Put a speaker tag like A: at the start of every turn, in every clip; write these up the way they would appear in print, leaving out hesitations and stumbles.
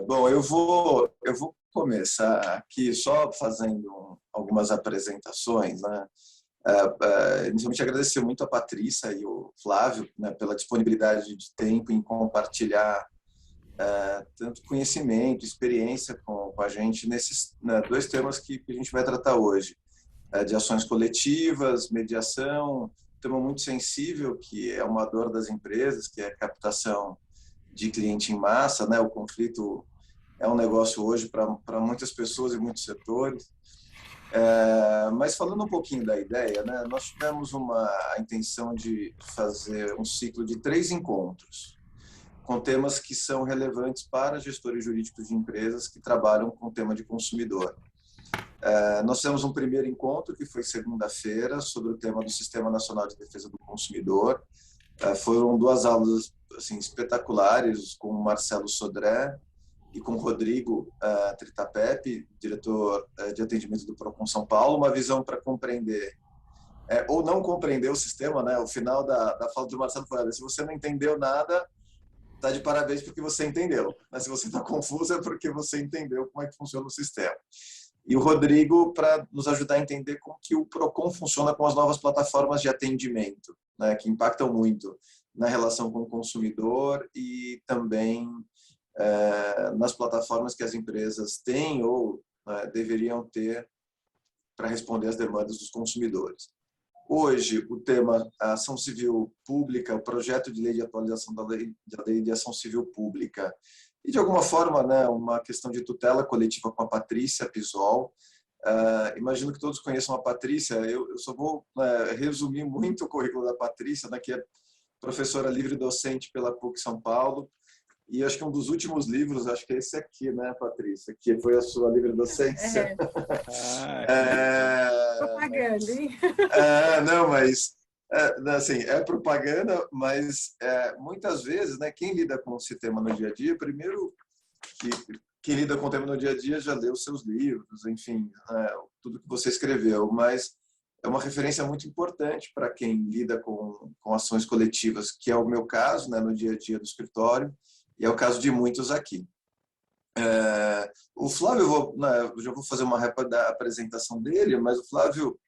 A: Bom, eu vou começar aqui só fazendo algumas apresentações, né? Inicialmente agradecer muito a Patrícia e o Flávio, né, pela disponibilidade de tempo em compartilhar tanto conhecimento, experiência com a gente nesses, né, dois temas que a gente vai tratar hoje, de ações coletivas, mediação, um tema muito sensível que é uma dor das empresas, que é a captação de cliente em massa, né? O conflito é um negócio hoje para muitas pessoas e muitos setores. Mas falando um pouquinho da ideia, né? Nós tivemos a intenção de fazer um ciclo de 3 encontros com temas que são relevantes para gestores jurídicos de empresas que trabalham com o tema de consumidor. Nós fizemos um primeiro encontro, que foi segunda-feira, sobre o tema do Sistema Nacional de Defesa do Consumidor. Foram 2 aulas assim, espetaculares, com o Marcelo Sodré e com o Rodrigo Tritapepe, diretor de atendimento do Procon São Paulo, uma visão para compreender ou não compreender o sistema, né? O final da fala do Marcelo foi: se você não entendeu nada, está de parabéns porque você entendeu. Mas se você está confuso, é porque você entendeu como é que funciona o sistema. E o Rodrigo para nos ajudar a entender como que o Procon funciona com as novas plataformas de atendimento, né, que impactam muito na relação com o consumidor e também nas plataformas que as empresas têm ou deveriam ter para responder às demandas dos consumidores. Hoje, o tema Ação Civil Pública, o projeto de lei de atualização da lei de Ação Civil Pública, e, de alguma forma, né, uma questão de tutela coletiva com a Patrícia Pisol. Imagino que todos conheçam a Patrícia. Eu só vou resumir muito o currículo da Patrícia, né, que é professora livre-docente pela PUC São Paulo. E acho que um dos últimos livros, acho que é esse aqui, né, Patrícia, que foi a sua livre-docência.
B: Propaganda, hein?
A: Não, mas assim, é propaganda, mas muitas vezes, né, quem lida com esse tema no dia a dia, primeiro que quem lida com o tema no dia a dia já leu seus livros, enfim, tudo que você escreveu, mas é uma referência muito importante para quem lida com ações coletivas, que é o meu caso, né, no dia a dia do escritório, e é o caso de muitos aqui. O Flávio, eu já vou fazer uma rápida apresentação dele, mas o Flávio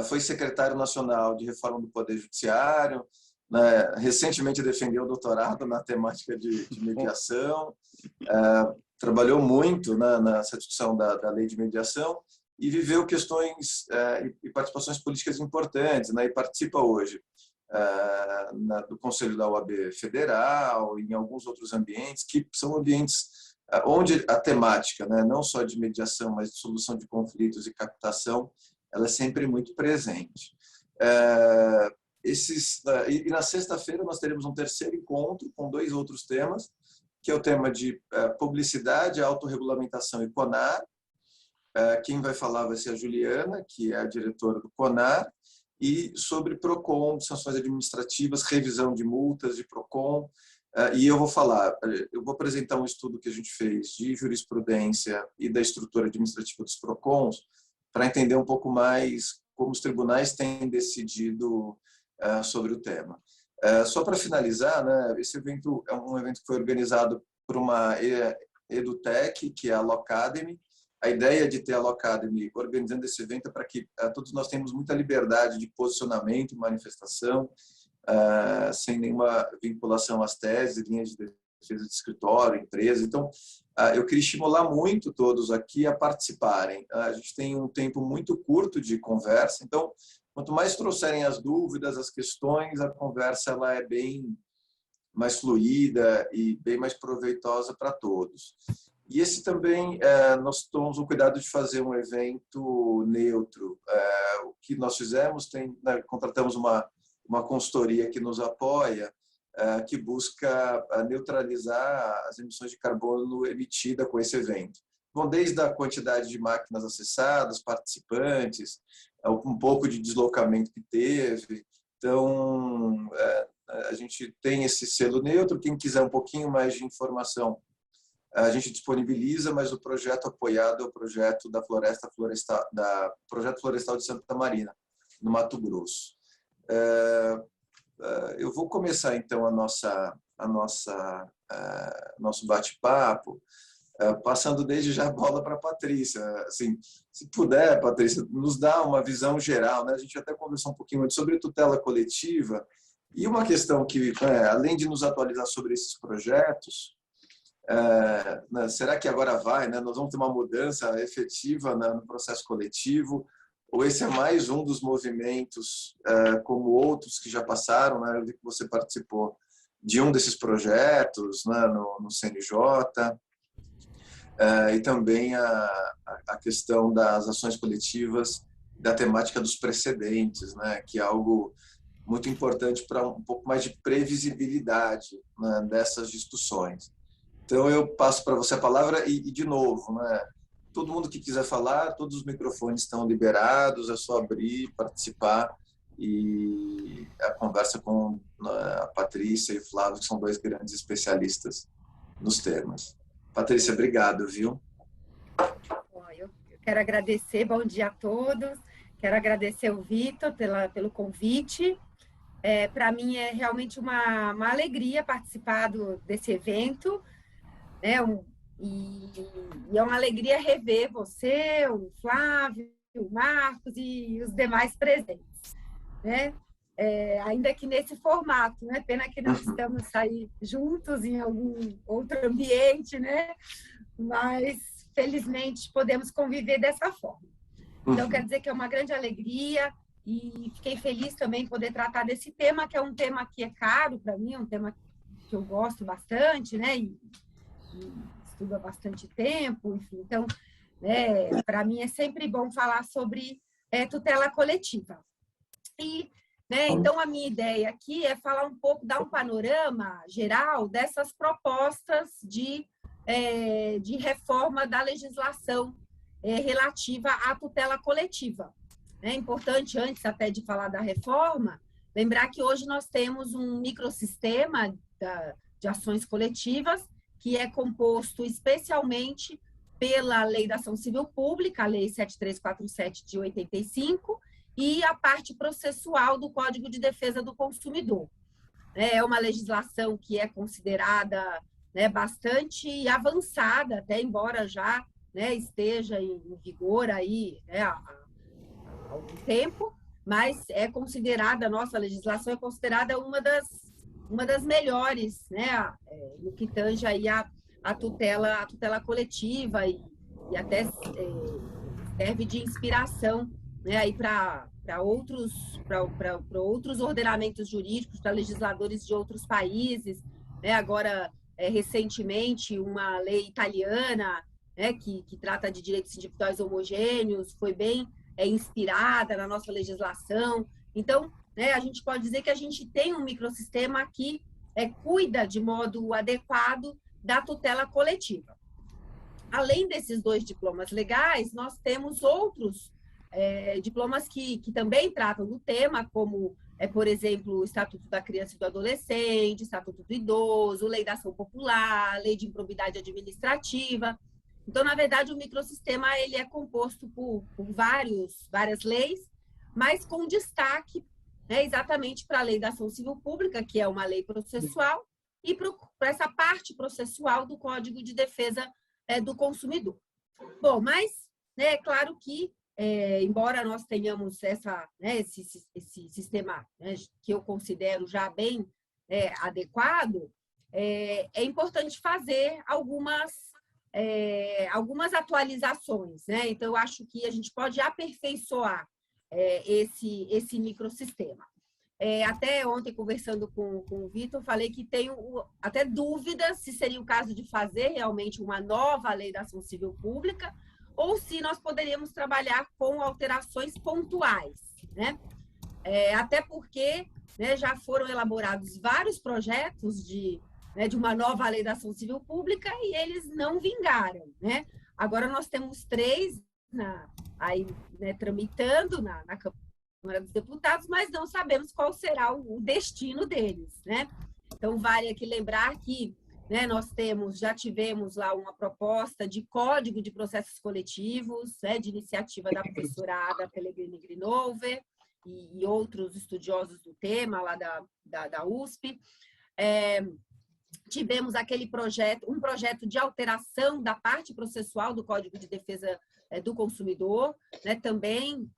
A: foi secretário nacional de reforma do Poder Judiciário, né, recentemente defendeu o doutorado na temática de mediação, trabalhou muito nessa discussão da lei de mediação e viveu questões e participações políticas importantes, né, e participa hoje do Conselho da OAB Federal, em alguns outros ambientes, que são ambientes onde a temática, né, não só de mediação, mas de solução de conflitos e captação, ela é sempre muito presente. E na sexta-feira nós teremos um terceiro encontro com 2 outros temas, que é o tema de publicidade, autorregulamentação e CONAR. Quem vai falar vai ser a Juliana, que é a diretora do CONAR, e sobre PROCON, sanções administrativas, revisão de multas de PROCON. E eu vou apresentar um estudo que a gente fez de jurisprudência e da estrutura administrativa dos PROCONs, para entender um pouco mais como os tribunais têm decidido sobre o tema. Só para finalizar, né, esse evento é um evento que foi organizado por uma EduTech, que é a Locademy. A ideia de ter a Locademy organizando esse evento é para que todos nós tenhamos muita liberdade de posicionamento e manifestação, sem nenhuma vinculação às teses, linhas de defesa de escritório, empresa. Então, eu queria estimular muito todos aqui a participarem. A gente tem um tempo muito curto de conversa, então, quanto mais trouxerem as dúvidas, as questões, a conversa ela é bem mais fluida e bem mais proveitosa para todos. E esse também, nós tomamos o cuidado de fazer um evento neutro. O que nós fizemos, contratamos uma consultoria que nos apoia, que busca neutralizar as emissões de carbono emitidas com esse evento. Bom, desde a quantidade de máquinas acessadas, participantes, um pouco de deslocamento que teve. Então, a gente tem esse selo neutro. Quem quiser um pouquinho mais de informação, a gente disponibiliza, mas o projeto apoiado é o projeto Projeto Florestal de Santa Marina, no Mato Grosso. Eu vou começar, então, nosso bate-papo Passando desde já a bola para a Patrícia. Assim, se puder, Patrícia, nos dá uma visão geral, né? A gente até conversou um pouquinho antes sobre tutela coletiva e uma questão que, além de nos atualizar sobre esses projetos, né, será que agora vai, né? Nós vamos ter uma mudança efetiva, né, no processo coletivo? Ou esse é mais um dos movimentos, como outros que já passaram, né? Eu vi que você participou de um desses projetos, né, no CNJ, e também a questão das ações coletivas, da temática dos precedentes, né, que é algo muito importante para um pouco mais de previsibilidade, né, dessas discussões. Então, eu passo para você a palavra de novo, né, todo mundo que quiser falar, todos os microfones estão liberados, é só abrir, participar, e a conversa com a Patrícia e o Flávio, que são dois grandes especialistas nos temas. Patrícia, obrigado, viu?
B: Eu quero agradecer, bom dia a todos, quero agradecer o Vitor pelo convite. Para mim é realmente uma alegria participar desse evento, né? E é uma alegria rever você, o Flávio, o Marcos e os demais presentes, né? Ainda que nesse formato, né? Pena que não estamos aí juntos em algum outro ambiente, né? Mas, felizmente, podemos conviver dessa forma. Então, quer dizer que é uma grande alegria e fiquei feliz também em poder tratar desse tema, que é um tema que é caro para mim, é um tema que eu gosto bastante, né? E estudo há bastante tempo, enfim. Então, para mim é sempre bom falar sobre tutela coletiva. E, então, a minha ideia aqui é falar um pouco, dar um panorama geral dessas propostas de reforma da legislação relativa à tutela coletiva. É importante, antes até de falar da reforma, lembrar que hoje nós temos um microsistema de ações coletivas que é composto especialmente pela Lei da Ação Civil Pública, a Lei 7347 de 85, e a parte processual do Código de Defesa do Consumidor. É uma legislação que é considerada bastante avançada, até embora já esteja em vigor aí há algum tempo, mas é considerada, a nossa legislação é considerada uma das melhores, no que tange aí a tutela coletiva e até serve de inspiração aí para outros ordenamentos jurídicos, para legisladores de outros países. Agora, recentemente, uma lei italiana que trata de direitos individuais homogêneos foi bem inspirada na nossa legislação. Então, a gente pode dizer que a gente tem um microsistema que cuida de modo adequado da tutela coletiva. Além desses 2 diplomas legais, nós temos outros diplomas que também tratam do tema, como, por exemplo, o Estatuto da Criança e do Adolescente, Estatuto do Idoso, Lei da Ação Popular, Lei de Improbidade Administrativa. Então, na verdade, o microsistema ele é composto por várias leis, mas com destaque exatamente para a Lei da Ação Civil Pública, que é uma lei processual, e para essa parte processual do Código de Defesa do Consumidor. Bom, mas é claro que, embora nós tenhamos esse sistema que eu considero já bem adequado, é importante fazer algumas atualizações, né? Então, eu acho que a gente pode aperfeiçoar esse microsistema. Até ontem, conversando com o Vitor, falei que tenho até dúvidas se seria o caso de fazer realmente uma nova lei da ação civil pública ou se nós poderíamos trabalhar com alterações pontuais, né? Até porque já foram elaborados vários projetos de uma nova lei da ação civil pública e eles não vingaram, né? Agora nós temos 3 aí tramitando na Câmara dos Deputados, mas não sabemos qual será o destino deles, né? Então, vale aqui lembrar que nós já tivemos lá uma proposta de Código de Processos Coletivos, de iniciativa da professora Ada Pellegrini Grinover e outros estudiosos do tema lá da USP. tivemos aquele projeto, um projeto de alteração da parte processual do Código de Defesa do Consumidor, né, também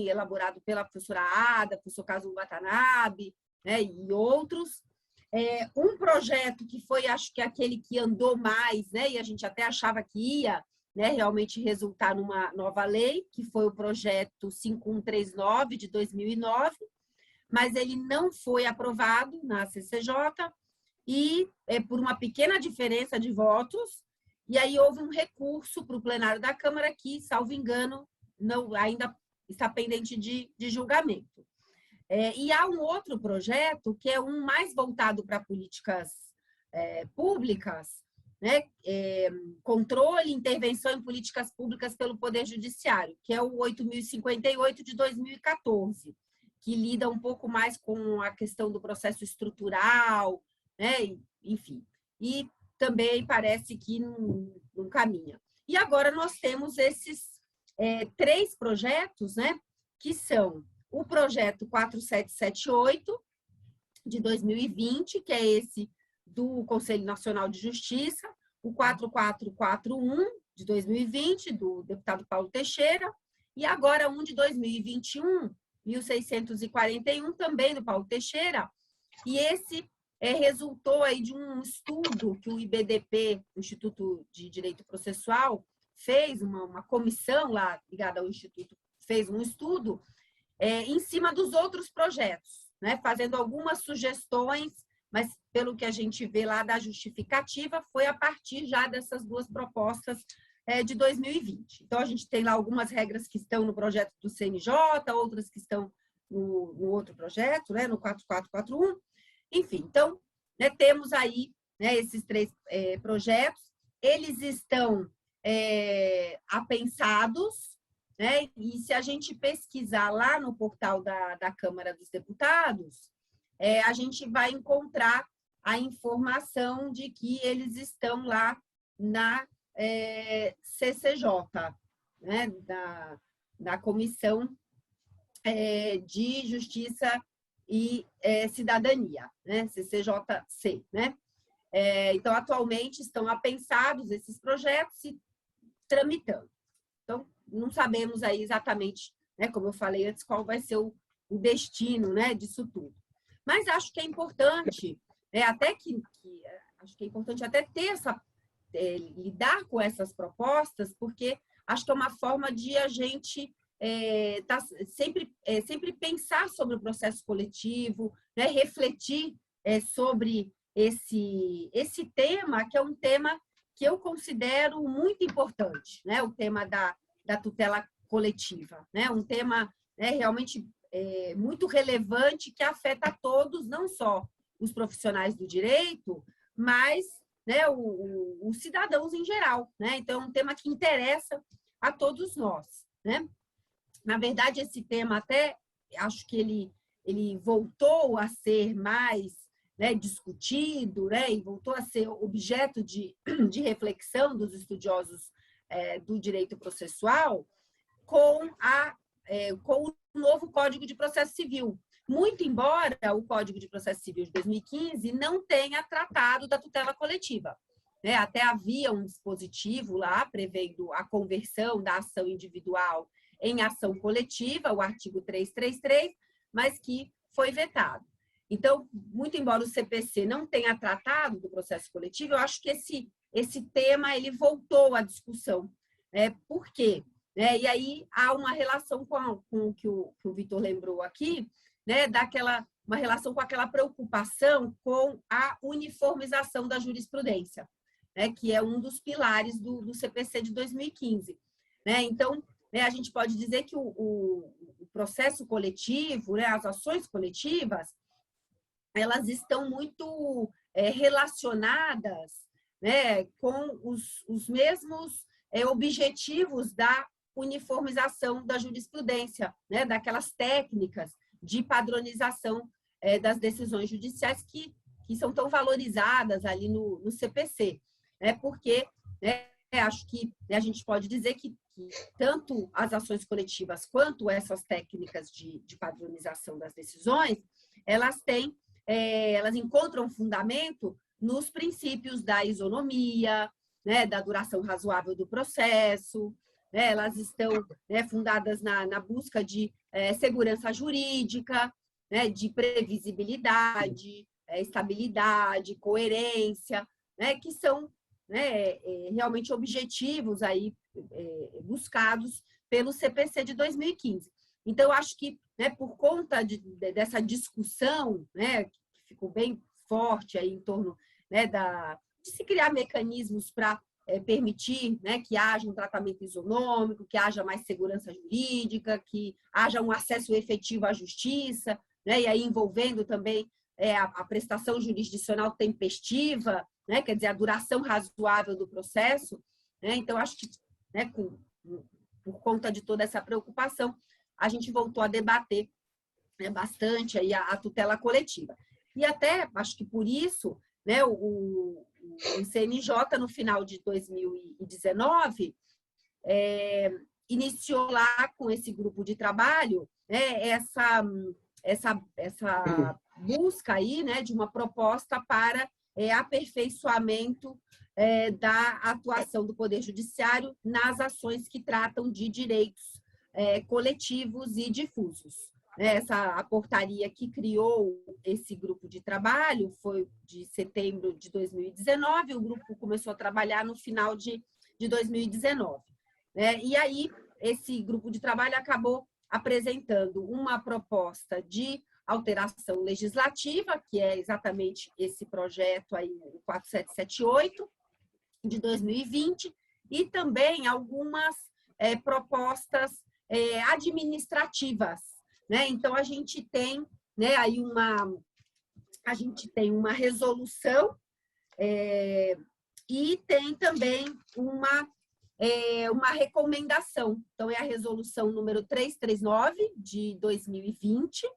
B: elaborado pela professora Ada, professor Kazuo Watanabe, né, e outros. Um projeto que foi, acho que aquele que andou mais, né, e a gente até achava que ia, né, realmente resultar numa nova lei, que foi o projeto 5139 de 2009, mas ele não foi aprovado na CCJ e por uma pequena diferença de votos, e aí houve um recurso para o plenário da Câmara que, salvo engano, ainda está pendente de julgamento. E há um outro projeto, que é um mais voltado para políticas públicas, né? Controle e intervenção em políticas públicas pelo Poder Judiciário, que é o 8.058 de 2014, que lida um pouco mais com a questão do processo estrutural, né? Enfim. E também parece que não caminha. E agora nós temos esses 3 projetos, né? Que são o projeto 4778, de 2020, que é esse do Conselho Nacional de Justiça, o 4441, de 2020, do deputado Paulo Teixeira, e agora um de 2021, 1641, também do Paulo Teixeira, e esse resultou aí de um estudo que o IBDP, o Instituto de Direito Processual, fez, uma comissão lá ligada ao Instituto, fez um estudo em cima dos outros projetos, né, fazendo algumas sugestões, mas pelo que a gente vê lá da justificativa, foi a partir já dessas 2 propostas de 2020. Então, a gente tem lá algumas regras que estão no projeto do CNJ, outras que estão no outro projeto, né, no 4441. Enfim, então, né, temos aí, né, esses 3 projetos, eles estão apensados, né, e se a gente pesquisar lá no portal da Câmara dos Deputados, a gente vai encontrar a informação de que eles estão lá na CCJ, né, da Comissão de Justiça e Cidadania, né, CCJC, né? Então, atualmente estão apensados esses projetos e tramitando. Então, não sabemos aí exatamente, né, como eu falei antes, qual vai ser o destino, né, disso tudo. Mas acho que é importante, acho que é importante até ter lidar com essas propostas, porque acho que é uma forma de a gente sempre pensar sobre o processo coletivo, né, refletir sobre esse tema, que é um tema que eu considero muito importante, né, o tema da tutela coletiva, né, um tema realmente muito relevante que afeta a todos, não só os profissionais do direito, mas, né, os cidadãos em geral, né? Então, é um tema que interessa a todos nós, né? Na verdade, esse tema até, acho que ele voltou a ser mais, né, discutido, né, e voltou a ser objeto de reflexão dos estudiosos do direito processual com o novo Código de Processo Civil. Muito embora o Código de Processo Civil de 2015 não tenha tratado da tutela coletiva, né? Até havia um dispositivo lá prevendo a conversão da ação individual em ação coletiva, o artigo 333, mas que foi vetado. Então, muito embora o CPC não tenha tratado do processo coletivo, eu acho que esse tema ele voltou à discussão. Por quê? E aí há uma relação com o que o Vitor lembrou aqui, né, uma relação com aquela preocupação com a uniformização da jurisprudência, né, que é um dos pilares do CPC de 2015. Né? Então, a gente pode dizer que o processo coletivo, né, as ações coletivas, elas estão muito relacionadas, né, com os mesmos objetivos da uniformização da jurisprudência, né, daquelas técnicas de padronização das decisões judiciais que são tão valorizadas ali no CPC, né, porque acho que a gente pode dizer que tanto as ações coletivas quanto essas técnicas de padronização das decisões, elas encontram fundamento nos princípios da isonomia, né, da duração razoável do processo, né, elas estão, né, fundadas na busca de segurança jurídica, né, de previsibilidade, estabilidade, coerência, né, que são, né, realmente objetivos aí, buscados pelo CPC de 2015. Então, eu acho que, né, por conta dessa discussão, né, que ficou bem forte aí em torno, né, de se criar mecanismos para permitir, né, que haja um tratamento isonômico, que haja mais segurança jurídica, que haja um acesso efetivo à justiça, né, e aí envolvendo também a prestação jurisdicional tempestiva, né, quer dizer, a duração razoável do processo. Né, então, acho que, né, por conta de toda essa preocupação, a gente voltou a debater, né, bastante aí a tutela coletiva. E até, acho que por isso, né, o CNJ, no final de 2019, iniciou lá com esse grupo de trabalho, né, essa busca aí, né, de uma proposta para aperfeiçoamento da atuação do Poder Judiciário nas ações que tratam de direitos coletivos e difusos. A portaria que criou esse grupo de trabalho foi de setembro de 2019, o grupo começou a trabalhar no final de 2019. E aí, esse grupo de trabalho acabou apresentando uma proposta de alteração legislativa, que é exatamente esse projeto aí, o 4778, de 2020, e também algumas propostas administrativas. Né? Então, a gente tem, né, aí uma resolução e tem também uma recomendação. Então, é a resolução número 339 de 2020,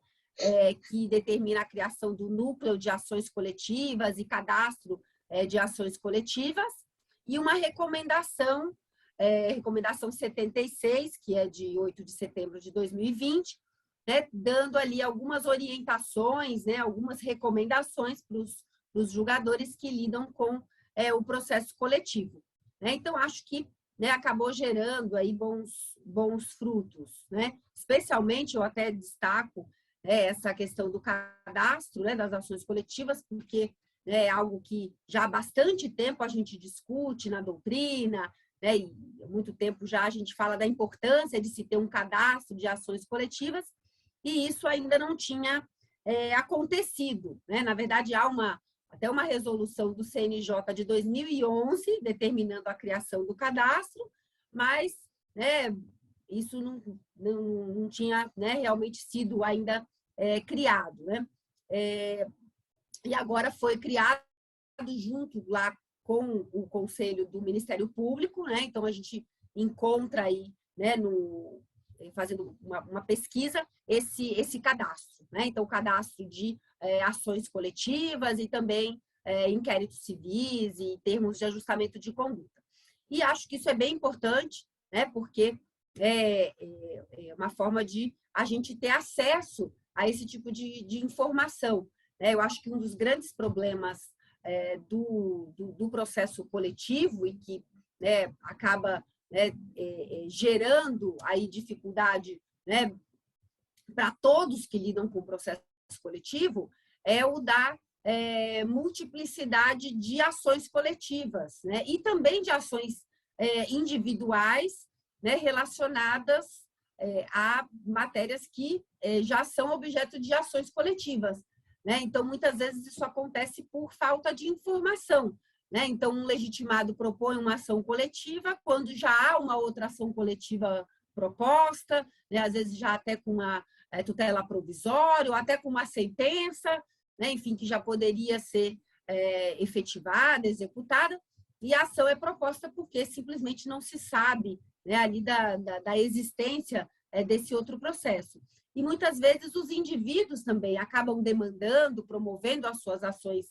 B: que determina a criação do núcleo de ações coletivas e cadastro de ações coletivas, e uma recomendação, recomendação 76, que é de 8 de setembro de 2020, né, dando ali algumas orientações, né, algumas recomendações para os julgadores que lidam com o processo coletivo. Né? Então, acho que, né, acabou gerando aí bons frutos. Né? Especialmente, eu até destaco essa questão do cadastro, né, das ações coletivas, porque é algo que já há bastante tempo a gente discute na doutrina, né, e há muito tempo já a gente fala da importância de se ter um cadastro de ações coletivas, e isso ainda não tinha acontecido. Né? Na verdade, há até uma resolução do CNJ de 2011, determinando a criação do cadastro, mas né, isso não tinha, né, realmente sido ainda criado. Né? E agora foi criado junto lá com o Conselho do Ministério Público, né? Então a gente encontra aí, né, fazendo uma pesquisa, esse cadastro. Né? Então, o cadastro de ações coletivas e também inquéritos civis e termos de ajustamento de conduta. E acho que isso é bem importante, né? Porque é uma forma de a gente ter acesso a esse tipo de informação. Né? Eu acho que um dos grandes problemas do processo coletivo e que acaba gerando aí dificuldade, né, para todos que lidam com o processo coletivo, é o da multiplicidade de ações coletivas, né, e também de ações individuais, né, relacionadas a matérias que já são objeto de ações coletivas. Né? Então, muitas vezes isso acontece por falta de informação. Né? Então, um legitimado propõe uma ação coletiva quando já há uma outra ação coletiva proposta, né? Às vezes já até com uma tutela provisória, ou até com uma sentença, né? Enfim, que já poderia ser efetivada, executada, e a ação é proposta porque simplesmente não se sabe, né, ali da existência desse outro processo. E muitas vezes os indivíduos também acabam demandando, promovendo as suas ações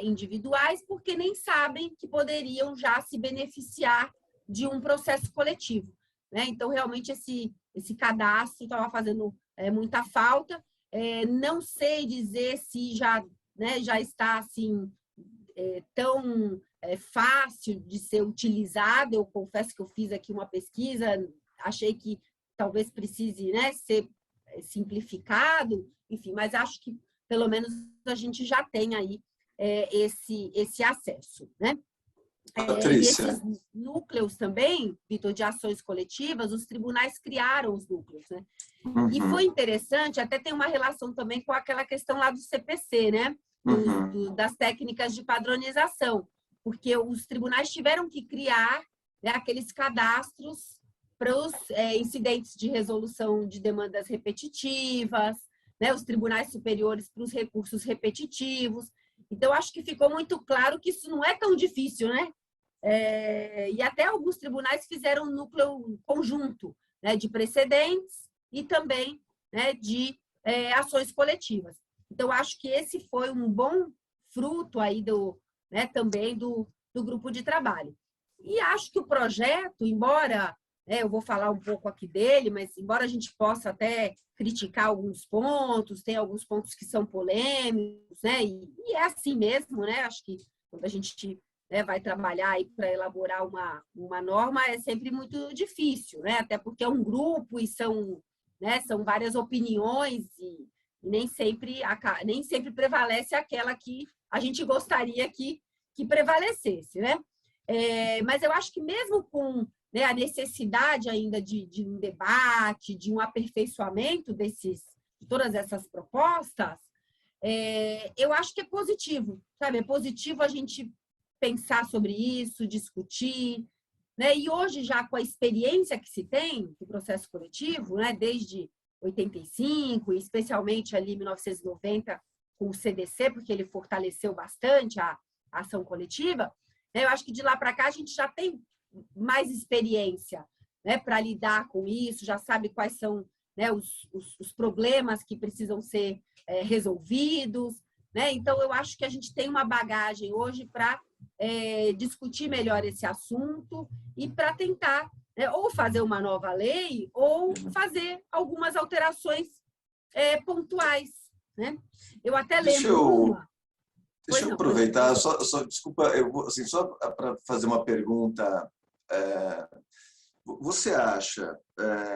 B: individuais, porque nem sabem que poderiam já se beneficiar de um processo coletivo. Né? Então, realmente, esse cadastro estava fazendo muita falta. Não sei dizer se já está assim, tão fácil de ser utilizado. Eu confesso que eu fiz aqui uma pesquisa, achei que talvez precise, né, ser simplificado, enfim, mas acho que pelo menos a gente já tem aí esse acesso, né? E esses núcleos também, Vitor, de ações coletivas, os tribunais criaram os núcleos, né? E foi interessante, até tem uma relação também com aquela questão lá do CPC, né? Das técnicas de padronização, porque os tribunais tiveram que criar, né, aqueles cadastros para os incidentes de resolução de demandas repetitivas, né, os tribunais superiores para os recursos repetitivos. Então, acho que ficou muito claro que isso não é tão difícil, né? E até alguns tribunais fizeram um núcleo conjunto, né, de precedentes e também, né, de ações coletivas. Então, acho que esse foi um bom fruto aí né, também do grupo de trabalho. E acho que o projeto, embora, eu vou falar um pouco aqui dele, mas embora a gente possa até criticar alguns pontos, tem alguns pontos que são polêmicos, né? E é assim mesmo, né? Acho que quando a gente vai trabalhar aí para elaborar uma norma é sempre muito difícil, né? Até porque é um grupo e são várias opiniões e nem sempre prevalece aquela que a gente gostaria que prevalecesse, né? Mas eu acho que mesmo com, né, a necessidade ainda de um debate, de um aperfeiçoamento de todas essas propostas, eu acho que é positivo, sabe? É positivo a gente pensar sobre isso, discutir, né? E hoje, já com a experiência que se tem do processo coletivo, né, desde 85, especialmente ali em 1990, com o CDC, porque ele fortaleceu bastante a ação coletiva, né? Eu acho que de lá para cá a gente já tem mais experiência, né, para lidar com isso, já sabe quais são, né, os problemas que precisam ser resolvidos, né? Então, eu acho que a gente tem uma bagagem hoje para discutir melhor esse assunto e para tentar, né, ou fazer uma nova lei ou fazer algumas alterações pontuais, né? Eu até lembro uma.
A: Deixa eu aproveitar, só desculpa, eu vou, assim, só para fazer uma pergunta. Você acha,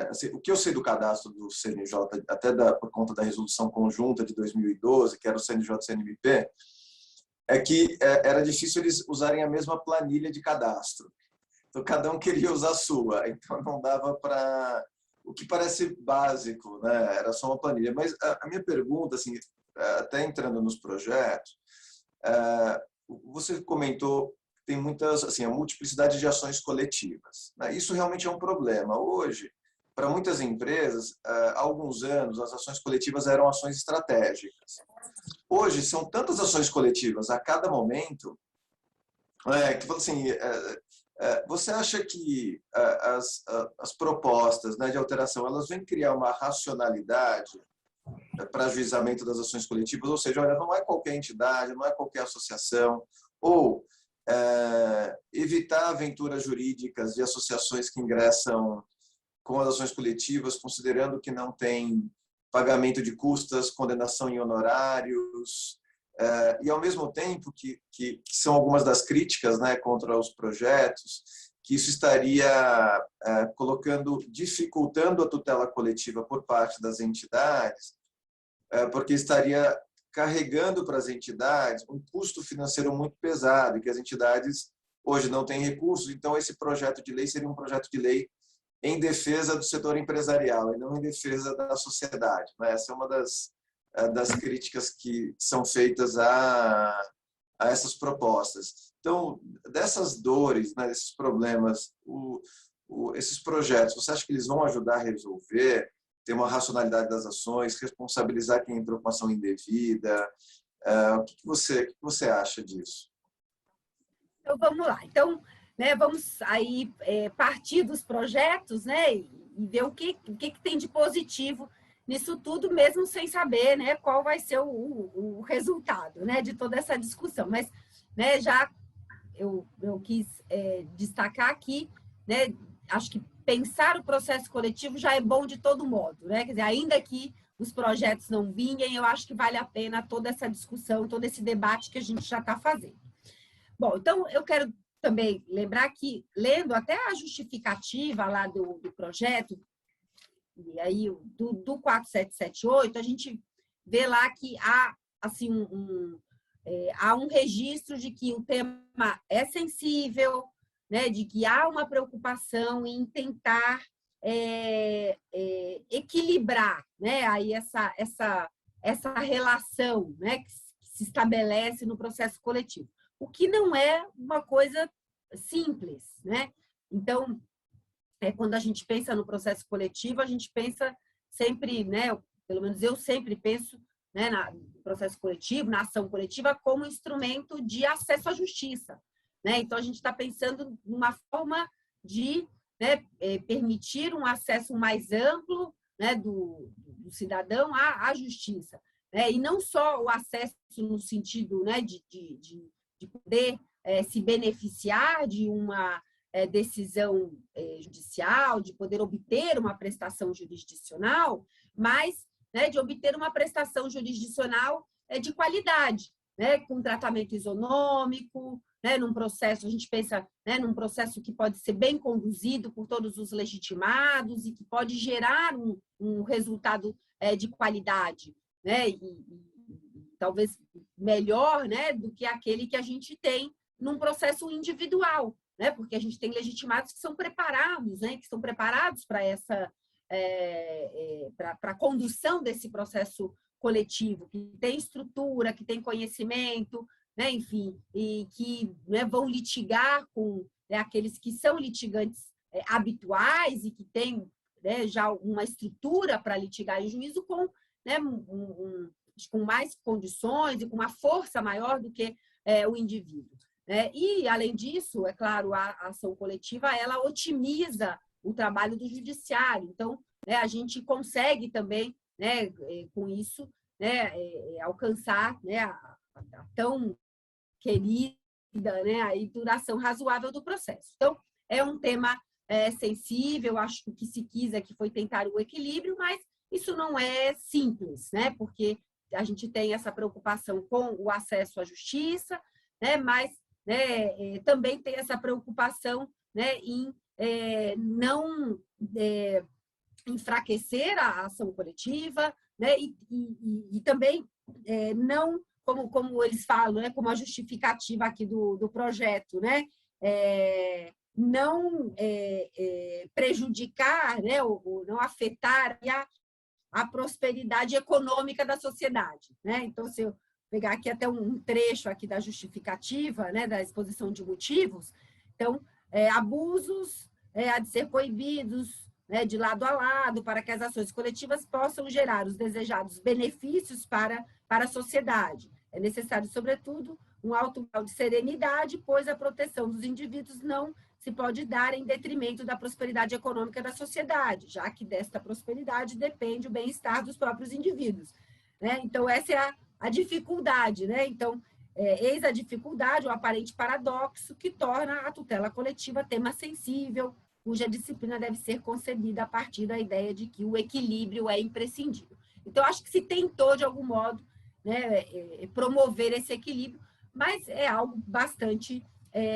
A: assim, o que eu sei do cadastro do CNJ, até por conta da resolução conjunta de 2012, que era o CNJ-CNMP, é que era difícil eles usarem a mesma planilha de cadastro. Então, cada um queria usar a sua, então não dava para... O que parece básico, né? Era só uma planilha. Mas a minha pergunta, assim, até entrando nos projetos, você comentou que tem muitas, assim, a multiplicidade de ações coletivas, né? Isso realmente é um problema. Hoje, para muitas empresas, há alguns anos, as ações coletivas eram ações estratégicas. Hoje, são tantas ações coletivas a cada momento, que, assim, você acha que as propostas, né, de alteração, elas vêm criar uma racionalidade para ajuizamento das ações coletivas? Ou seja, olha, não é qualquer entidade, não é qualquer associação, ou evitar aventuras jurídicas de associações que ingressam com as ações coletivas, considerando que não tem pagamento de custas, condenação em honorários, e ao mesmo tempo que são algumas das críticas, né, contra os projetos, que isso estaria dificultando a tutela coletiva por parte das entidades, porque estaria carregando para as entidades um custo financeiro muito pesado, e que as entidades hoje não têm recursos. Então, esse projeto de lei seria um projeto de lei em defesa do setor empresarial e não em defesa da sociedade, né? Essa é uma das críticas que são feitas a essas propostas. Então, dessas dores, né, desses problemas, esses projetos, você acha que eles vão ajudar a resolver, ter uma racionalidade das ações, responsabilizar quem entrou com ação indevida? O que você acha disso?
B: Então, vamos lá. Então, né, vamos aí partir dos projetos, né, e ver o que tem de positivo nisso tudo, mesmo sem saber, né, qual vai ser o resultado, né, de toda essa discussão. Mas, né, já eu quis destacar aqui, né, acho que pensar o processo coletivo já é bom de todo modo, né? Quer dizer, ainda que os projetos não vinguem, eu acho que vale a pena toda essa discussão, todo esse debate que a gente já está fazendo. Bom, então eu quero também lembrar que, lendo até a justificativa lá do projeto, e aí do 4778, a gente vê lá que há, assim, há um registro de que o tema é sensível, né, de que há uma preocupação em tentar equilibrar, né, aí essa relação, né, que se estabelece no processo coletivo, o que não é uma coisa simples, né? Então, quando a gente pensa no processo coletivo, a gente pensa sempre, né, pelo menos eu sempre penso, né, no processo coletivo, na ação coletiva, como instrumento de acesso à justiça, né? Então, a gente está pensando numa forma de, né, permitir um acesso mais amplo, né, do cidadão à justiça, né? E não só o acesso no sentido, né, de poder se beneficiar de uma decisão judicial, de poder obter uma prestação jurisdicional, mas, né, de obter uma prestação jurisdicional de qualidade, né, com tratamento isonômico, né, num processo, a gente pensa, né, num processo que pode ser bem conduzido por todos os legitimados e que pode gerar um resultado de qualidade, né, e talvez melhor, né, do que aquele que a gente tem num processo individual, né, porque a gente tem legitimados que são preparados, né, que estão preparados para essa para a condução desse processo coletivo, que tem estrutura, que tem conhecimento, né, enfim, e que, né, vão litigar com, né, aqueles que são litigantes habituais e que têm, né, já uma estrutura para litigar em juízo com, né, com mais condições e com uma força maior do que o indivíduo. E, além disso, é claro, a ação coletiva, ela otimiza o trabalho do judiciário. Então, né, a gente consegue também, né, com isso, né, alcançar, né, a tão querida, né, a duração razoável do processo. Então, é um tema sensível, acho que o que se quis aqui foi tentar o equilíbrio, mas isso não é simples, né, porque a gente tem essa preocupação com o acesso à justiça, né, mas, né, também tem essa preocupação, né, em não enfraquecer a ação coletiva, né, e também não, como eles falam, né, como a justificativa aqui do projeto, né, não prejudicar, né, ou não afetar a prosperidade econômica da sociedade, né? Então, se eu pegar aqui até um trecho aqui da justificativa, né, da exposição de motivos, então, abusos há de ser proibidos, né, de lado a lado, para que as ações coletivas possam gerar os desejados benefícios para a sociedade. É necessário, sobretudo, um alto grau de serenidade, pois a proteção dos indivíduos não se pode dar em detrimento da prosperidade econômica da sociedade, já que desta prosperidade depende o bem-estar dos próprios indivíduos, né? Então, essa é a dificuldade, né? Então, eis a dificuldade, o aparente paradoxo que torna a tutela coletiva tema sensível, cuja disciplina deve ser concebida a partir da ideia de que o equilíbrio é imprescindível. Então, acho que se tentou, de algum modo, né, promover esse equilíbrio, mas é algo bastante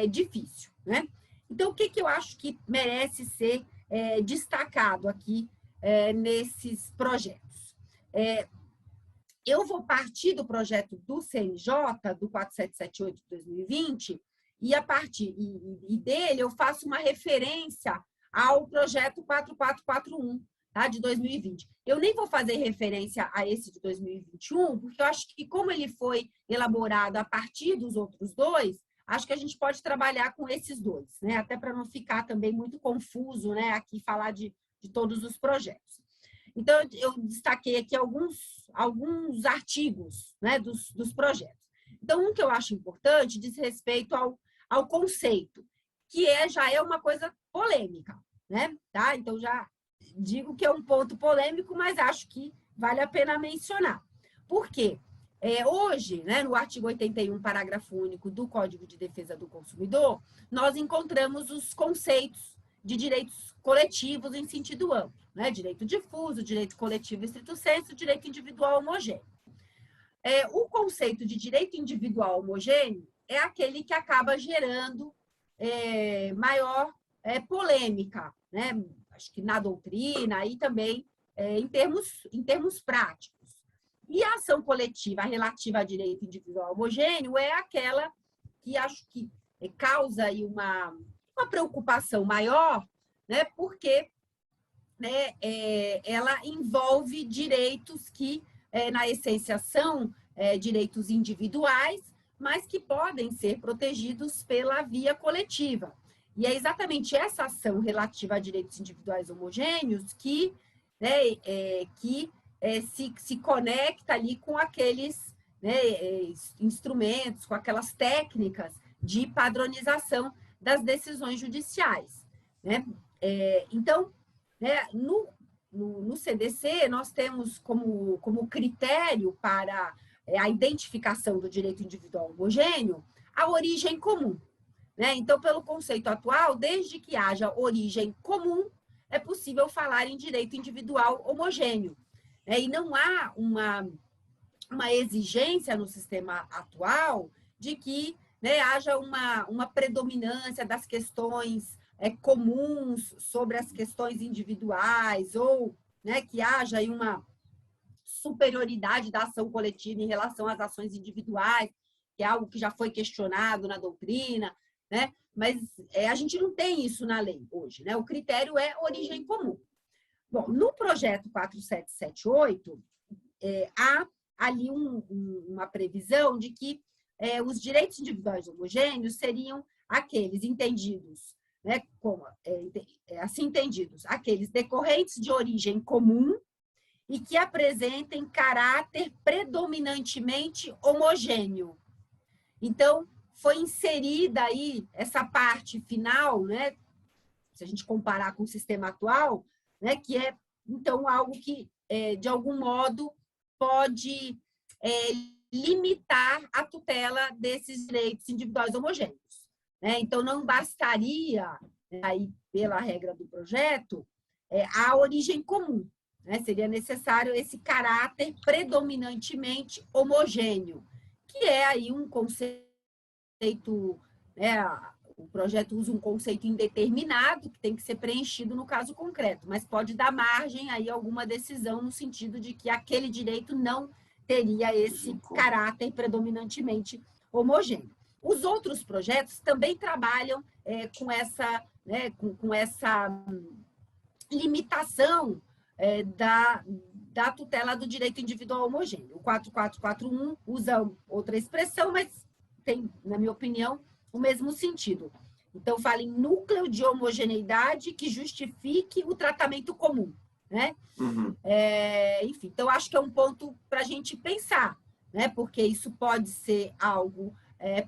B: difícil, né? Então, o que eu acho que merece ser destacado aqui nesses projetos? Eu vou partir do projeto do CNJ, do 4778 de 2020, e a partir dele eu faço uma referência ao projeto 4441, tá, de 2020. Eu nem vou fazer referência a esse de 2021, porque eu acho que, como ele foi elaborado a partir dos outros dois, acho que a gente pode trabalhar com esses dois, né? Até para não ficar também muito confuso, né, aqui falar de todos os projetos. Então, eu destaquei aqui alguns artigos, né, dos projetos. Então, um que eu acho importante diz respeito ao conceito, que já é uma coisa polêmica, né? Tá? Então, já digo que é um ponto polêmico, mas acho que vale a pena mencionar. Por quê? Hoje, né, no artigo 81, parágrafo único do Código de Defesa do Consumidor, nós encontramos os conceitos de direitos coletivos em sentido amplo, né? Direito difuso, direito coletivo estrito sensu, direito individual homogêneo. O conceito de direito individual homogêneo, é aquele que acaba gerando maior polêmica, né? Acho que na doutrina e também em termos práticos. E a ação coletiva relativa a direito individual homogêneo é aquela que acho que causa aí uma preocupação maior, né? Porque, né, ela envolve direitos que, na essência, são direitos individuais, mas que podem ser protegidos pela via coletiva. E é exatamente essa ação relativa a direitos individuais homogêneos que, né, se conecta ali com aqueles, né, instrumentos, com aquelas técnicas de padronização das decisões judiciais, né? Então, né, no CDC, nós temos como critério para a identificação do direito individual homogêneo a origem comum, né? Então, pelo conceito atual, desde que haja origem comum, é possível falar em direito individual homogêneo, né? E não há uma exigência no sistema atual de que, né, haja uma predominância das questões comuns sobre as questões individuais, ou, né, que haja aí uma superioridade da ação coletiva em relação às ações individuais, que é algo que já foi questionado na doutrina, né? Mas a gente não tem isso na lei hoje, né? O critério é origem comum. Bom, no projeto 4778, há ali uma previsão de que os direitos individuais homogêneos seriam aqueles entendidos, né, como, assim entendidos, aqueles decorrentes de origem comum e que apresentem caráter predominantemente homogêneo. Então, foi inserida aí essa parte final, né, se a gente comparar com o sistema atual, né, que é, então, algo que, de algum modo, pode limitar a tutela desses direitos individuais homogêneos, né? Então, não bastaria, aí, pela regra do projeto, a origem comum, né? Seria necessário esse caráter predominantemente homogêneo, que é aí um conceito, né? O projeto usa um conceito indeterminado que tem que ser preenchido no caso concreto, mas pode dar margem aí a alguma decisão no sentido de que aquele direito não teria esse caráter predominantemente homogêneo. Os outros projetos também trabalham com essa, né, com essa limitação da tutela do direito individual homogêneo. O 4441 usa outra expressão, mas tem, na minha opinião, o mesmo sentido. Então, fala em núcleo de homogeneidade que justifique o tratamento comum, né?
A: Uhum.
B: Enfim, então, acho que é um ponto para a gente pensar, né? Porque isso pode ser algo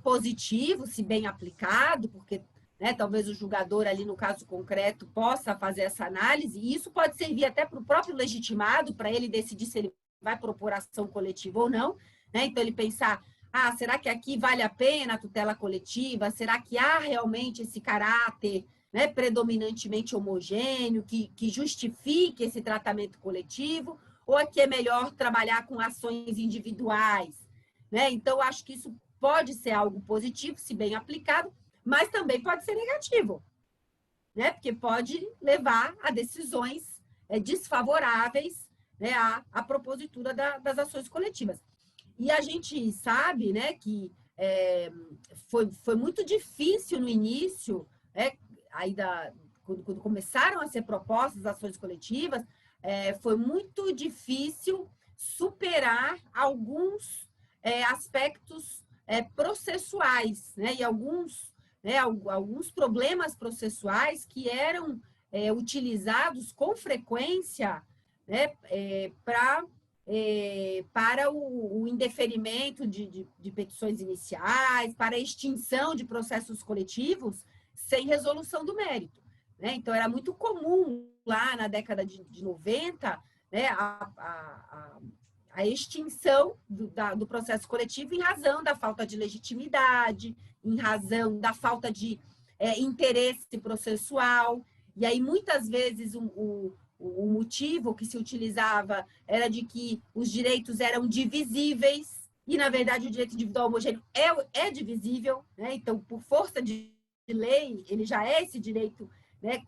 B: positivo, se bem aplicado, porque, né, talvez o julgador ali, no caso concreto, possa fazer essa análise, e isso pode servir até para o próprio legitimado, para ele decidir se ele vai propor ação coletiva ou não, né? Então, ele pensar, será que aqui vale a pena a tutela coletiva? Será que há realmente esse caráter, né, predominantemente homogêneo, que justifique esse tratamento coletivo? Ou aqui é melhor trabalhar com ações individuais, né? Então, acho que isso pode ser algo positivo, se bem aplicado, mas também pode ser negativo, né? Porque pode levar a decisões desfavoráveis, né, à propositura das ações coletivas. E a gente sabe, né, que foi muito difícil no início, aí quando começaram a ser propostas as ações coletivas, foi muito difícil superar alguns aspectos processuais, né, e alguns problemas processuais que eram utilizados com frequência, né, para o indeferimento de petições iniciais, para a extinção de processos coletivos sem resolução do mérito, né? Então, era muito comum lá na década de 90, né, a extinção do processo coletivo em razão da falta de legitimidade, em razão da falta de interesse processual. E aí, muitas vezes, o motivo que se utilizava era de que os direitos eram divisíveis, e, na verdade, o direito individual homogêneo é divisível, né? Então, por força de lei, ele já é esse direito, né,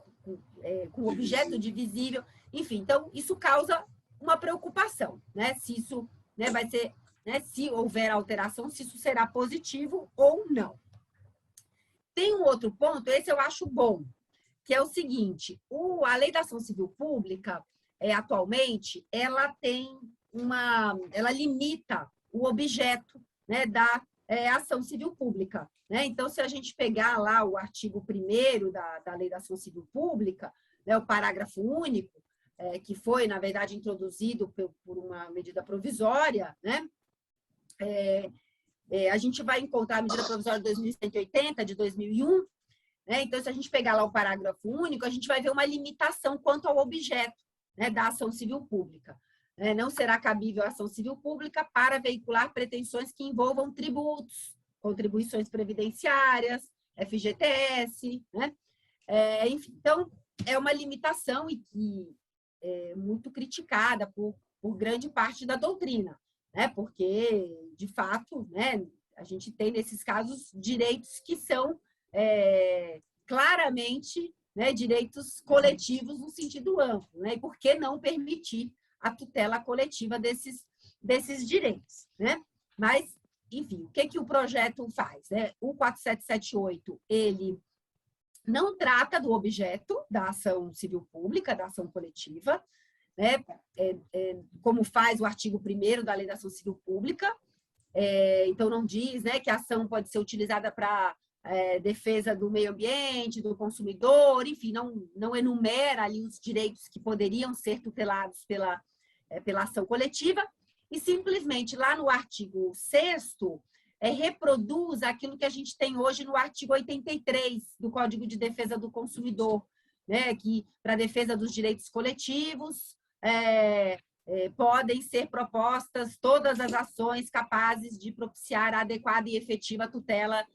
B: com objeto divisível. Enfim, então, isso causa uma preocupação, né? Se isso, né, vai ser, né, se houver alteração, se isso será positivo ou não. Tem um outro ponto, esse eu acho bom, que é o seguinte: a Lei da Ação Civil Pública, atualmente, ela limita o objeto, né, da ação civil pública, né? Então, se a gente pegar lá o artigo 1º da Lei da Ação Civil Pública, né, o parágrafo único, que foi, na verdade, introduzido por uma medida provisória, né? A gente vai encontrar a medida provisória 2180, de 2001, né? Então, se a gente pegar lá o parágrafo único, a gente vai ver uma limitação quanto ao objeto, né, da ação civil pública. Não será cabível a ação civil pública para veicular pretensões que envolvam tributos, contribuições previdenciárias, FGTS, né? Enfim, então, é uma limitação e que é muito criticada por grande parte da doutrina, né? Porque, de fato, né, a gente tem, nesses casos, direitos que são claramente, né, direitos coletivos no sentido amplo, né? E por que não permitir a tutela coletiva desses direitos, né? Mas, enfim, o que o projeto faz, né? O 4778, ele não trata do objeto da ação civil pública, da ação coletiva, né? Como faz o artigo 1º da Lei da Ação Civil Pública. Então, não diz, né, que a ação pode ser utilizada para defesa do meio ambiente, do consumidor, enfim, não enumera ali os direitos que poderiam ser tutelados pela ação coletiva, e simplesmente lá no artigo 6º, reproduz aquilo que a gente tem hoje no artigo 83 do Código de Defesa do Consumidor, né, que para a defesa dos direitos coletivos podem ser propostas todas as ações capazes de propiciar a adequada e efetiva tutela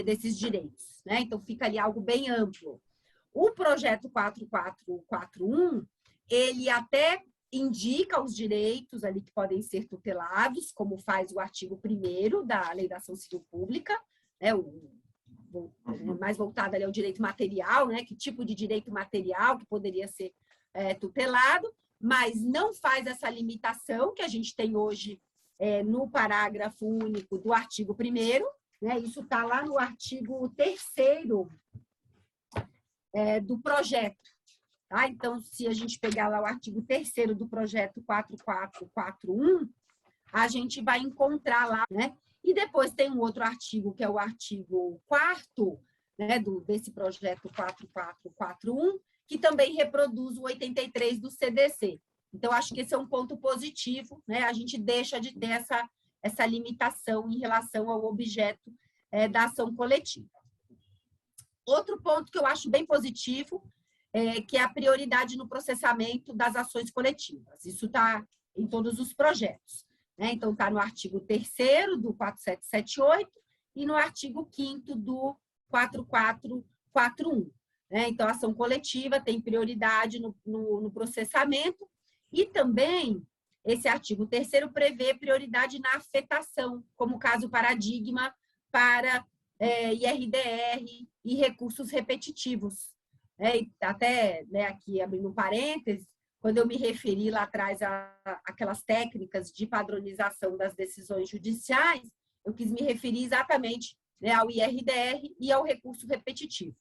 B: desses direitos, né? Então, fica ali algo bem amplo. O projeto 4441, ele até indica os direitos ali que podem ser tutelados, como faz o artigo 1º da Lei da Ação Civil Pública, né? Mais voltado ali ao direito material, né? Que tipo de direito material que poderia ser tutelado, mas não faz essa limitação que a gente tem hoje no parágrafo único do artigo 1º, né? Isso está lá no artigo 3º do projeto. Tá? Então, se a gente pegar lá o artigo 3º do projeto 4441, a gente vai encontrar lá, né? E depois tem um outro artigo, que é o artigo 4º, né, desse projeto 4441, que também reproduz o 83 do CDC. Então, acho que esse é um ponto positivo, né? A gente deixa de ter essa limitação em relação ao objeto da ação coletiva. Outro ponto que eu acho bem positivo que é a prioridade no processamento das ações coletivas. Isso está em todos os projetos, né? Então, está no artigo 3º do 4778 e no artigo 5º do 4441. Né? Então, a ação coletiva tem prioridade no processamento e também esse artigo 3º prevê prioridade na afetação, como caso paradigma para IRDR e recursos repetitivos. Até, né, aqui abrindo um parênteses, quando eu me referi lá atrás àquelas técnicas de padronização das decisões judiciais, eu quis me referir exatamente, né, ao IRDR e ao recurso repetitivo.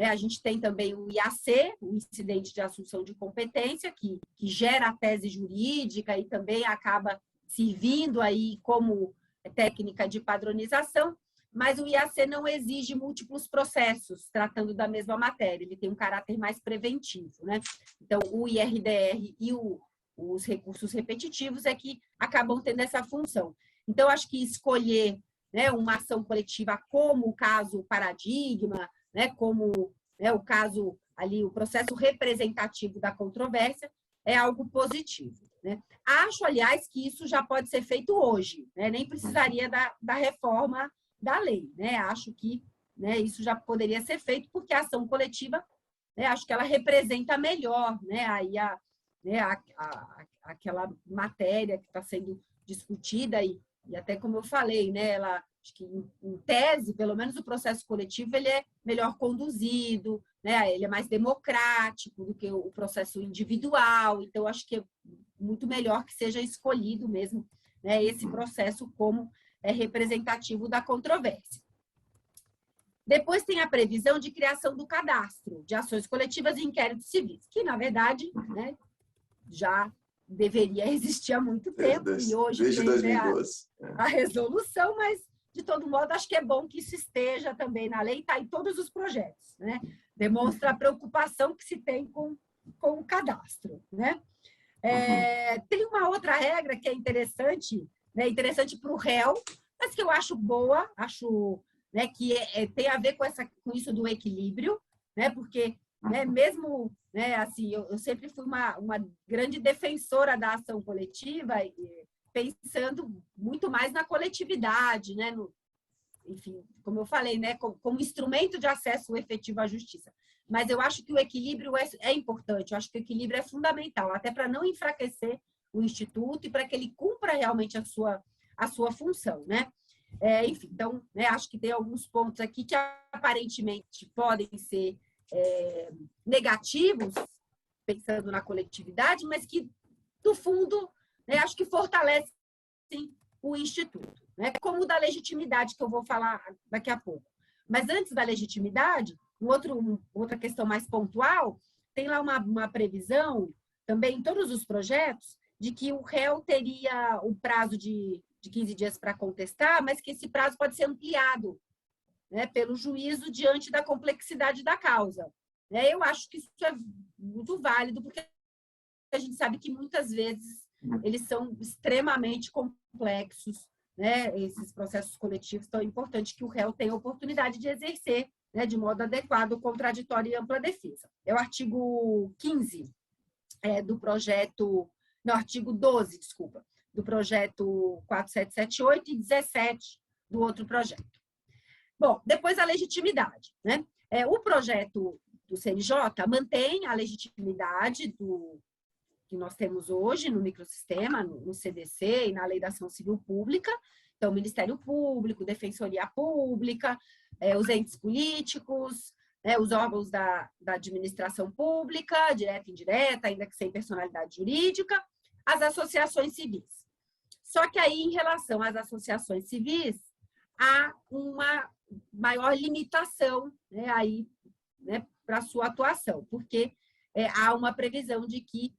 B: A gente tem também o IAC, o incidente de assunção de competência, que gera a tese jurídica e também acaba servindo aí como técnica de padronização, mas o IAC não exige múltiplos processos tratando da mesma matéria, ele tem um caráter mais preventivo, né? Então, o IRDR e os recursos repetitivos é que acabam tendo essa função. Então, acho que escolher, né, uma ação coletiva como o caso paradigma, né, como, né, o caso ali, o processo representativo da controvérsia, é algo positivo, né? Acho, aliás, que isso já pode ser feito hoje, né? Nem precisaria da reforma da lei, né? Acho que, né, isso já poderia ser feito, porque a ação coletiva, né, acho que ela representa melhor, né, aí aquela matéria que está sendo discutida e até como eu falei, né, ela, acho que em tese, pelo menos o processo coletivo, ele é melhor conduzido, né, ele é mais democrático do que o processo individual, então acho que é muito melhor que seja escolhido mesmo, né, esse processo como representativo da controvérsia. Depois tem a previsão de criação do cadastro de ações coletivas e inquéritos civis, que, na verdade, né, já deveria existir há muito tempo, e hoje
A: desde
B: tem,
A: 2012.
B: né, a resolução, mas, de todo modo, acho que é bom que isso esteja também na lei, está em todos os projetos, né? Demonstra a preocupação que se tem com o cadastro, né? Tem uma outra regra que é interessante, né, interessante para o réu, mas que eu acho boa, acho, né, que tem a ver com isso do equilíbrio, né, porque, né, mesmo, né, assim, eu sempre fui uma grande defensora da ação coletiva, pensando muito mais na coletividade, né, enfim, como eu falei, né, como instrumento de acesso efetivo à justiça. Mas eu acho que o equilíbrio é importante, eu acho que o equilíbrio é fundamental, até para não enfraquecer o Instituto e para que ele cumpra realmente a sua função, né? Enfim, então, né, acho que tem alguns pontos aqui que aparentemente podem ser negativos, pensando na coletividade, mas que, no fundo, né, acho que fortalecem o Instituto, né? Como o da legitimidade, que eu vou falar daqui a pouco. Mas antes da legitimidade, outra questão mais pontual, tem lá uma previsão, também em todos os projetos, de que o réu teria o prazo de 15 dias para contestar, mas que esse prazo pode ser ampliado, né, pelo juízo diante da complexidade da causa. Eu acho que isso é muito válido, porque a gente sabe que muitas vezes eles são extremamente complexos, né, esses processos coletivos, tão importante que o réu tenha a oportunidade de exercer, né, de modo adequado, contraditório e ampla defesa. É o artigo 15 do projeto, não, artigo 12, desculpa, do projeto 4778 e 17 do outro projeto. Bom, depois a legitimidade, né? O projeto do CNJ mantém a legitimidade que nós temos hoje no microsistema, no CDC e na Lei da Ação Civil Pública. Então, Ministério Público, Defensoria Pública, os entes políticos, os órgãos da administração pública, direta e indireta, ainda que sem personalidade jurídica, as associações civis. Só que aí, em relação às associações civis, há uma maior limitação, né, aí, né, para a sua atuação, porque há uma previsão de que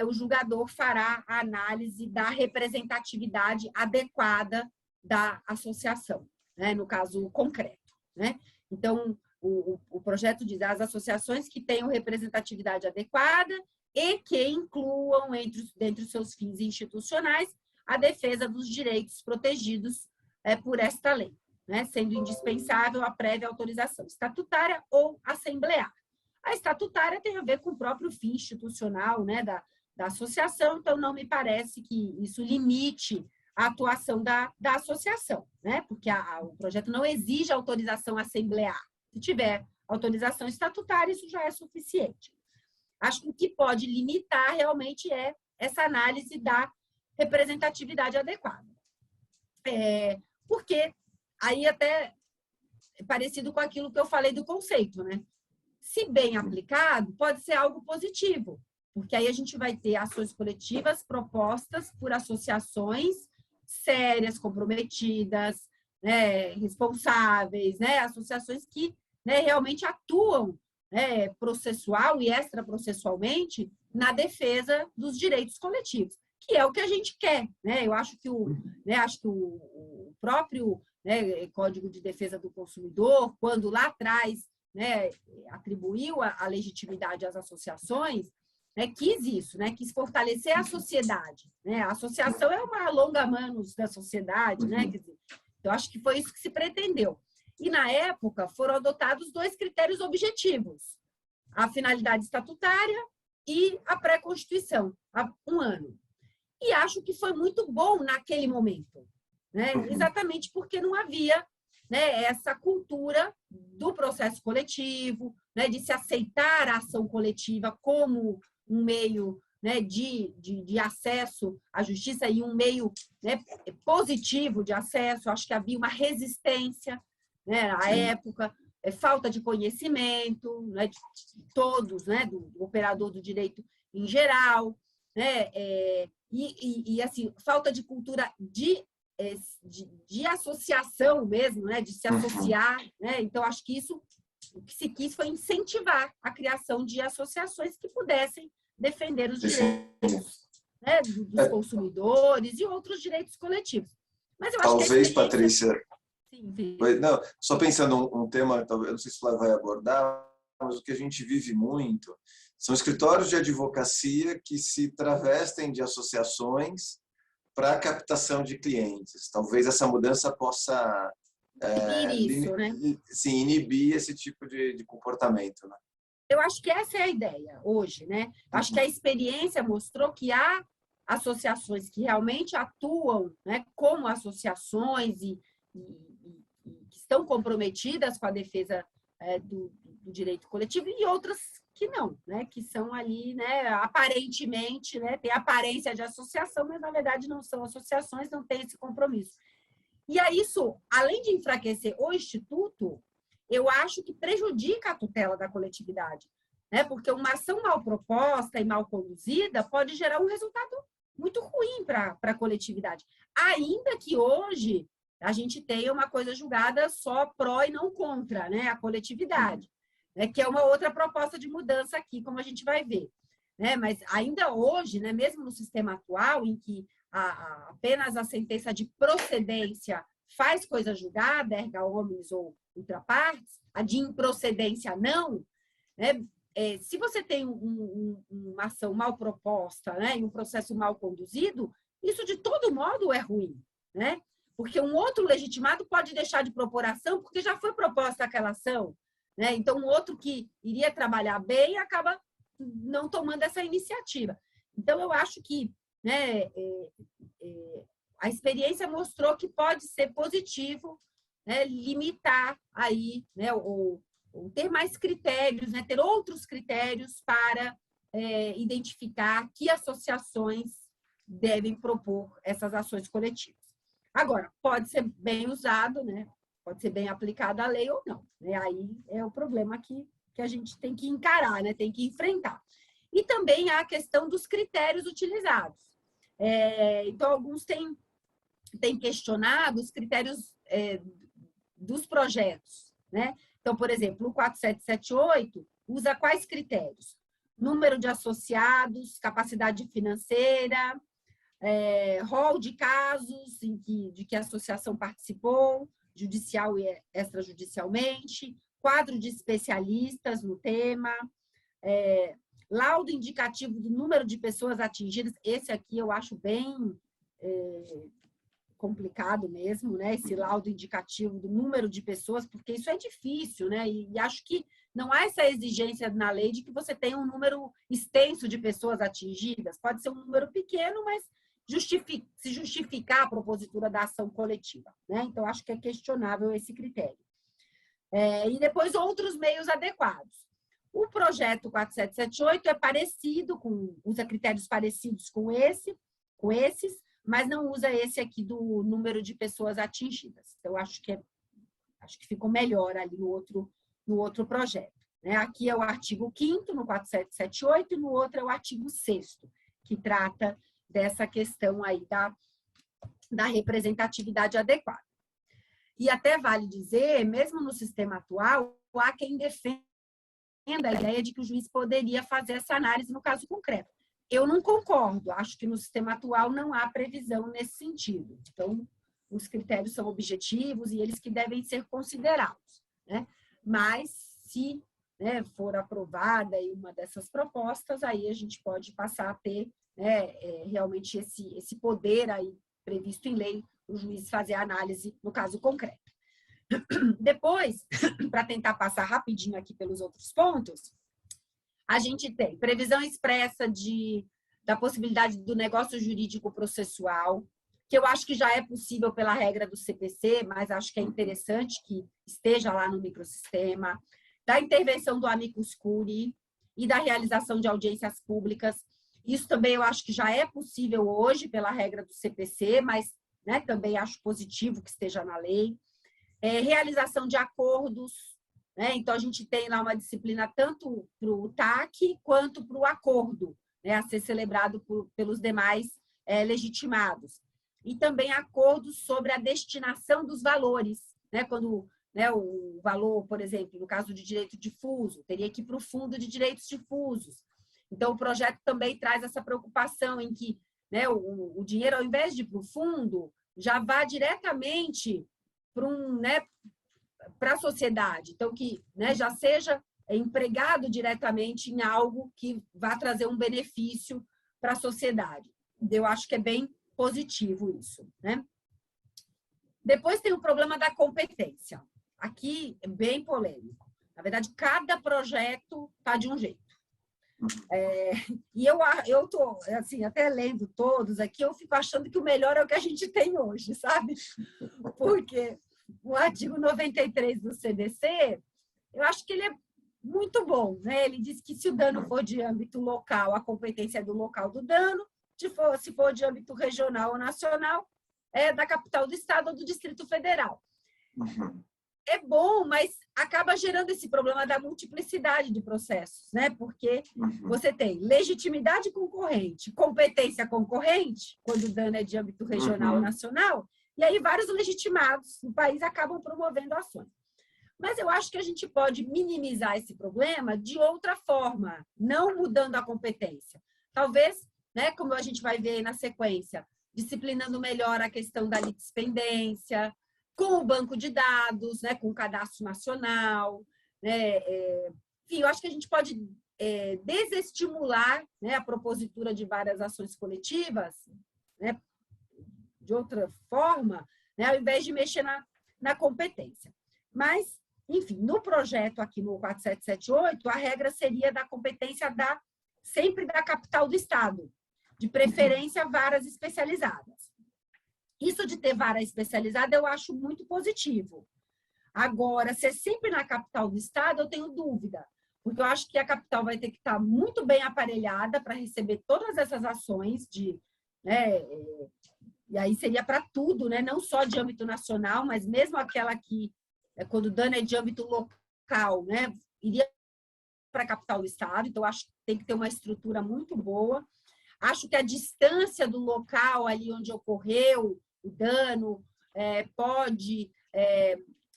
B: o julgador fará a análise da representatividade adequada da associação, né, no caso concreto, né? Então, o projeto diz as associações que tenham representatividade adequada e que incluam, dentre os seus fins institucionais, a defesa dos direitos protegidos por esta lei, né, sendo indispensável a prévia autorização estatutária ou assemblear. A estatutária tem a ver com o próprio fim institucional, né, da associação, então não me parece que isso limite a atuação da associação, né, porque o projeto não exige autorização assemblear. Se tiver autorização estatutária, isso já é suficiente. Acho que o que pode limitar realmente é essa análise da representatividade adequada. Porque aí até é parecido com aquilo que eu falei do conceito, né? Se bem aplicado, pode ser algo positivo, porque aí a gente vai ter ações coletivas propostas por associações sérias, comprometidas, né, responsáveis, né, associações que, né, realmente atuam, né, processual e extraprocessualmente na defesa dos direitos coletivos, que é o que a gente quer, né? Eu acho que o próprio, né, Código de Defesa do Consumidor, quando lá atrás, né, atribuiu a legitimidade às associações, né, quis isso, né, quis fortalecer a sociedade, né? A associação é uma longa manos da sociedade, né? Quer dizer, eu acho que foi isso que se pretendeu. E na época foram adotados 2 critérios objetivos: a finalidade estatutária e a pré-constituição, há 1 ano. E acho que foi muito bom naquele momento, né? Exatamente porque não havia, né, essa cultura do processo coletivo, né, de se aceitar a ação coletiva como um meio, né, de acesso à justiça e um meio, né, positivo de acesso. Acho que havia uma resistência, né, na época, falta de conhecimento, né, de todos, né, do operador do direito em geral, né, e assim, falta de cultura de associação mesmo, né, de se associar, né? Então, acho que isso, o que se quis foi incentivar a criação de associações que pudessem defender os direitos, né, dos consumidores e outros direitos coletivos. Mas eu acho
A: talvez,
B: que a
A: Patrícia...
B: Sim, sim.
A: Não, só pensando um tema, talvez, não sei se ela vai abordar, mas o que a gente vive muito são escritórios de advocacia que se travestem de associações para a captação de clientes. Talvez essa mudança possa
B: Isso, né?
A: sim, inibir esse tipo de comportamento, né?
B: Eu acho que essa é a ideia hoje, né? Acho que a experiência mostrou que há associações que realmente atuam, né, como associações e que estão comprometidas com a defesa do direito coletivo, e outras que não, né, que são ali, né, aparentemente, né, tem aparência de associação, mas na verdade não são associações, não tem esse compromisso. E aí isso, além de enfraquecer o Instituto, eu acho que prejudica a tutela da coletividade, né, porque uma ação mal proposta e mal conduzida pode gerar um resultado muito ruim para a coletividade, ainda que hoje a gente tenha uma coisa julgada só pró e não contra, né, a coletividade, né, que é uma outra proposta de mudança aqui, como a gente vai ver, né? Mas ainda hoje, né, mesmo no sistema atual, em que apenas a sentença de procedência faz coisa julgada, erga omnes ou ultra partes, a de improcedência não, né? Se você tem uma ação mal proposta, né, e um processo mal conduzido, isso de todo modo é ruim, né? Porque um outro legitimado pode deixar de propor ação porque já foi proposta aquela ação, né? Então, um outro que iria trabalhar bem acaba não tomando essa iniciativa. Então, eu acho que, né, a experiência mostrou que pode ser positivo, né, limitar aí, né, ou ter mais critérios, né, ter outros critérios para identificar que associações devem propor essas ações coletivas. Agora, pode ser bem usado, né? Pode ser bem aplicada a lei ou não, né? Aí é o problema que a gente tem que encarar, né? Tem que enfrentar. E também há a questão dos critérios utilizados. Então, alguns têm questionado os critérios dos projetos, né? Então, por exemplo, o 4778 usa quais critérios? Número de associados, capacidade financeira, rol de casos de que a associação participou, judicial e extrajudicialmente, quadro de especialistas no tema, laudo indicativo do número de pessoas atingidas. Esse aqui eu acho bem complicado mesmo, né? Esse laudo indicativo do número de pessoas, porque isso é difícil, né? E acho que não há essa exigência na lei de que você tenha um número extenso de pessoas atingidas. Pode ser um número pequeno, mas se justificar a propositura da ação coletiva, né? Então, acho que é questionável esse critério. E depois, outros meios adequados. O projeto 4778 é parecido, usa critérios parecidos com esses, mas não usa esse aqui do número de pessoas atingidas. Então, acho que ficou melhor ali no outro projeto, né? Aqui é o artigo 5º, no 4778, e no outro é o artigo 6º, que trata dessa questão aí da representatividade adequada. E até vale dizer, mesmo no sistema atual, há quem defenda a ideia de que o juiz poderia fazer essa análise no caso concreto. Eu não concordo, acho que no sistema atual não há previsão nesse sentido. Então, os critérios são objetivos e eles que devem ser considerados, né? Mas, se, né, for aprovada uma dessas propostas, aí a gente pode passar a ter, né, realmente esse poder aí previsto em lei, o juiz fazer a análise no caso concreto. Depois, para tentar passar rapidinho aqui pelos outros pontos, a gente tem previsão expressa da possibilidade do negócio jurídico processual, que eu acho que já é possível pela regra do CPC, mas acho que é interessante que esteja lá no microsistema, da intervenção do amicus curiae e da realização de audiências públicas. Isso também eu acho que já é possível hoje pela regra do CPC, mas, né, também acho positivo que esteja na lei. Realização de acordos, né? Então, a gente tem lá uma disciplina tanto para o TAC quanto para o acordo, né, a ser celebrado pelos demais legitimados. E também acordos sobre a destinação dos valores, né? Quando, né, o valor, por exemplo, no caso de direito difuso, teria que ir para o fundo de direitos difusos. Então, o projeto também traz essa preocupação em que, né, o dinheiro, ao invés de ir para o fundo, já vá diretamente para a sociedade. Então, que, né, já seja empregado diretamente em algo que vá trazer um benefício para a sociedade. Eu acho que é bem positivo isso, né? Depois tem o problema da competência. Aqui é bem polêmico. Na verdade, cada projeto está de um jeito. E eu tô assim, até lendo todos aqui, eu fico achando que o melhor é o que a gente tem hoje, sabe? Porque o artigo 93 do CDC, eu acho que ele é muito bom, né? Ele diz que se o dano for de âmbito local, a competência é do local do dano, se for de âmbito regional ou nacional, é da capital do estado ou do Distrito Federal. É bom, mas acaba gerando esse problema da multiplicidade de processos, né? Porque você tem legitimidade concorrente, competência concorrente, quando o dano é de âmbito regional ou nacional, e aí vários legitimados no país acabam promovendo ações. Mas eu acho que a gente pode minimizar esse problema de outra forma, não mudando a competência. Talvez, né, como a gente vai ver na sequência, disciplinando melhor a questão da litispendência, com o banco de dados, né, com o cadastro nacional. Né, enfim, eu acho que a gente pode desestimular, né, a propositura de várias ações coletivas, né, de outra forma, né, ao invés de mexer na competência. Mas, enfim, no projeto aqui no 4778, a regra seria da competência sempre da capital do estado, de preferência varas especializadas. Isso de ter vara especializada eu acho muito positivo. Agora, ser sempre na capital do estado, eu tenho dúvida, porque eu acho que a capital vai ter que estar muito bem aparelhada para receber todas essas ações né, e aí seria para tudo, né, não só de âmbito nacional, mas mesmo aquela que, quando o dano é de âmbito local, né, iria para a capital do estado, então acho que tem que ter uma estrutura muito boa. Acho que a distância do local ali onde ocorreu o dano pode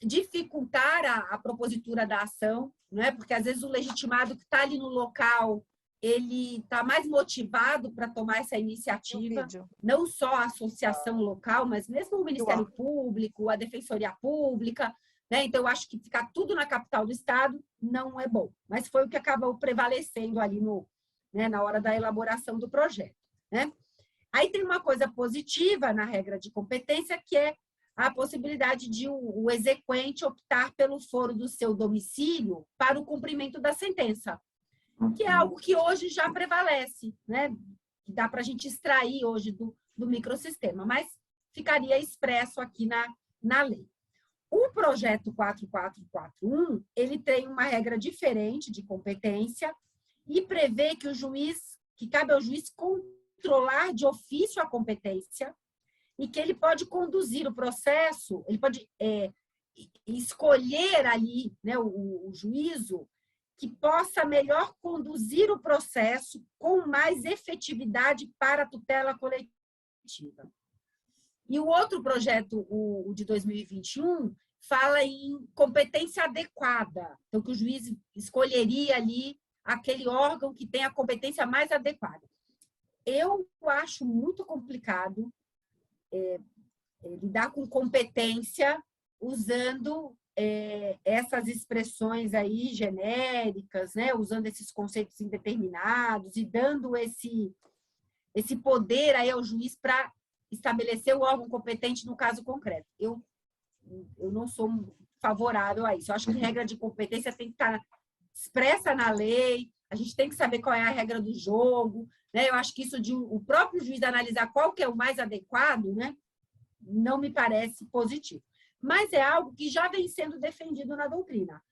B: dificultar a propositura da ação, né? Porque às vezes o legitimado que está ali no local, ele está mais motivado para tomar essa iniciativa, não só a associação local, mas mesmo o Ministério Público, a Defensoria Pública, né? Então, eu acho que ficar tudo na capital do estado não é bom, mas foi o que acabou prevalecendo ali na hora da elaboração do projeto. Né? Aí tem uma coisa positiva na regra de competência, que é a possibilidade de o exequente optar pelo foro do seu domicílio para o cumprimento da sentença, que é algo que hoje já prevalece, né? Que dá para a gente extrair hoje do microsistema, mas ficaria expresso aqui na lei. O projeto 4441, ele tem uma regra diferente de competência e prevê que cabe ao juiz controlar de ofício a competência e que ele pode conduzir o processo, ele pode escolher ali, né, o juízo que possa melhor conduzir o processo com mais efetividade para a tutela coletiva. E o outro projeto, o de 2021, fala em competência adequada. Então, que o juiz escolheria ali aquele órgão que tem a competência mais adequada. Eu acho muito complicado lidar com competência usando essas expressões aí genéricas, né? Usando esses conceitos indeterminados e dando esse poder aí ao juiz para estabelecer o órgão competente no caso concreto. Eu não sou favorável a isso. Eu acho que regra de competência tem que estar expressa na lei, a gente tem que saber qual é a regra do jogo, né? Eu acho que isso de o próprio juiz analisar qual que é o mais adequado, né? Não me parece positivo. Mas é algo que já vem sendo defendido na doutrina.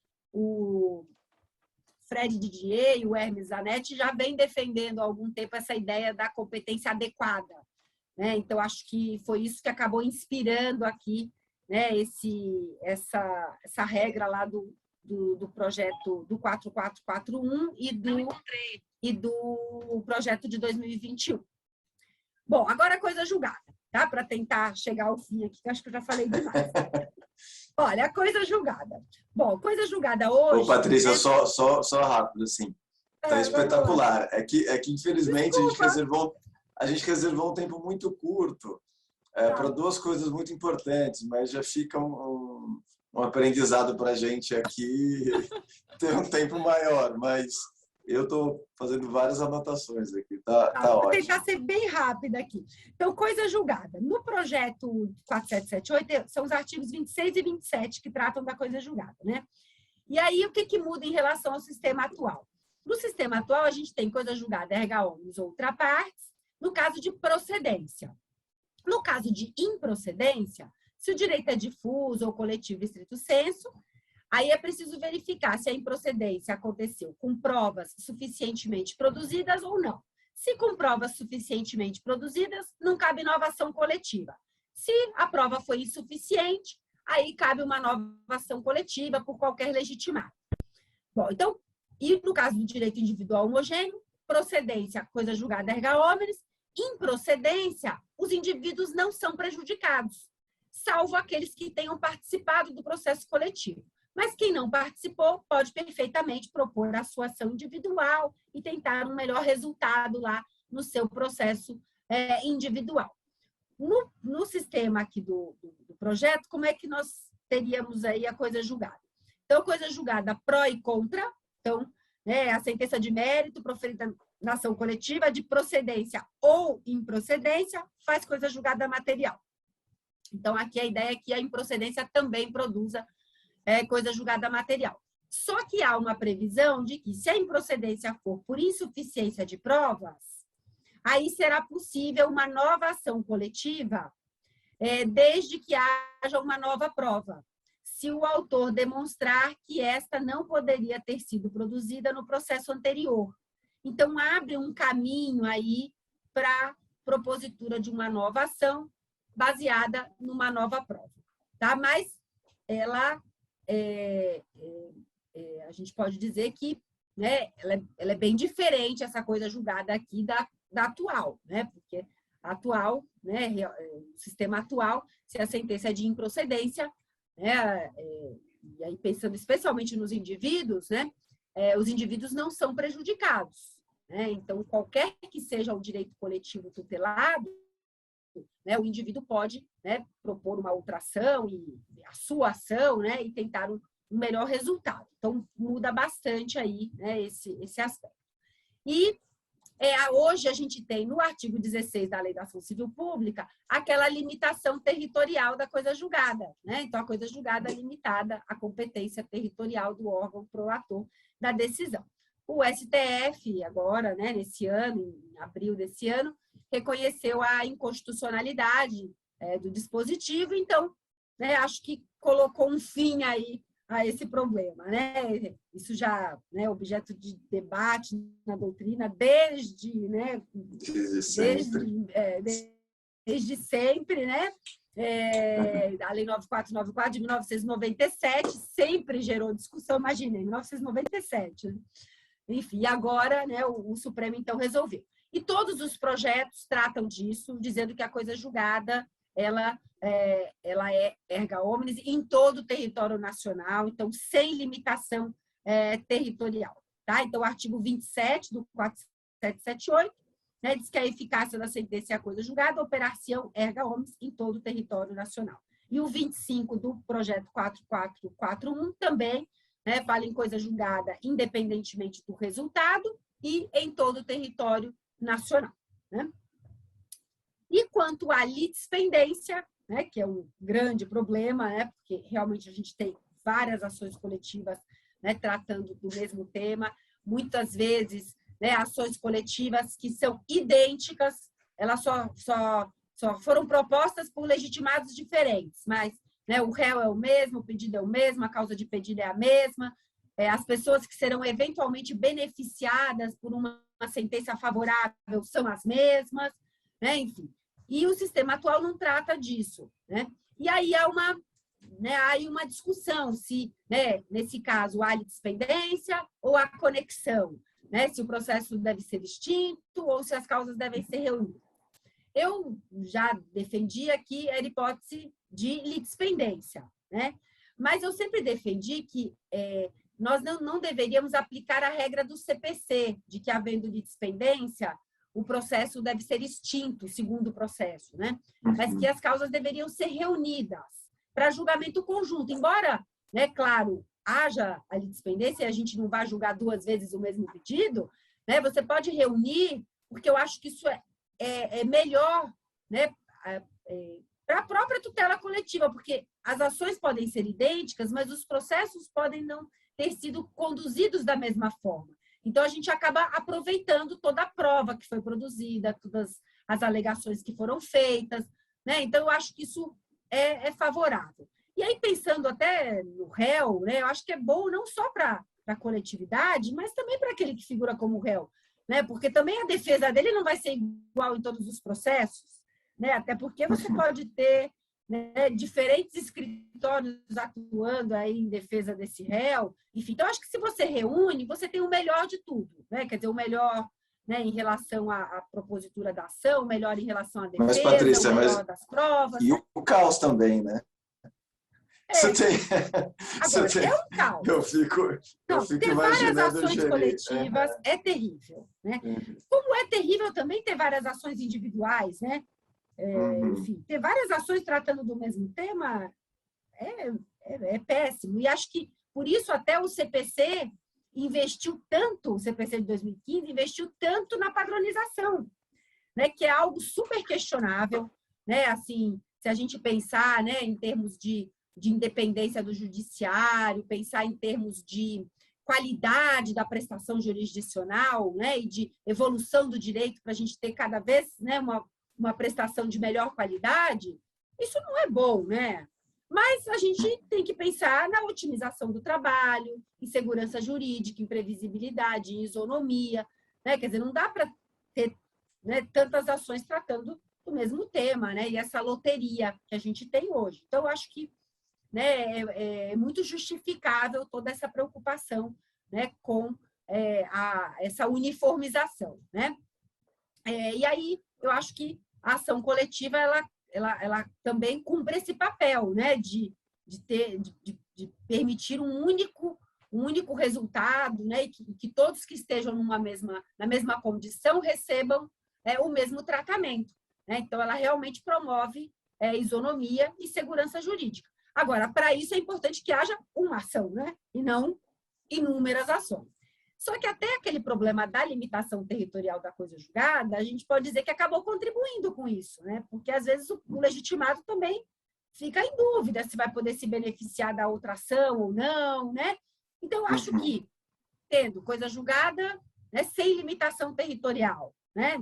B: Fred Didier e o Hermes Zanetti já vem defendendo há algum tempo essa ideia da competência adequada, né? Então, acho que foi isso que acabou inspirando aqui, né, essa regra lá do projeto do 4441 e do projeto de 2021. Bom, agora a coisa julgada, tá? Para tentar chegar ao fim aqui, que acho que eu já falei demais. Olha, a coisa julgada. Bom, coisa julgada hoje...
A: Ô, Patrícia, só rápido, assim. Tá espetacular. É que infelizmente, a gente reservou um tempo muito curto para duas coisas muito importantes, mas já fica um aprendizado para a gente aqui ter um tempo maior. Mas eu estou fazendo várias anotações aqui. Tá
B: vou
A: ótimo.
B: tentar ser bem rápida aqui. Então, coisa julgada. No projeto 4778, são os artigos 26 e 27 que tratam da coisa julgada, né? E aí, o que muda em relação ao sistema atual? No sistema atual, a gente tem coisa julgada erga omnes ou ultra partes, no caso de procedência. No caso de improcedência, se o direito é difuso ou coletivo estrito sensu, aí é preciso verificar se a improcedência aconteceu com provas suficientemente produzidas ou não. Se com provas suficientemente produzidas, não cabe nova ação coletiva. Se a prova foi insuficiente, aí cabe uma nova ação coletiva por qualquer legitimado. Bom, então, e no caso do direito individual homogêneo, procedência, coisa julgada erga omnes, improcedência, os indivíduos não são prejudicados, salvo aqueles que tenham participado do processo coletivo. Mas quem não participou pode perfeitamente propor a sua ação individual e tentar um melhor resultado lá no seu processo individual. No sistema aqui do projeto, como é que nós teríamos aí a coisa julgada? Então, coisa julgada pró e contra. Então, a sentença de mérito proferida na ação coletiva, de procedência ou improcedência, faz coisa julgada material. Então, aqui a ideia é que a improcedência também produza coisa julgada material. Só que há uma previsão de que, se a improcedência for por insuficiência de provas, aí será possível uma nova ação coletiva, desde que haja uma nova prova, se o autor demonstrar que esta não poderia ter sido produzida no processo anterior. Então, abre um caminho aí para a propositura de uma nova ação baseada numa nova prova. Tá? Mas ela, a gente pode dizer que, né, ela é bem diferente, essa coisa julgada aqui da atual, né? Porque a atual, né, o sistema atual, se a sentença é de improcedência, né, e aí pensando especialmente nos indivíduos, né, os indivíduos não são prejudicados, né? Então, qualquer que seja o direito coletivo tutelado, né, o indivíduo pode, né, propor uma outra ação, e a sua ação, né, e tentar um melhor resultado. Então, muda bastante aí, né, esse aspecto. E hoje a gente tem no artigo 16 da Lei da Ação Civil Pública aquela limitação territorial da coisa julgada, né? Então, a coisa julgada é limitada à competência territorial do órgão proator da decisão. O STF, agora, né, nesse ano, em abril desse ano, reconheceu a inconstitucionalidade do dispositivo, então, né, acho que colocou um fim aí a esse problema, né? Isso já é objeto de debate na doutrina desde sempre, né? A Lei 9494 de 1997 sempre gerou discussão, imagina, em 1997. Né? Enfim, agora, né, o Supremo então resolveu. E todos os projetos tratam disso, dizendo que a coisa julgada ela é erga omnes em todo o território nacional, então, sem limitação territorial. Tá? Então, o artigo 27 do 4778, né, diz que a eficácia da sentença é a coisa julgada, operação erga omnes em todo o território nacional. E o 25 do projeto 4441 também, né, fala em coisa julgada independentemente do resultado e em todo o território nacional. Né? E quanto à litispendência, né, que é um grande problema, né, porque realmente a gente tem várias ações coletivas, né, tratando do mesmo tema, muitas vezes, né, ações coletivas que são idênticas, elas só foram propostas por legitimados diferentes, mas, né, o réu é o mesmo, o pedido é o mesmo, a causa de pedido é a mesma, as pessoas que serão eventualmente beneficiadas por uma sentença favorável são as mesmas, né? Enfim. E o sistema atual não trata disso, né? E aí há uma discussão se, né, nesse caso, há litispendência ou há conexão, né? Se o processo deve ser extinto ou se as causas devem ser reunidas. Eu já defendi aqui a hipótese de litispendência, né? Mas eu sempre defendi que nós não deveríamos aplicar a regra do CPC, de que, havendo litispendência, o processo deve ser extinto, segundo o processo, né? Mas que as causas deveriam ser reunidas para julgamento conjunto. Embora, né, claro, haja a litispendência e a gente não vai julgar 2 vezes o mesmo pedido, né? Você pode reunir, porque eu acho que isso é melhor, né, para a própria tutela coletiva, porque as ações podem ser idênticas, mas os processos podem não ter sido conduzidos da mesma forma. Então, a gente acaba aproveitando toda a prova que foi produzida, todas as alegações que foram feitas, né? Então, eu acho que isso é favorável. E aí, pensando até no réu, né, eu acho que é bom não só para a coletividade, mas também para aquele que figura como réu, né? Porque também a defesa dele não vai ser igual em todos os processos, né? Até porque você pode ter, né, diferentes escritórios atuando aí em defesa desse réu. Enfim, então, acho que se você reúne, você tem o melhor de tudo, né? Quer dizer, o melhor, né, em relação à propositura da ação, o melhor em relação à defesa,
A: Mas, Patrícia,
B: o melhor das provas.
A: E o caos também, né? Você tem...
B: Agora,
A: você tem...
B: é um caos.
A: Eu fico
B: ter várias ações
A: gerir.
B: coletivas é terrível, né? Como é terrível também ter várias ações individuais, né? Enfim, ter várias ações tratando do mesmo tema é péssimo. E acho que, por isso, até o CPC investiu tanto, o CPC de 2015 investiu tanto na padronização, né? Que é algo super questionável, né? Assim, se a gente pensar, né, em termos de independência do judiciário, pensar em termos de qualidade da prestação jurisdicional, né, e de evolução do direito para a gente ter cada vez, né, uma prestação de melhor qualidade, isso não é bom, né? Mas a gente tem que pensar na otimização do trabalho, em segurança jurídica, em previsibilidade, em isonomia, né? Quer dizer, não dá para ter, né, tantas ações tratando do mesmo tema, né? E essa loteria que a gente tem hoje. Então, eu acho que, né, é muito justificável toda essa preocupação, né, com essa uniformização, né? E aí, eu acho que a ação coletiva, ela também cumpre esse papel, né, de permitir um único resultado, né, e que todos que estejam na mesma condição recebam o mesmo tratamento, né? Então, ela realmente promove isonomia e segurança jurídica. Agora, para isso é importante que haja uma ação, né, e não inúmeras ações. Só que até aquele problema da limitação territorial da coisa julgada, a gente pode dizer que acabou contribuindo com isso, né? Porque às vezes o legitimado também fica em dúvida se vai poder se beneficiar da outra ação ou não, né? Então, eu acho que, tendo coisa julgada, né, sem limitação territorial, né?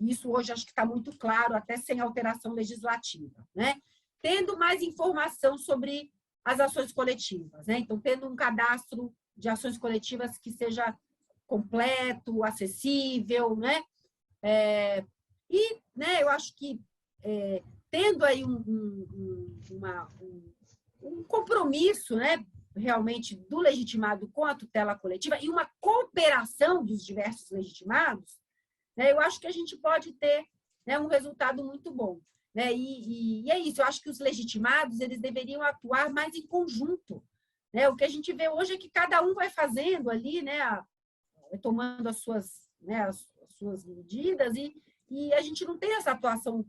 B: Isso hoje acho que está muito claro, até sem alteração legislativa, né? Tendo mais informação sobre as ações coletivas, né? Então, tendo um cadastro de ações coletivas que seja completo, acessível, né? Né, eu acho que tendo aí um compromisso, né, realmente do legitimado com a tutela coletiva e uma cooperação dos diversos legitimados, né, eu acho que a gente pode ter, né, um resultado muito bom, né? E é isso, eu acho que os legitimados eles deveriam atuar mais em conjunto, né? O que a gente vê hoje é que cada um vai fazendo ali, né, tomando as suas medidas e a gente não tem essa atuação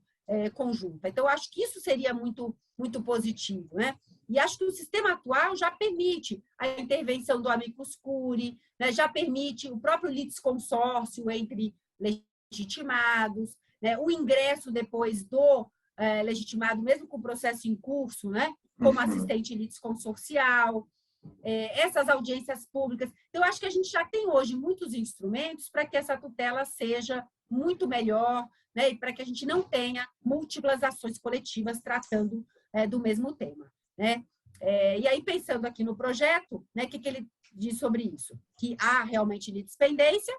B: conjunta. Então, eu acho que isso seria muito, muito positivo, né? E acho que o sistema atual já permite a intervenção do amicus curiae, né? Já permite o próprio litisconsórcio entre legitimados, né? O ingresso depois do legitimado, mesmo com o processo em curso, né? Como assistente litisconsorcial, essas audiências públicas. Então, eu acho que a gente já tem hoje muitos instrumentos para que essa tutela seja muito melhor, né? E para que a gente não tenha múltiplas ações coletivas tratando do mesmo tema, né? E aí, pensando aqui no projeto, né, que ele diz sobre isso? Que há realmente litispendência,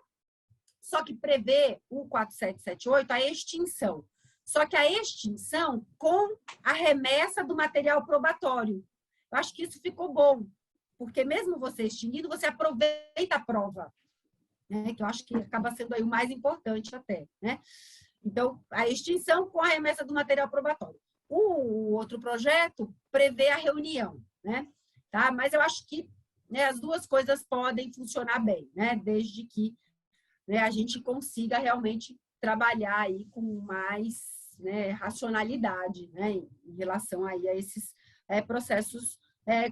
B: só que prevê o 4778 a extinção. Só que a extinção com a remessa do material probatório. Eu acho que isso ficou bom, porque mesmo você extinguindo, você aproveita a prova, né? Que eu acho que acaba sendo aí o mais importante até, né? Então, a extinção com a remessa do material probatório. O outro projeto prevê a reunião, né? Tá? Mas eu acho que, né, as duas coisas podem funcionar bem, né? Desde que, né, a gente consiga realmente trabalhar aí com mais, né, racionalidade, né, em relação aí a esses processos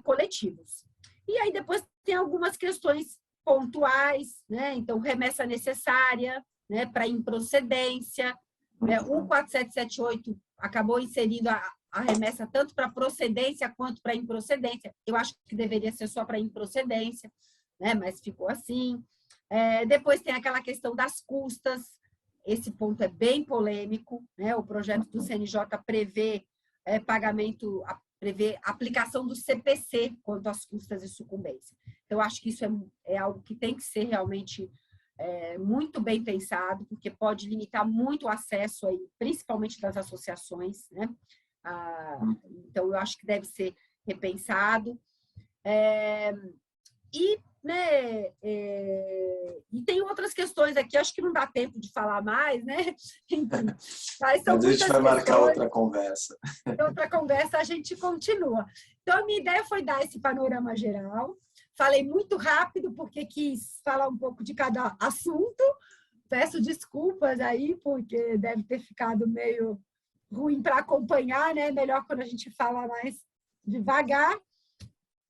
B: coletivos. E aí depois tem algumas questões pontuais, né? Então, remessa necessária, né, para improcedência. O 4778 acabou inserindo a remessa tanto para procedência quanto para improcedência. Eu acho que deveria ser só para improcedência, né? Mas ficou assim. Depois tem aquela questão das custas. Esse ponto é bem polêmico, né? O projeto do CNJ prevê pagamento, prevê aplicação do CPC quanto às custas de sucumbência. Então, eu acho que isso é algo que tem que ser realmente muito bem pensado, porque pode limitar muito o acesso, aí, principalmente das associações, né? Então, eu acho que deve ser repensado. Né, e tem outras questões aqui, acho que não dá tempo de falar mais, né? Enfim, mas são
A: a gente vai marcar outra conversa.
B: Outra conversa a gente continua. Então, a minha ideia foi dar esse panorama geral. Falei muito rápido, porque quis falar um pouco de cada assunto. Peço desculpas aí, porque deve ter ficado meio ruim para acompanhar, né? Melhor quando a gente fala mais devagar.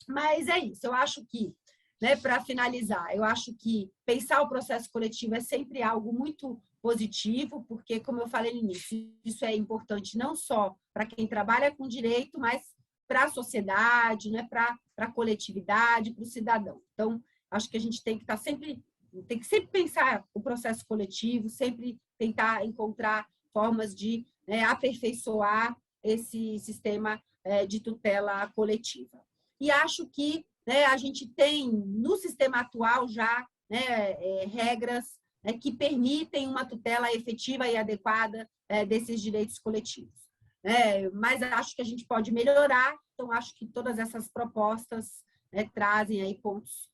B: Mas é isso, eu acho que, né, para finalizar, eu acho que pensar o processo coletivo é sempre algo muito positivo, porque, como eu falei no início, isso é importante não só para quem trabalha com direito, mas para a sociedade, né, para a coletividade, para o cidadão. Então, acho que a gente tem que estar sempre pensar o processo coletivo, sempre tentar encontrar formas de, né, aperfeiçoar esse sistema de tutela coletiva. E acho que, né, a gente tem, no sistema atual já, né, regras, né, que permitem uma tutela efetiva e adequada desses direitos coletivos. Mas acho que a gente pode melhorar, então acho que todas essas propostas, né, trazem aí pontos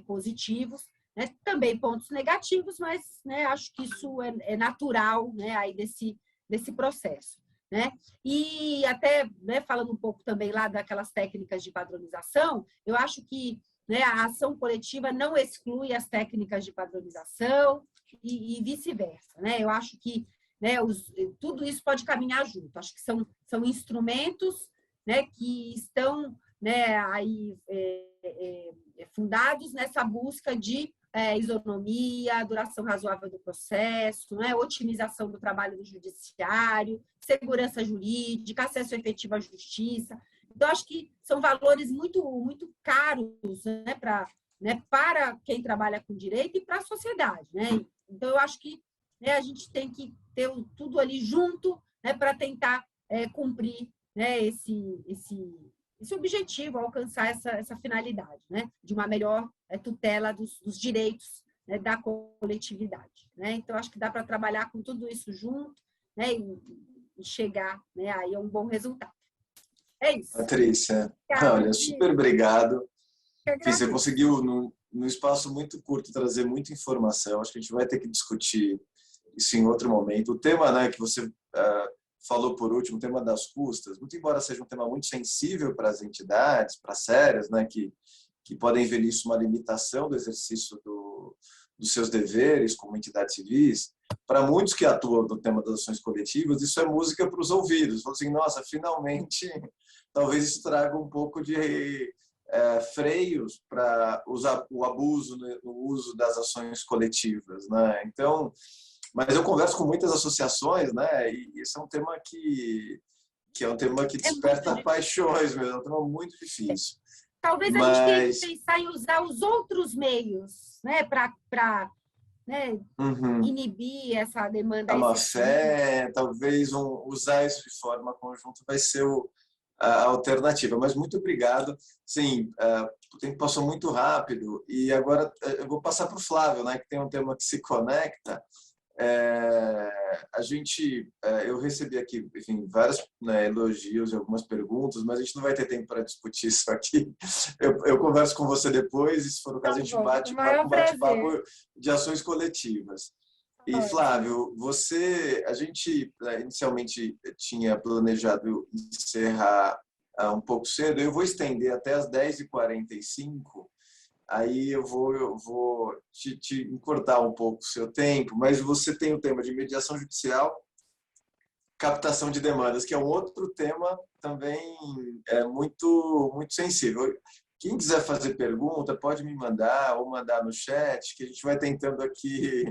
B: positivos, né, também pontos negativos, mas, né, acho que isso é natural, né, aí desse processo. Né? E até, né, falando um pouco também lá daquelas técnicas de padronização, eu acho que, né, a ação coletiva não exclui as técnicas de padronização e vice-versa. Né? Eu acho que, né, tudo isso pode caminhar junto. Acho que são instrumentos, né, que estão, né, aí, fundados nessa busca de isonomia, duração razoável do processo, né? Otimização do trabalho do judiciário, segurança jurídica, acesso efetivo à justiça. Então, acho que são valores muito, muito caros, né, para quem trabalha com direito e para a sociedade. Né? Então, eu acho que, né, a gente tem que ter tudo ali junto, né, para tentar cumprir, né, esse objetivo, alcançar essa finalidade, né, de uma melhor tutela dos direitos, né, da coletividade. Né? Então, acho que dá para trabalhar com tudo isso junto, né, e chegar, né, aí a um bom resultado. É isso.
A: Patrícia, olha, super obrigado. Você conseguiu, num espaço muito curto, trazer muita informação. Acho que a gente vai ter que discutir isso em outro momento. O tema, né, que você falou por último, o tema das custas, muito embora seja um tema muito sensível para as entidades, para as séries, né, que podem ver isso uma limitação do exercício dos seus deveres como entidades civis, para muitos que atuam no tema das ações coletivas, isso é música para os ouvidos. Falam assim, nossa, finalmente, talvez isso traga um pouco de freios para o abuso no uso das ações coletivas, né? Então, mas eu converso com muitas associações, né? E esse é um tema que é um tema que desperta paixões mesmo, é um tema muito difícil.
B: Talvez a gente tenha que pensar em usar os outros meios, né, para né, inibir essa demanda.
A: A má fé, talvez usar isso de forma conjunta vai ser a alternativa. Mas muito obrigado. Sim, o tempo passou muito rápido e agora eu vou passar para o Flávio, né, que tem um tema que se conecta. Eu recebi aqui, enfim, vários, né, elogios e algumas perguntas, mas a gente não vai ter tempo para discutir isso aqui. Eu converso com você depois e, se for o caso, a gente bate um bate-papo de ações coletivas. E, Flávio, a gente inicialmente tinha planejado encerrar um pouco cedo. Eu vou estender até as 10h45. Aí eu vou te encurtar um pouco o seu tempo, mas você tem o tema de mediação judicial, captação de demandas, que é um outro tema também muito sensível. Quem quiser fazer pergunta, pode me mandar ou mandar no chat, que a gente vai tentando aqui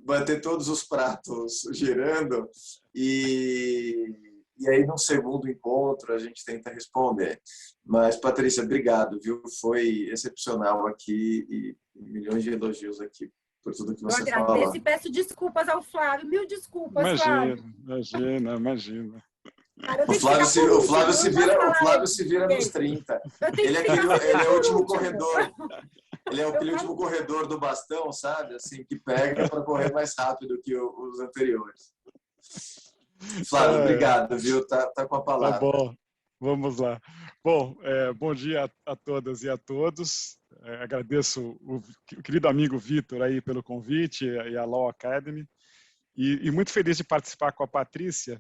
A: manter todos os pratos girando e aí, num segundo encontro, a gente tenta responder. Mas, Patrícia, obrigado, viu? Foi excepcional aqui e milhões de elogios aqui por tudo que você falou.
B: Eu agradeço e peço desculpas ao Flávio. Mil desculpas, Flávio.
C: Imagina.
B: Cara,
A: o Flávio se vira nos 30. Ele é o último corredor. Ele é aquele último corredor do bastão, sabe? Assim, que pega para correr mais rápido que os anteriores. Flávio, obrigado, viu? Tá com a palavra.
C: Tá bom, vamos lá. Bom, bom dia a todas e a todos. Agradeço o querido amigo Vitor aí pelo convite e a Law Academy. E muito feliz de participar com a Patrícia,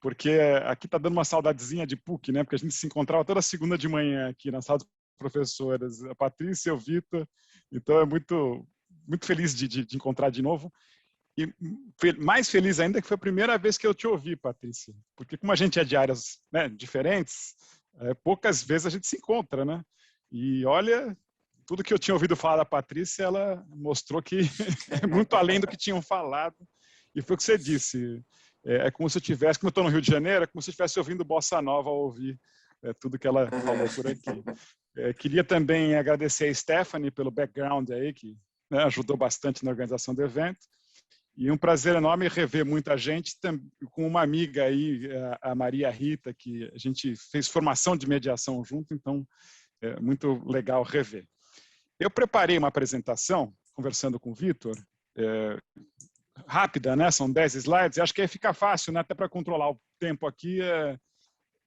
C: porque aqui está dando uma saudadezinha de PUC, né? Porque a gente se encontrava toda segunda de manhã aqui na sala dos professoras, a Patrícia e o Vitor. Então é muito feliz de encontrar de novo. E mais feliz ainda que foi a primeira vez que eu te ouvi, Patrícia. Porque como a gente é de áreas, né, diferentes, poucas vezes a gente se encontra, né? E olha, tudo que eu tinha ouvido falar da Patrícia, ela mostrou que é muito além do que tinham falado. E foi o que você disse. É como se eu tivesse, como eu estou no Rio de Janeiro, é como se eu estivesse ouvindo Bossa Nova ao ouvir tudo que ela falou por aqui. Queria também agradecer a Stephanie pelo background aí, que, né, ajudou bastante na organização do evento. E um prazer enorme rever muita gente, com uma amiga aí, a Maria Rita, que a gente fez formação de mediação junto, então é muito legal rever. Eu preparei uma apresentação, conversando com o Vitor, rápida, né? São 10 slides, e acho que aí fica fácil, né? Até para controlar o tempo aqui.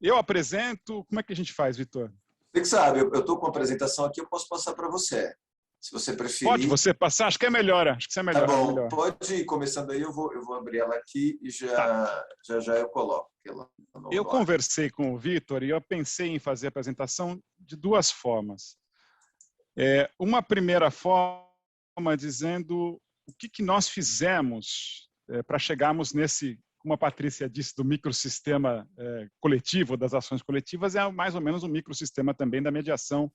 C: Eu apresento, como é que a gente faz, Vitor?
A: Você que sabe, eu estou com a apresentação aqui, eu posso passar para você. Se você preferir.
C: Pode você passar? Acho que é melhor. Acho que isso é melhor.
A: Tá bom,
C: melhor.
A: Pode ir começando aí, eu vou abrir ela aqui e já eu coloco.
C: Eu conversei com o Vitor e eu pensei em fazer a apresentação de duas formas. Uma primeira forma dizendo o que nós fizemos para chegarmos nesse, como a Patrícia disse, do microsistema coletivo, das ações coletivas, é mais ou menos um microsistema também da mediação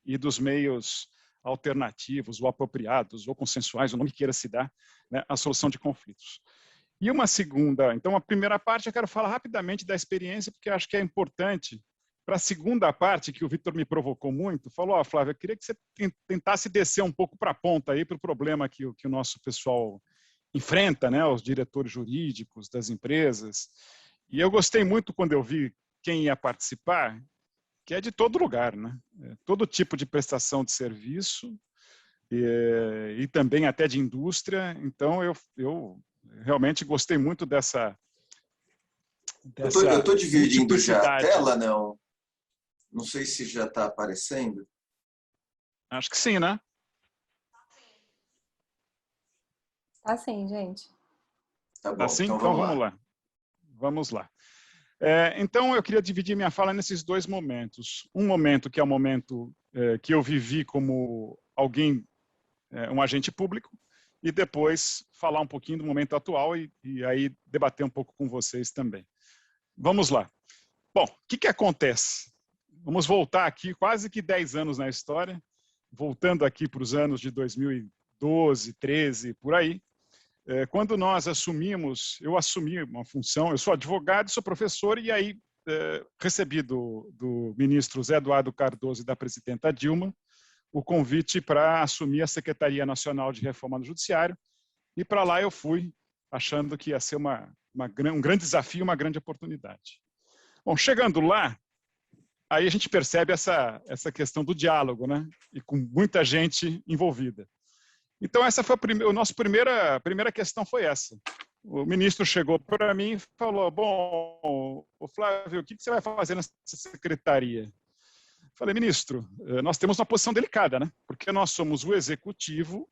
C: e dos meios alternativos, ou apropriados, ou consensuais, o nome que queira se dar, né, a solução de conflitos. E uma segunda, então a primeira parte eu quero falar rapidamente da experiência, porque eu acho que é importante. Para a segunda parte, que o Vitor me provocou muito, falou, Flávio, eu queria que você tentasse descer um pouco para a ponta aí, para o problema que o nosso pessoal enfrenta, né, os diretores jurídicos das empresas. E eu gostei muito quando eu vi quem ia participar, que é de todo lugar, né? Todo tipo de prestação de serviço e também até de indústria. Então, eu realmente gostei muito dessa
A: eu estou dividindo já a tela, não? Não sei se já está aparecendo.
C: Acho que sim, né?
D: Tá sim, gente.
A: Tá bom,
C: tá sim? Então vamos lá. Vamos lá. Então, eu queria dividir minha fala nesses dois momentos. Um momento que é o momento que eu vivi como alguém, um agente público, e depois falar um pouquinho do momento atual e aí debater um pouco com vocês também. Vamos lá. Bom, o que acontece? Vamos voltar aqui quase que 10 anos na história, voltando aqui para os anos de 2012, 13, por aí. Quando nós eu assumi uma função, eu sou advogado, sou professor, e aí recebi do ministro Zé Eduardo Cardoso e da presidenta Dilma o convite para assumir a Secretaria Nacional de Reforma do Judiciário, e para lá eu fui, achando que ia ser um grande desafio, uma grande oportunidade. Bom, chegando lá, aí a gente percebe essa questão do diálogo, né? E com muita gente envolvida. Então, essa foi a nossa primeira questão foi essa. O ministro chegou para mim e falou, bom, Flávio, o que você vai fazer nessa secretaria? Falei, ministro, nós temos uma posição delicada, né? Porque nós somos o executivo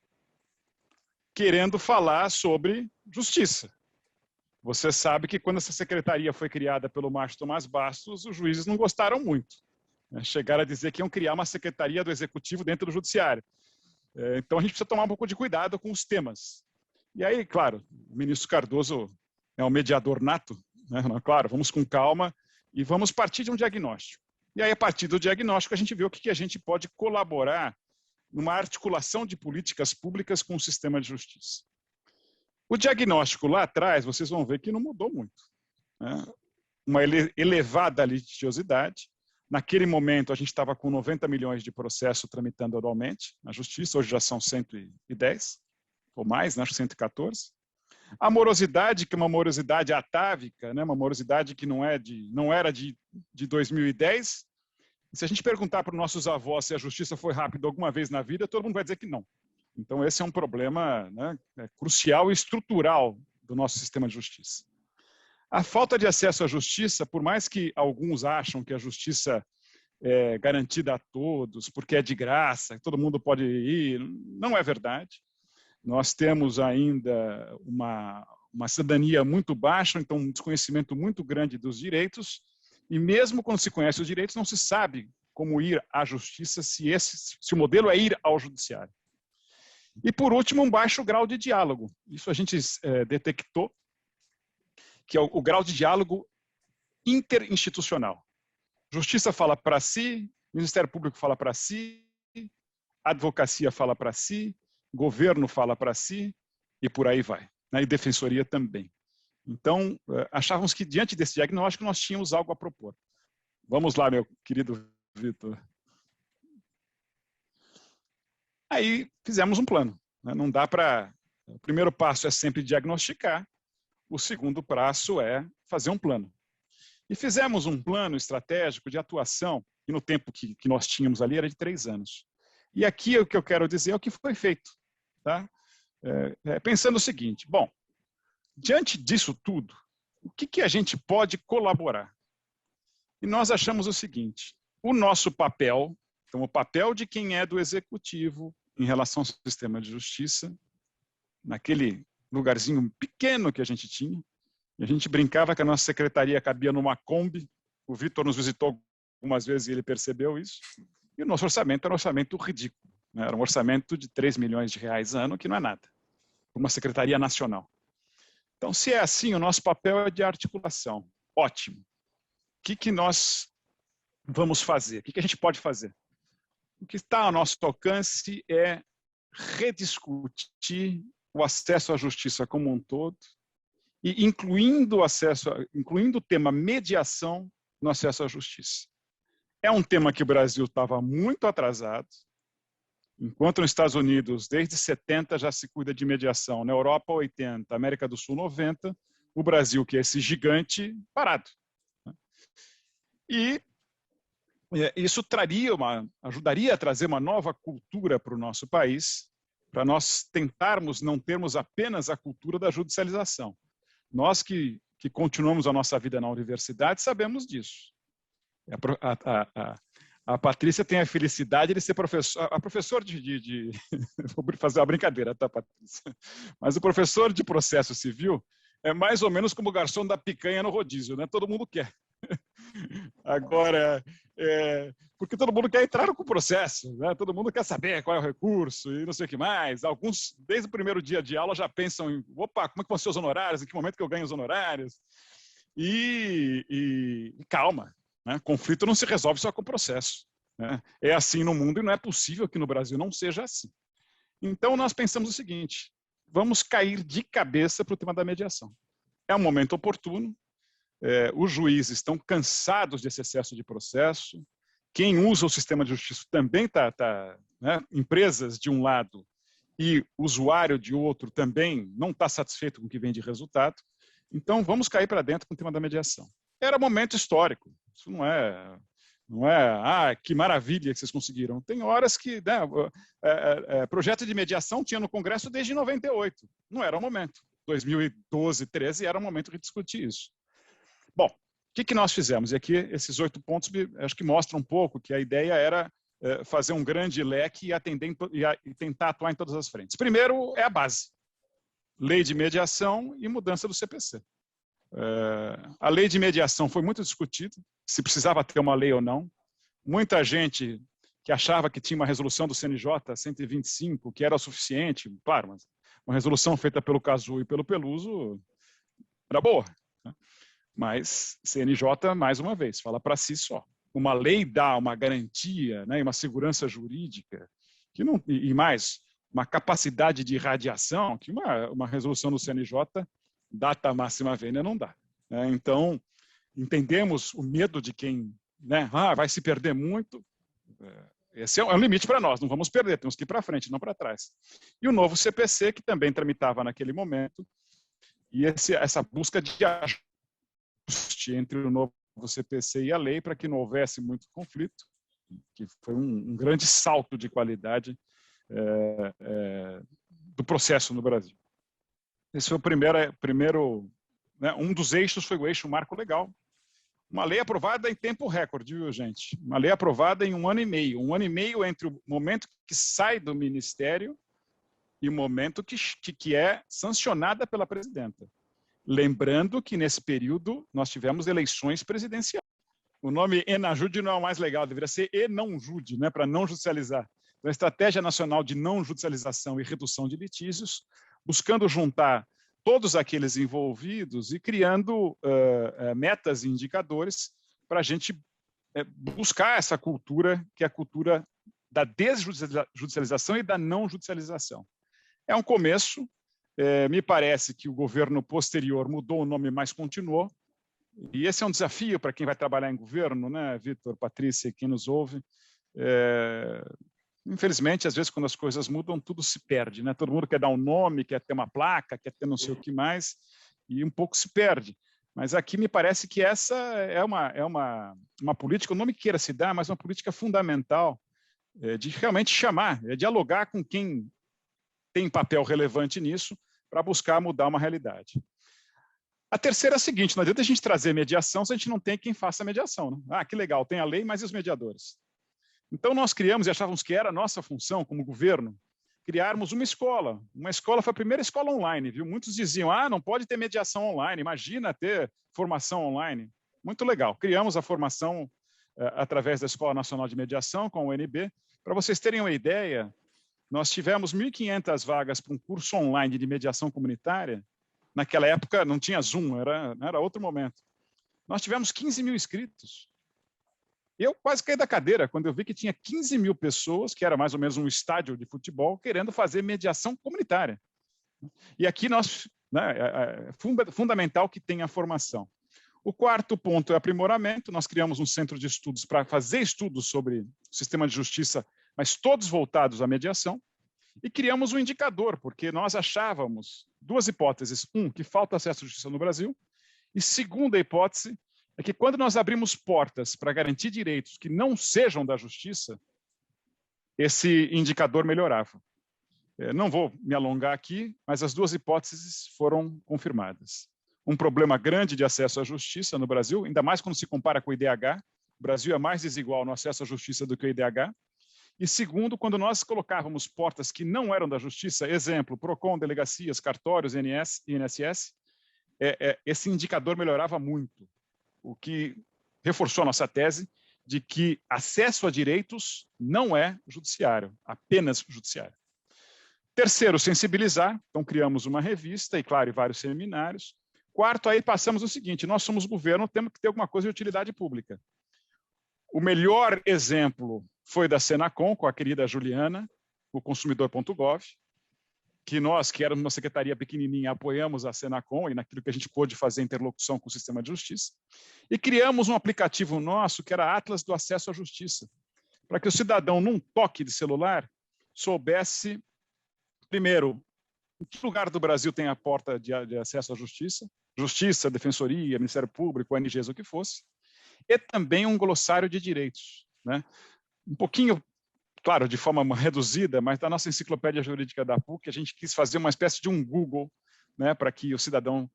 C: querendo falar sobre justiça. Você sabe que quando essa secretaria foi criada pelo Márcio Tomás Bastos, os juízes não gostaram muito. Chegaram a dizer que iam criar uma secretaria do executivo dentro do judiciário. Então a gente precisa tomar um pouco de cuidado com os temas. E aí, claro, o ministro Cardoso é um mediador nato, né? Claro, vamos com calma e vamos partir de um diagnóstico. E aí, a partir do diagnóstico, a gente vê o que a gente pode colaborar numa articulação de políticas públicas com o sistema de justiça. O diagnóstico lá atrás, vocês vão ver que não mudou muito, né? Uma elevada litigiosidade. Naquele momento, a gente estava com 90 milhões de processos tramitando anualmente na justiça, hoje já são 110, ou mais, né? Acho 114. A morosidade, que é uma morosidade atávica, né? Uma morosidade que não era de 2010. Se a gente perguntar para os nossos avós se a justiça foi rápida alguma vez na vida, todo mundo vai dizer que não. Então, esse é um problema, né, crucial e estrutural do nosso sistema de justiça. A falta de acesso à justiça, por mais que alguns acham que a justiça é garantida a todos, porque é de graça, todo mundo pode ir, não é verdade. Nós temos ainda uma cidadania muito baixa, então um desconhecimento muito grande dos direitos, e mesmo quando se conhece os direitos, não se sabe como ir à justiça se o modelo é ir ao judiciário. E, por último, um baixo grau de diálogo. Isso a gente detectou, que é o grau de diálogo interinstitucional. Justiça fala para si, Ministério Público fala para si, advocacia fala para si, governo fala para si, e por aí vai, né? E defensoria também. Então, achávamos que, diante desse diagnóstico, nós tínhamos algo a propor. Vamos lá, meu querido Vitor. Aí, fizemos um plano, né? Não dá para... O primeiro passo é sempre diagnosticar, o segundo passo é fazer um plano. E fizemos um plano estratégico de atuação, e no tempo que nós tínhamos ali era de 3 anos. E aqui o que eu quero dizer é o que foi feito. Tá? Pensando o seguinte, bom, diante disso tudo, o que a gente pode colaborar? E nós achamos o seguinte, o nosso papel, então o papel de quem é do executivo em relação ao sistema de justiça, naquele lugarzinho pequeno que a gente tinha, e a gente brincava que a nossa secretaria cabia numa Kombi, o Vitor nos visitou algumas vezes e ele percebeu isso, e o nosso orçamento era um orçamento ridículo, né? Era um orçamento de 3 milhões de reais ano, que não é nada, uma secretaria nacional. Então, se é assim, o nosso papel é de articulação. Ótimo. O que nós vamos fazer? O que a gente pode fazer? O que está ao nosso alcance é rediscutir o acesso à justiça como um todo e incluindo o tema mediação no acesso à justiça. É um tema que o Brasil estava muito atrasado, enquanto nos Estados Unidos, desde 70, já se cuida de mediação, na Europa, 80, América do Sul, 90, o Brasil, que é esse gigante, parado. E isso ajudaria a trazer uma nova cultura para o nosso país, para nós tentarmos não termos apenas a cultura da judicialização. Nós que continuamos a nossa vida na universidade sabemos disso. A Patrícia tem a felicidade de ser professor de vou fazer uma brincadeira, tá, Patrícia? Mas o professor de processo civil é mais ou menos como o garçom da picanha no rodízio, né? Todo mundo quer. Agora, porque todo mundo quer entrar com o processo, né? Todo mundo quer saber qual é o recurso e não sei o que mais. Alguns, desde o primeiro dia de aula, já pensam em, opa, como é que vão ser os honorários, em que momento que eu ganho os honorários? E calma, né? Conflito não se resolve só com o processo, né? É assim no mundo e não é possível que no Brasil não seja assim. Então, nós pensamos o seguinte, vamos cair de cabeça para o tema da mediação. É um momento oportuno, os juízes estão cansados desse excesso de processo, quem usa o sistema de justiça também né, empresas de um lado e usuário de outro também não está satisfeito com o que vem de resultado, então vamos cair para dentro com o tema da mediação. era momento histórico. Isso não é, que maravilha que vocês conseguiram. Tem horas que, né, projeto de mediação tinha no Congresso desde 98. Não era o momento. 2012, 13 era o momento de discutir isso. Bom, o que nós fizemos? E aqui, esses 8 pontos, acho que mostram um pouco que a ideia era fazer um grande leque e, e tentar atuar em todas as frentes. Primeiro, é a base. Lei de mediação e mudança do CPC. A lei de mediação foi muito discutida, se precisava ter uma lei ou não. Muita gente que achava que tinha uma resolução do CNJ 125, que era o suficiente, claro, mas uma resolução feita pelo Casu e pelo Peluso era boa. Né? Mas CNJ, mais uma vez, fala para si só. Uma lei dá uma garantia, né, uma segurança jurídica, que não, e mais, uma capacidade de irradiação, que uma resolução do CNJ, data máxima vênia, não dá. Né? Então, entendemos o medo de quem, né, vai se perder muito. Esse é um limite para nós, não vamos perder, temos que ir para frente, não para trás. E o novo CPC, que também tramitava naquele momento, e essa busca de ajuste entre o novo CPC e a lei para que não houvesse muito conflito, que foi um grande salto de qualidade do processo no Brasil. Esse foi o primeiro, né, um dos eixos foi o eixo marco legal. Uma lei aprovada em tempo recorde, viu, gente? Uma lei aprovada em 1 ano e meio. 1 ano e meio entre o momento que sai do Ministério e o momento que é sancionada pela presidenta. Lembrando que, nesse período, nós tivemos eleições presidenciais. O nome ENAJUDE não é o mais legal, deveria ser ENAJUDE, né, para não judicializar. Então, a Estratégia Nacional de Não Judicialização e Redução de Litígios, buscando juntar todos aqueles envolvidos e criando metas e indicadores para a gente buscar essa cultura, que é a cultura da desjudicialização e da não judicialização. É um começo, me parece que o governo posterior mudou o nome, mas continuou, e esse é um desafio para quem vai trabalhar em governo, né, Vitor, Patrícia, quem nos ouve. Infelizmente, às vezes, quando as coisas mudam, tudo se perde, né? Todo mundo quer dar um nome, quer ter uma placa, quer ter não sei o que mais, e um pouco se perde. Mas aqui me parece que essa é uma política, o nome que queira se dar, mas uma política fundamental de realmente chamar, dialogar com quem tem papel relevante nisso para buscar mudar uma realidade. A terceira é a seguinte, não adianta a gente trazer mediação se a gente não tem quem faça a mediação. Né? Ah, que legal, tem a lei, mas e os mediadores? Então, nós criamos e achávamos que era a nossa função, como governo, criarmos uma escola. Uma escola foi a primeira escola online, viu? Muitos diziam, não pode ter mediação online, imagina ter formação online. Muito legal. Criamos a formação através da Escola Nacional de Mediação, com o UNB. Para vocês terem uma ideia, nós tivemos 1.500 vagas para um curso online de mediação comunitária. Naquela época não tinha Zoom, era outro momento. Nós tivemos 15 mil inscritos. Eu quase caí da cadeira quando eu vi que tinha 15 mil pessoas, que era mais ou menos um estádio de futebol, querendo fazer mediação comunitária. E aqui é fundamental que tenha formação. O quarto ponto é aprimoramento. Nós criamos um centro de estudos para fazer estudos sobre o sistema de justiça, mas todos voltados à mediação. E criamos um indicador, porque nós achávamos duas hipóteses. Que falta acesso à justiça no Brasil. E segunda hipótese, é que quando nós abrimos portas para garantir direitos que não sejam da justiça, esse indicador melhorava. Não vou me alongar aqui, mas as duas hipóteses foram confirmadas. Um problema grande de acesso à justiça no Brasil, ainda mais quando se compara com o IDH. O Brasil é mais desigual no acesso à justiça do que o IDH. E segundo, quando nós colocávamos portas que não eram da justiça, exemplo, PROCON, delegacias, cartórios, INSS, esse indicador melhorava muito. O que reforçou a nossa tese de que acesso a direitos não é judiciário, apenas judiciário. Terceiro, sensibilizar. Então, criamos uma revista e, claro, vários seminários. Quarto, aí passamos o seguinte, nós somos governo, temos que ter alguma coisa de utilidade pública. O melhor exemplo foi da Senacom, com a querida Juliana, o consumidor.gov, que nós, que éramos uma secretaria pequenininha, apoiamos a Senacom e naquilo que a gente pôde fazer interlocução com o sistema de justiça. E criamos um aplicativo nosso, que era Atlas do Acesso à Justiça, para que o cidadão, num toque de celular, soubesse, primeiro, Em que lugar do Brasil tem a porta de acesso à justiça? Justiça, Defensoria, Ministério Público, ONGs, o que fosse. E também um glossário de direitos, né? Um pouquinho, claro, de forma reduzida, mas da nossa enciclopédia jurídica da PUC, a gente quis fazer uma espécie de um Google, né, para que o cidadão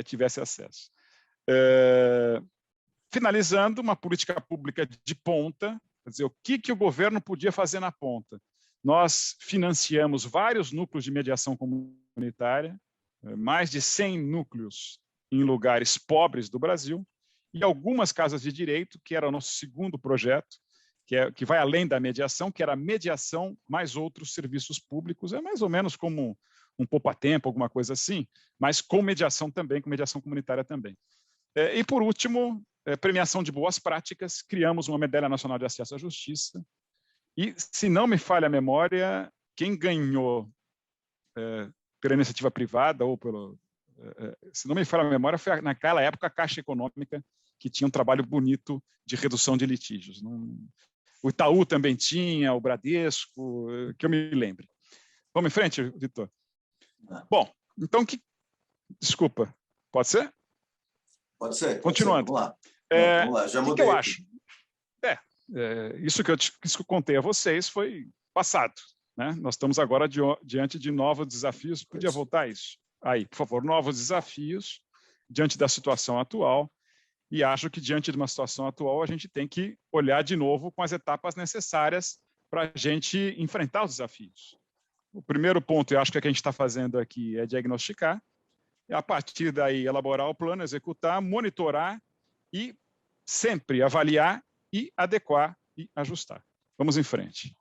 C: tivesse acesso. Finalizando, uma política pública de ponta, quer dizer, o que o governo podia fazer na ponta? Nós financiamos vários núcleos de mediação comunitária, mais de 100 núcleos em lugares pobres do Brasil, e algumas casas de direito, que era o nosso segundo projeto, que vai além da mediação, que era a mediação mais outros serviços públicos. É mais ou menos como um poupa-tempo, alguma coisa assim, mas com mediação também, com mediação comunitária também. E, por último, premiação de boas práticas, criamos uma Medalha Nacional de Acesso à Justiça, e, se não me falha a memória, quem ganhou pela iniciativa privada, ou se não me falha a memória, foi, naquela época, a Caixa Econômica, que tinha um trabalho bonito de redução de litígios. O Itaú também tinha, o Bradesco, que eu me lembre. Vamos em frente, Vitor? Bom, então, desculpa, pode ser?
A: Pode ser.
C: Continuando.
A: Vamos lá. Vamos lá, já mudei.
C: O que eu acho? Isso que eu contei a vocês foi passado, né? Nós estamos agora diante de novos desafios. Podia voltar isso? Aí, por favor, novos desafios diante da situação atual. E acho que, diante de uma situação atual, a gente tem que olhar de novo com as etapas necessárias para a gente enfrentar os desafios. O primeiro ponto, eu acho que a gente está fazendo aqui é diagnosticar, e, a partir daí, elaborar o plano, executar, monitorar e sempre avaliar e adequar e ajustar. Vamos em frente.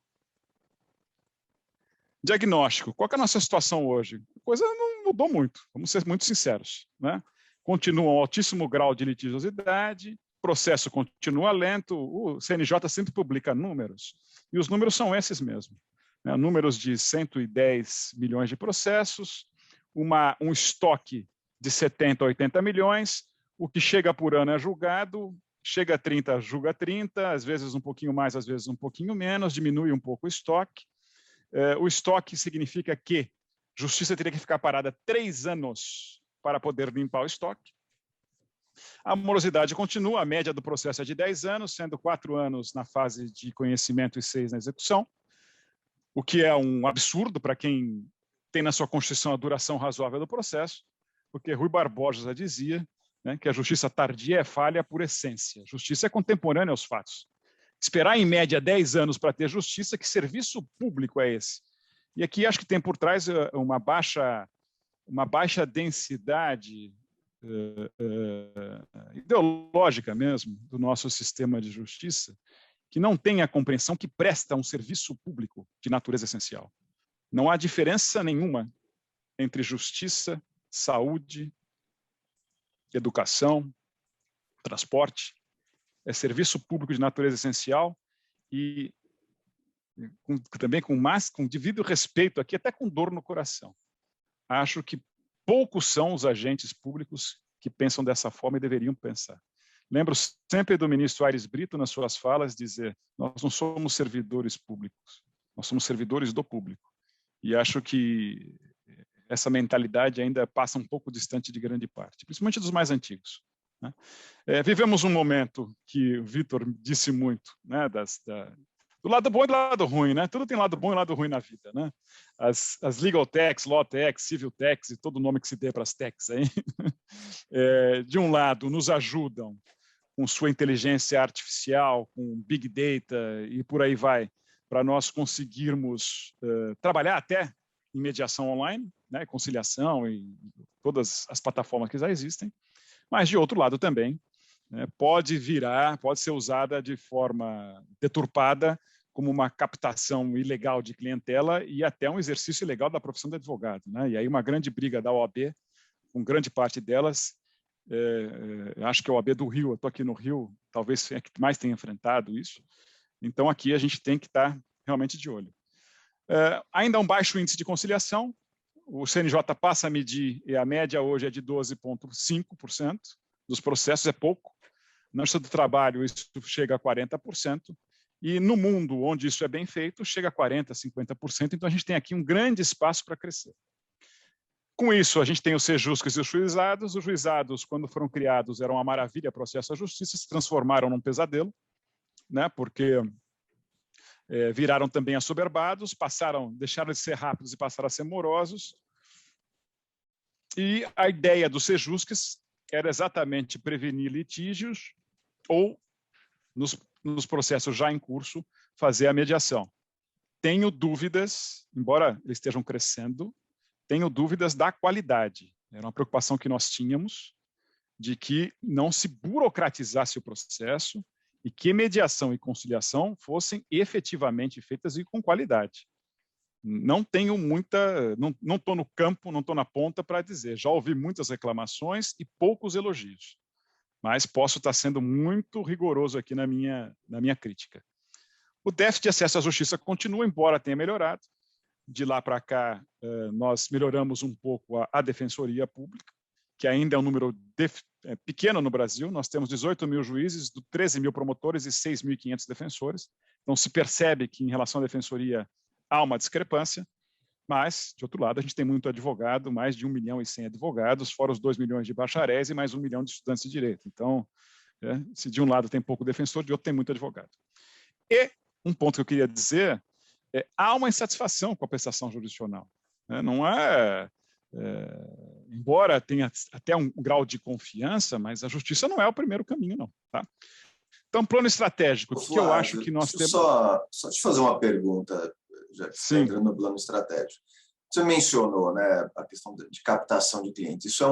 C: Diagnóstico. Qual que é a nossa situação hoje? A coisa não mudou muito, vamos ser muito sinceros, né? Continua um altíssimo grau de litigiosidade, o processo continua lento, o CNJ sempre publica números, e os números são esses mesmo, né? Números de 110 milhões de processos, um estoque de 70 a 80 milhões, o que chega por ano é julgado, chega a 30, julga 30, às vezes um pouquinho mais, às vezes um pouquinho menos, diminui um pouco o estoque. O estoque significa que a justiça teria que ficar parada 3 anos para poder limpar o estoque. A morosidade continua, a média do processo é de 10 anos, sendo 4 anos na fase de conhecimento e 6 na execução, o que é um absurdo para quem tem na sua Constituição a duração razoável do processo, porque Rui Barbosa já dizia, né, que a justiça tardia é falha por essência. Justiça é contemporânea aos fatos. Esperar, em média, 10 anos para ter justiça, que serviço público é esse? E aqui acho que tem por trás uma baixa densidade ideológica mesmo do nosso sistema de justiça, que não tem a compreensão que presta um serviço público de natureza essencial. Não há diferença nenhuma entre justiça, saúde, educação, transporte. É serviço público de natureza essencial e também com devido respeito aqui, até com dor no coração. Acho que poucos são os agentes públicos que pensam dessa forma e deveriam pensar. Lembro sempre do ministro Aires Brito, nas suas falas, dizer: nós não somos servidores públicos, nós somos servidores do público. E acho que essa mentalidade ainda passa um pouco distante de grande parte, principalmente dos mais antigos, né? Vivemos um momento que o Vitor disse muito, né, do lado bom e do lado ruim, né? Tudo tem lado bom e lado ruim na vida, né? As legal techs, law techs, civil techs e todo o nome que se dê para as techs aí, de um lado nos ajudam com sua inteligência artificial, com big data e por aí vai, para nós conseguirmos trabalhar até em mediação online, né, conciliação e todas as plataformas que já existem, mas de outro lado também, né, pode ser usada de forma deturpada como uma captação ilegal de clientela e até um exercício ilegal da profissão de advogado, né? E aí uma grande briga da OAB, com grande parte delas, acho que a OAB do Rio, eu estou aqui no Rio, talvez é que mais tenha enfrentado isso, então aqui a gente tem que estar realmente de olho. Ainda um baixo índice de conciliação, o CNJ passa a medir, e a média hoje é de 12,5% dos processos, é pouco. Na Justiça do Trabalho, isso chega a 40%, e no mundo onde isso é bem feito, chega a 40%, 50%, então a gente tem aqui um grande espaço para crescer. Com isso, a gente tem os sejusques e os juizados. Os juizados, quando foram criados, eram uma maravilha para o acesso à justiça, se transformaram num pesadelo, né? Porque viraram também assoberbados, deixaram de ser rápidos e passaram a ser morosos. E a ideia dos sejusques era exatamente prevenir litígios ou, nos processos já em curso, fazer a mediação. Tenho dúvidas, embora eles estejam crescendo, tenho dúvidas da qualidade. Era uma preocupação que nós tínhamos de que não se burocratizasse o processo e que mediação e conciliação fossem efetivamente feitas e com qualidade. Não tenho muita, não estou no campo, não estou na ponta para dizer. Já ouvi muitas reclamações e poucos elogios, mas posso estar sendo muito rigoroso aqui na minha crítica. O déficit de acesso à justiça continua, embora tenha melhorado. De lá para cá, nós melhoramos um pouco a Defensoria Pública, que ainda é um número pequeno no Brasil. Nós temos 18 mil juízes, 13 mil promotores e 6.500 defensores. Então, se percebe que, em relação à Defensoria, há uma discrepância, mas, de outro lado, a gente tem muito advogado, mais de 1 milhão e 100 advogados, fora os 2 milhões de bacharéis e mais 1 milhão de estudantes de direito. Então, se de um lado tem pouco defensor, de outro tem muito advogado. E um ponto que eu queria dizer há uma insatisfação com a prestação jurisdicional. Não embora tenha até um grau de confiança, mas a justiça não é o primeiro caminho, não. Tá? Então, plano estratégico, o que eu acho que nós temos...
A: Só te fazer uma pergunta, já que você está entrando no plano estratégico. Você mencionou, né, a questão de captação de clientes. Isso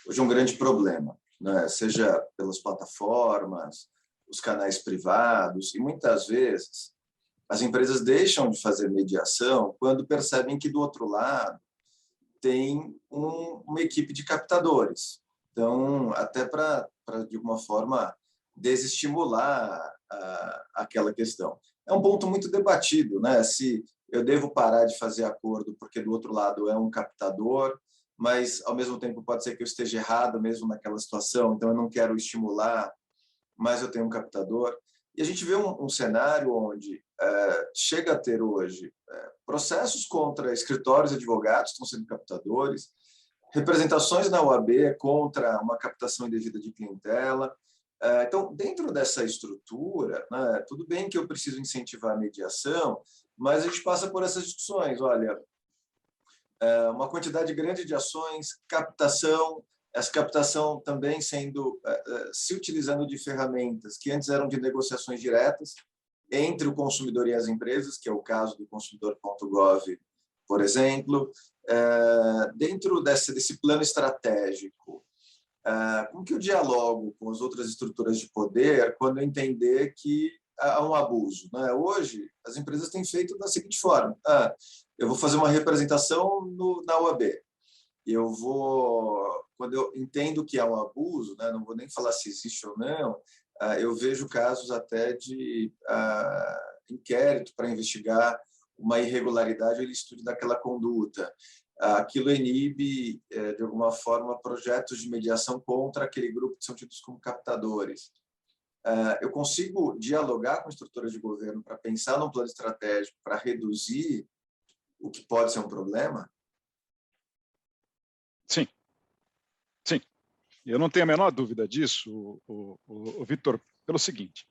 A: hoje é um grande problema, né? Seja pelas plataformas, os canais privados, e muitas vezes as empresas deixam de fazer mediação quando percebem que do outro lado tem uma equipe de captadores. Então, até para de alguma forma, desestimular aquela questão. É um ponto muito debatido, né? Se eu devo parar de fazer acordo porque do outro lado é um captador, mas, ao mesmo tempo, pode ser que eu esteja errado mesmo naquela situação, então eu não quero estimular, mas eu tenho um captador. E a gente vê um cenário onde chega a ter hoje processos contra escritórios e advogados que estão sendo captadores, representações na OAB contra uma captação indevida de clientela. Então, dentro dessa estrutura, né, tudo bem que eu preciso incentivar a mediação, mas a gente passa por essas discussões. Olha, uma quantidade grande de ações, captação, essa captação também se utilizando de ferramentas que antes eram de negociações diretas entre o consumidor e as empresas, que é o caso do consumidor.gov, por exemplo. Dentro desse plano estratégico, como que eu dialogo com as outras estruturas de poder quando eu entender que há um abuso, né? Hoje, as empresas têm feito da seguinte forma: eu vou fazer uma representação na OAB, quando eu entendo que há um abuso, né, não vou nem falar se existe ou não, eu vejo casos até de inquérito para investigar uma irregularidade ou ilicitude daquela conduta. Aquilo inibe, de alguma forma, projetos de mediação contra aquele grupo que são tidos como captadores. Eu consigo dialogar com estruturas de governo para pensar num plano estratégico para reduzir o que pode ser um problema?
C: Sim. Sim. Eu não tenho a menor dúvida disso, Vitor, pelo seguinte.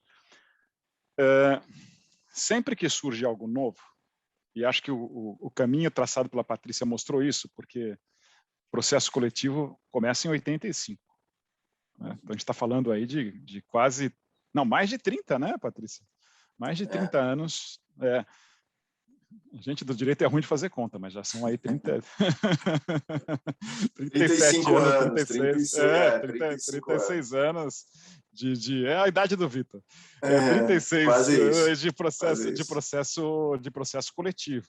C: Sempre que surge algo novo, e acho que o caminho traçado pela Patrícia mostrou isso, porque o processo coletivo começa em 85. Né? Então, a gente está falando aí de quase... Não, mais de 30, né, Patrícia? Mais de 30 anos. A gente do direito é ruim de fazer conta, mas já são aí 37 anos, 36 anos é a idade do Vitor. 36 anos de processo coletivo.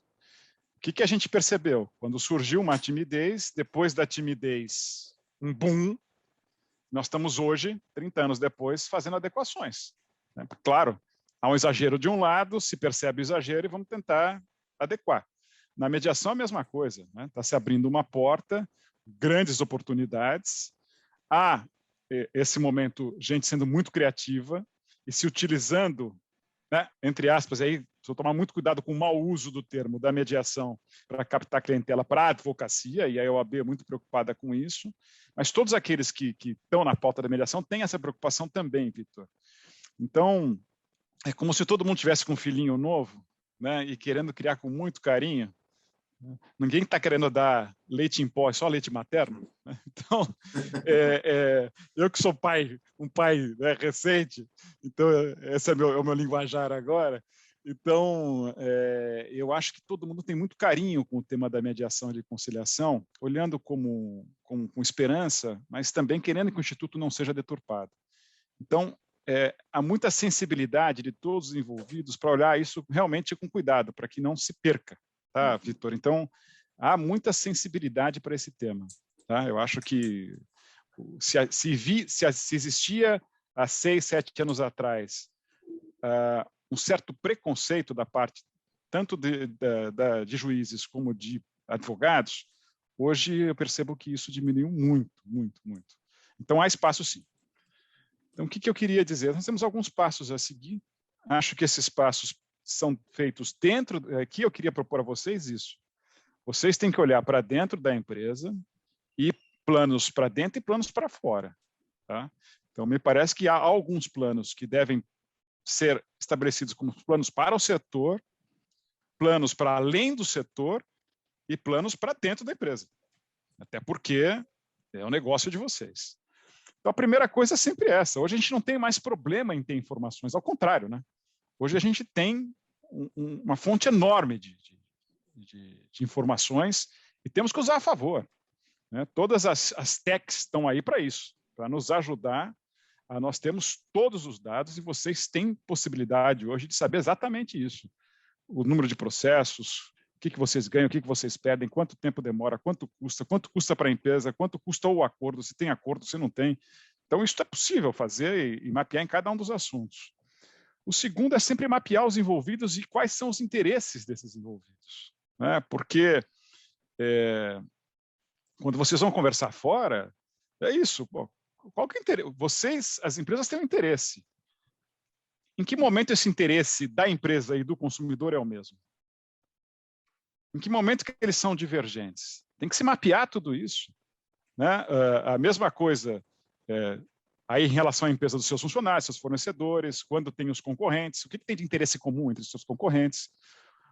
C: O que a gente percebeu? Quando surgiu uma timidez, depois da timidez, um boom, nós estamos hoje, 30 anos depois, fazendo adequações. Claro, há um exagero de um lado, se percebe o exagero e vamos tentar adequar. Na mediação, a mesma coisa. Está se abrindo uma porta, grandes oportunidades. Há, esse momento, gente sendo muito criativa e se utilizando né, entre aspas, aí, preciso tomar muito cuidado com o mau uso do termo da mediação para captar clientela para a advocacia, e a OAB é muito preocupada com isso, mas todos aqueles que estão na pauta da mediação têm essa preocupação também, Vitor. Então, é como se todo mundo tivesse com um filhinho novo, né, e querendo criar com muito carinho. Ninguém está querendo dar leite em pó, é só leite materno. Então, eu que sou pai, um pai, né, recente, então esse é o meu linguajar agora. Então, eu acho que todo mundo tem muito carinho com o tema da mediação e de conciliação, olhando com esperança, mas também querendo que o Instituto não seja deturpado. Então, há muita sensibilidade de todos os envolvidos para olhar isso realmente com cuidado, para que não se perca. Tá, Vitor? Então, há muita sensibilidade para esse tema. Tá? Eu acho que se existia há 6, 7 anos atrás um certo preconceito da parte tanto de juízes como de advogados, hoje eu percebo que isso diminuiu muito, muito, muito. Então, há espaço sim. Então, o que eu queria dizer? Nós temos alguns passos a seguir. Acho que esses passos são feitos dentro... Aqui eu queria propor a vocês isso. Vocês têm que olhar para dentro da empresa e planos para dentro e planos para fora. Tá? Então, me parece que há alguns planos que devem ser estabelecidos como planos para o setor, planos para além do setor e planos para dentro da empresa. Até porque é o negócio de vocês. Então, a primeira coisa é sempre essa. Hoje a gente não tem mais problema em ter informações, ao contrário, né? Hoje a gente tem uma fonte enorme de informações e temos que usar a favor. Né? Todas as techs estão aí para isso, para nos ajudar. Nós temos todos os dados e vocês têm possibilidade hoje de saber exatamente isso. O número de processos, o que vocês ganham, o que vocês perdem, quanto tempo demora, quanto custa para a empresa, quanto custa o acordo, se tem acordo, se não tem. Então, isso é possível fazer e mapear em cada um dos assuntos. O segundo é sempre mapear os envolvidos e quais são os interesses desses envolvidos. Né? Porque quando vocês vão conversar fora, é isso. Pô, qual que é o interesse? Vocês, as empresas têm um interesse. Em que momento esse interesse da empresa e do consumidor é o mesmo? Em que momento que eles são divergentes? Tem que se mapear tudo isso. Né? A mesma coisa... aí, em relação à empresa dos seus funcionários, seus fornecedores, quando tem os concorrentes, o que tem de interesse comum entre os seus concorrentes?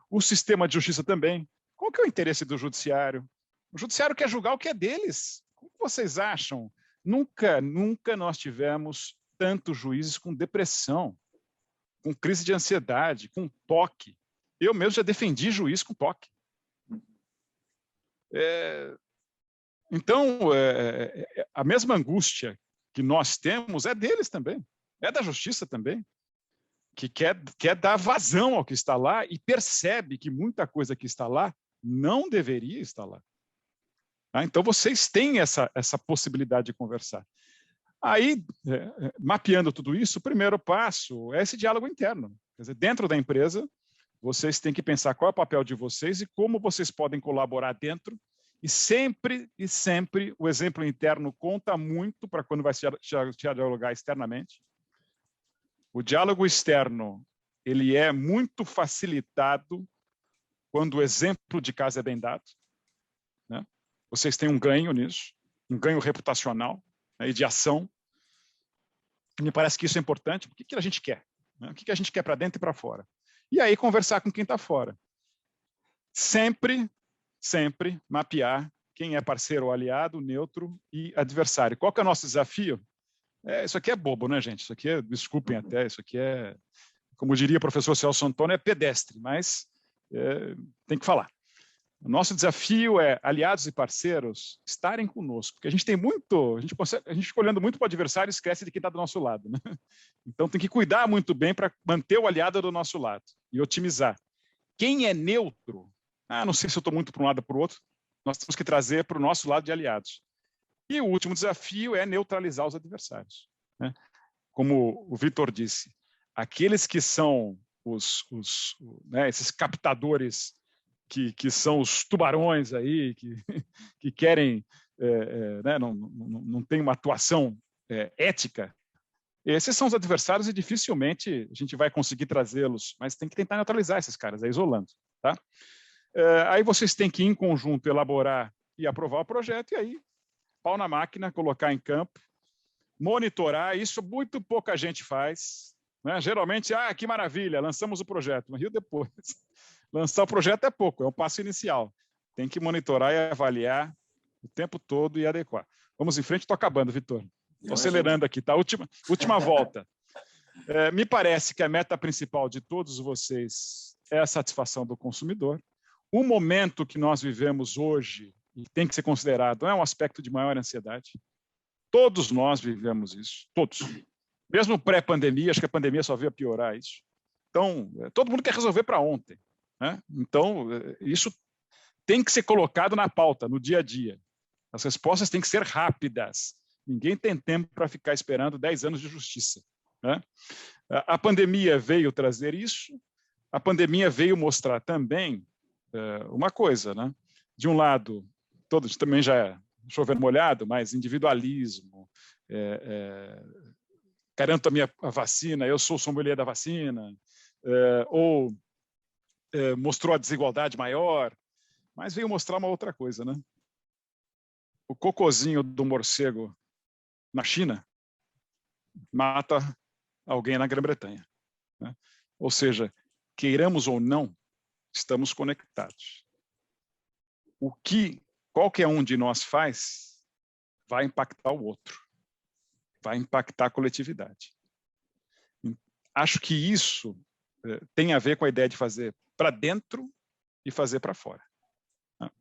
C: O sistema de justiça também. Qual que é o interesse do judiciário? O judiciário quer julgar o que é deles. Como vocês acham? Nunca nós tivemos tantos juízes com depressão, com crise de ansiedade, com toque. Eu mesmo já defendi juiz com toque. Então, a mesma angústia que nós temos é deles também, é da justiça também, que quer dar vazão ao que está lá e percebe que muita coisa que está lá não deveria estar lá. Então, vocês têm essa possibilidade de conversar. Aí, mapeando tudo isso, o primeiro passo é esse diálogo interno. Quer dizer, dentro da empresa, vocês têm que pensar qual é o papel de vocês e como vocês podem colaborar dentro. E sempre o exemplo interno conta muito para quando vai se dialogar externamente. O diálogo externo ele é muito facilitado quando o exemplo de casa é bem dado. Né? Vocês têm um ganho nisso, um ganho reputacional, né, e de ação. Me parece que isso é importante. O que a gente quer? Né? O que a gente quer para dentro e para fora? E aí conversar com quem está fora. Sempre mapear quem é parceiro ou aliado, neutro e adversário. Qual que é o nosso desafio? Isso aqui é bobo, né, gente? Isso aqui desculpem até, isso aqui como diria o professor Celso Antônio, é pedestre, mas tem que falar. O nosso desafio é aliados e parceiros estarem conosco, porque a gente fica olhando muito para o adversário e esquece de quem está do nosso lado. Né? Então tem que cuidar muito bem para manter o aliado do nosso lado e otimizar. Quem é neutro, não sei se eu estou muito para um lado ou para o outro, nós temos que trazer para o nosso lado de aliados. E o último desafio é neutralizar os adversários. Né? Como o Vitor disse, aqueles que são esses captadores que são os tubarões aí, que querem, né, não tem uma atuação ética, Esses são os adversários e dificilmente a gente vai conseguir trazê-los, mas tem que tentar neutralizar esses caras, isolando. Tá? Aí vocês têm que, em conjunto, elaborar e aprovar o projeto, e aí, pau na máquina, colocar em campo, monitorar. Isso muito pouca gente faz. Né? Geralmente, que maravilha, lançamos o projeto. Mas depois, lançar o projeto é pouco, é um passo inicial. Tem que monitorar e avaliar o tempo todo e adequar. Vamos em frente, estou acabando, Vitor. Estou acelerando aqui, tá? Última volta. Me parece que a meta principal de todos vocês é a satisfação do consumidor. O momento que nós vivemos hoje, e tem que ser considerado, é um aspecto de maior ansiedade. Todos nós vivemos isso, todos. Mesmo pré-pandemia, acho que a pandemia só veio a piorar isso. Então, todo mundo quer resolver para ontem. Né? Então, isso tem que ser colocado na pauta, no dia a dia. As respostas têm que ser rápidas. Ninguém tem tempo para ficar esperando 10 anos de justiça. Né? A pandemia veio trazer isso. A pandemia veio mostrar também uma coisa. Né? De um lado, todos também já chover molhado, mas individualismo, garanto a vacina, eu sou o sommelier da vacina, ou mostrou a desigualdade maior, mas veio mostrar uma outra coisa. Né? O cocôzinho do morcego na China mata alguém na Grã-Bretanha. Né? Ou seja, queiramos ou não, estamos conectados. O que qualquer um de nós faz vai impactar o outro, vai impactar a coletividade. Acho que isso tem a ver com a ideia de fazer para dentro e fazer para fora. Né?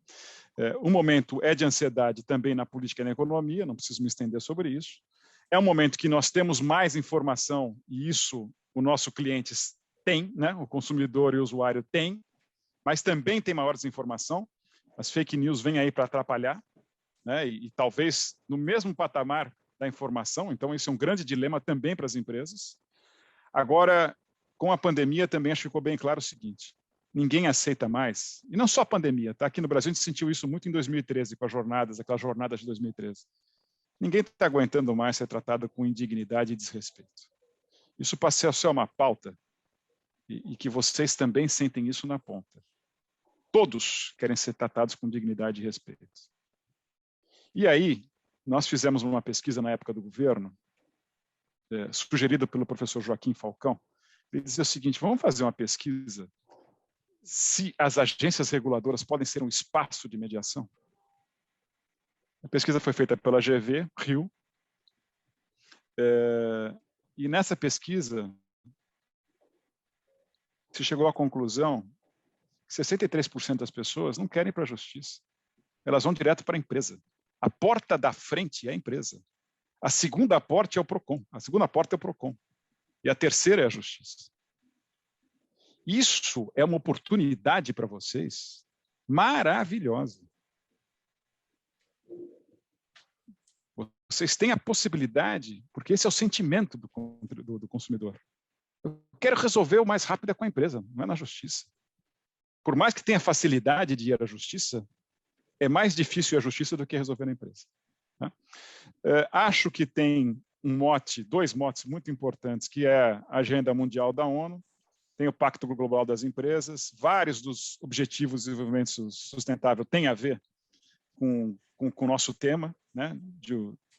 C: O momento é de ansiedade também na política e na economia, não preciso me estender sobre isso. É um momento que nós temos mais informação e isso o nosso cliente tem, né? O consumidor e o usuário tem, mas também tem maior desinformação. As fake news vêm aí para atrapalhar, né? E talvez no mesmo patamar da informação, então esse é um grande dilema também para as empresas. Agora, com a pandemia também acho que ficou bem claro o seguinte, ninguém aceita mais, e não só a pandemia, tá? Aqui no Brasil a gente sentiu isso muito em 2013, com as jornadas, aquelas jornadas de 2013. Ninguém está aguentando mais ser tratado com indignidade e desrespeito. Isso passa a ser uma pauta, e que vocês também sentem isso na ponta. Todos querem ser tratados com dignidade e respeito. E aí, nós fizemos uma pesquisa na época do governo, sugerida pelo professor Joaquim Falcão. Ele dizia o seguinte, vamos fazer uma pesquisa se as agências reguladoras podem ser um espaço de mediação. A pesquisa foi feita pela GV, Rio, e nessa pesquisa se chegou à conclusão que 63% das pessoas não querem ir para a justiça. Elas vão direto para a empresa. A porta da frente é a empresa. A segunda porta é o PROCON. A segunda porta é o PROCON. E a terceira é a justiça. Isso é uma oportunidade para vocês maravilhosa. Vocês têm a possibilidade, porque esse é o sentimento do consumidor. Eu quero resolver o mais rápido com a empresa, não é na justiça. Por mais que tenha facilidade de ir à justiça, é mais difícil ir à justiça do que resolver na empresa. Né? Acho que tem dois motes muito importantes, que é a Agenda Mundial da ONU, tem o Pacto Global das Empresas, vários dos Objetivos de Desenvolvimento Sustentável têm a ver com o nosso tema, né?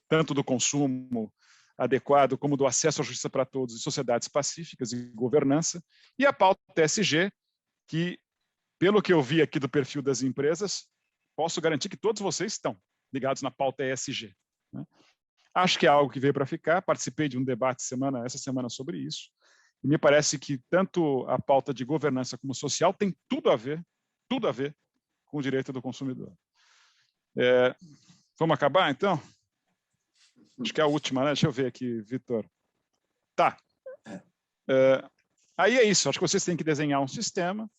C: Tanto do consumo adequado, como do acesso à justiça para todos e sociedades pacíficas e governança, e a pauta ESG, que, pelo que eu vi aqui do perfil das empresas, posso garantir que todos vocês estão ligados na pauta ESG. Né? Acho que é algo que veio para ficar, participei de um debate essa semana sobre isso, e me parece que tanto a pauta de governança como social tem tudo a ver com o direito do consumidor. Vamos acabar, então? Acho que é a última, né? Deixa eu ver aqui, Vitor. Tá. Aí é isso. Acho que vocês têm que desenhar um sistema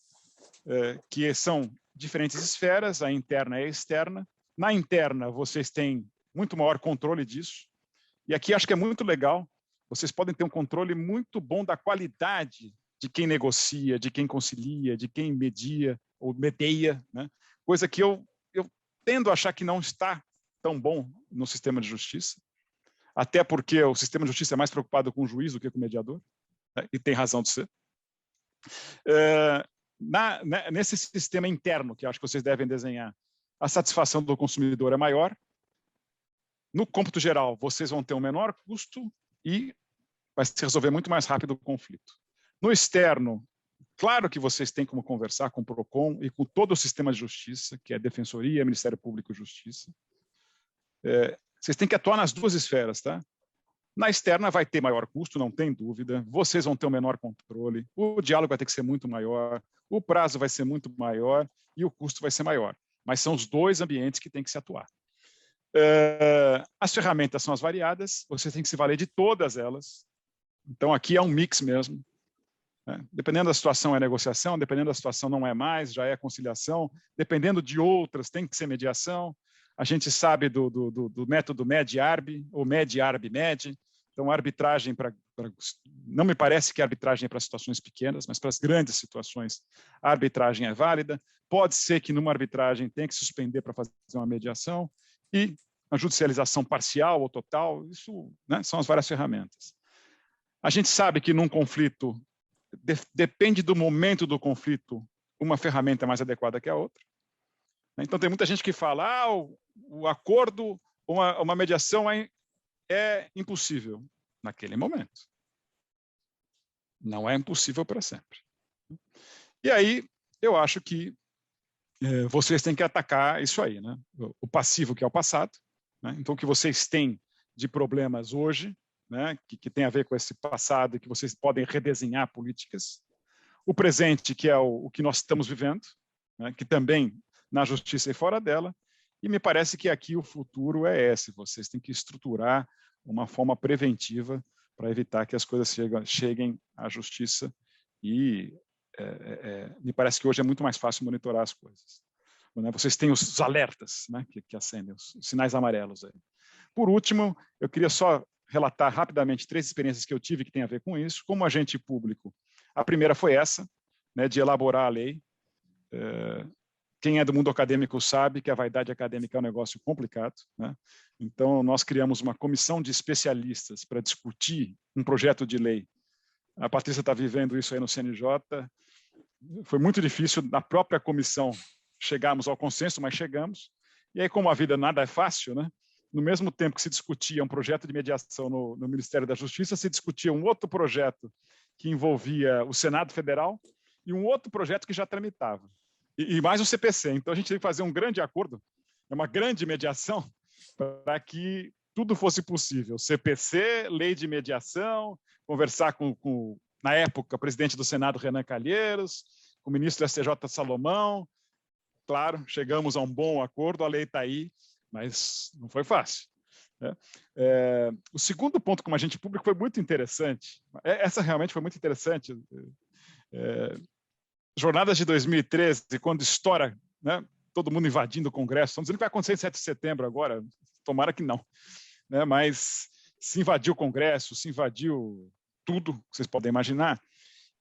C: que são diferentes esferas, a interna e a externa. Na interna, vocês têm muito maior controle disso. E aqui acho que é muito legal. Vocês podem ter um controle muito bom da qualidade de quem negocia, de quem concilia, de quem media ou medeia, né? Coisa que eu tendo a achar que não está tão bom no sistema de justiça. até porque o sistema de justiça é mais preocupado com o juiz do que com o mediador, né? E tem razão de ser. Nesse sistema interno, que eu acho que vocês devem desenhar, a satisfação do consumidor é maior. No cômputo geral, vocês vão ter um menor custo e vai se resolver muito mais rápido o conflito. No externo, claro que vocês têm como conversar com o PROCON e com todo o sistema de justiça, que é Defensoria, Ministério Público e Justiça. Vocês têm que atuar nas duas esferas, tá? Na externa vai ter maior custo, não tem dúvida. Vocês vão ter um menor controle. O diálogo vai ter que ser muito maior. O prazo vai ser muito maior e o custo vai ser maior. Mas são os dois ambientes que tem que se atuar. As ferramentas são as variadas. Vocês têm que se valer de todas elas. Então, aqui é um mix mesmo. Né? Dependendo da situação é negociação, dependendo da situação não é mais, já é conciliação. Dependendo de outras, tem que ser mediação. A gente sabe do método MED-ARB, ou MED-ARB-MED. Então, arbitragem não me parece que a arbitragem é para situações pequenas, mas para as grandes situações, a arbitragem é válida. Pode ser que numa arbitragem tenha que suspender para fazer uma mediação. E a judicialização parcial ou total, isso, né, são as várias ferramentas. A gente sabe que num conflito, depende do momento do conflito, uma ferramenta é mais adequada que a outra. Então, tem muita gente que fala, o acordo, uma mediação é impossível naquele momento. Não é impossível para sempre. E aí, eu acho que vocês têm que atacar isso aí, né? O passivo, que é o passado, né? Então, o que vocês têm de problemas hoje, né? que tem a ver com esse passado e que vocês podem redesenhar políticas. O presente, que é o que nós estamos vivendo, né? Que também na justiça e fora dela. E me parece que aqui o futuro é esse. Vocês têm que estruturar uma forma preventiva para evitar que as coisas cheguem à justiça e me parece que hoje é muito mais fácil monitorar as coisas. Vocês têm os alertas, né, que acendem, os sinais amarelos aí. Por último, eu queria só relatar rapidamente 3 experiências que eu tive que têm a ver com isso. Como agente público, a primeira foi essa, né, de elaborar a lei. Quem é do mundo acadêmico sabe que a vaidade acadêmica é um negócio complicado, né? Então, nós criamos uma comissão de especialistas para discutir um projeto de lei. A Patrícia está vivendo isso aí no CNJ. Foi muito difícil, na própria comissão, chegarmos ao consenso, mas chegamos. E aí, como a vida nada é fácil, né? No mesmo tempo que se discutia um projeto de mediação no Ministério da Justiça, se discutia um outro projeto que envolvia o Senado Federal e um outro projeto que já tramitava. E mais o CPC. Então, a gente teve que fazer um grande acordo, uma grande mediação, para que tudo fosse possível. CPC, lei de mediação, conversar com na época, o presidente do Senado, Renan Calheiros, com o ministro do STJ, Salomão. Claro, chegamos a um bom acordo, a lei está aí, mas não foi fácil. Né? O segundo ponto como agente público foi muito interessante. Essa realmente foi muito interessante. Jornadas de 2013, quando estoura, né, todo mundo invadindo o Congresso, estão dizendo que vai acontecer em 7 de setembro agora, tomara que não. Né, mas se invadiu o Congresso, se invadiu tudo que vocês podem imaginar.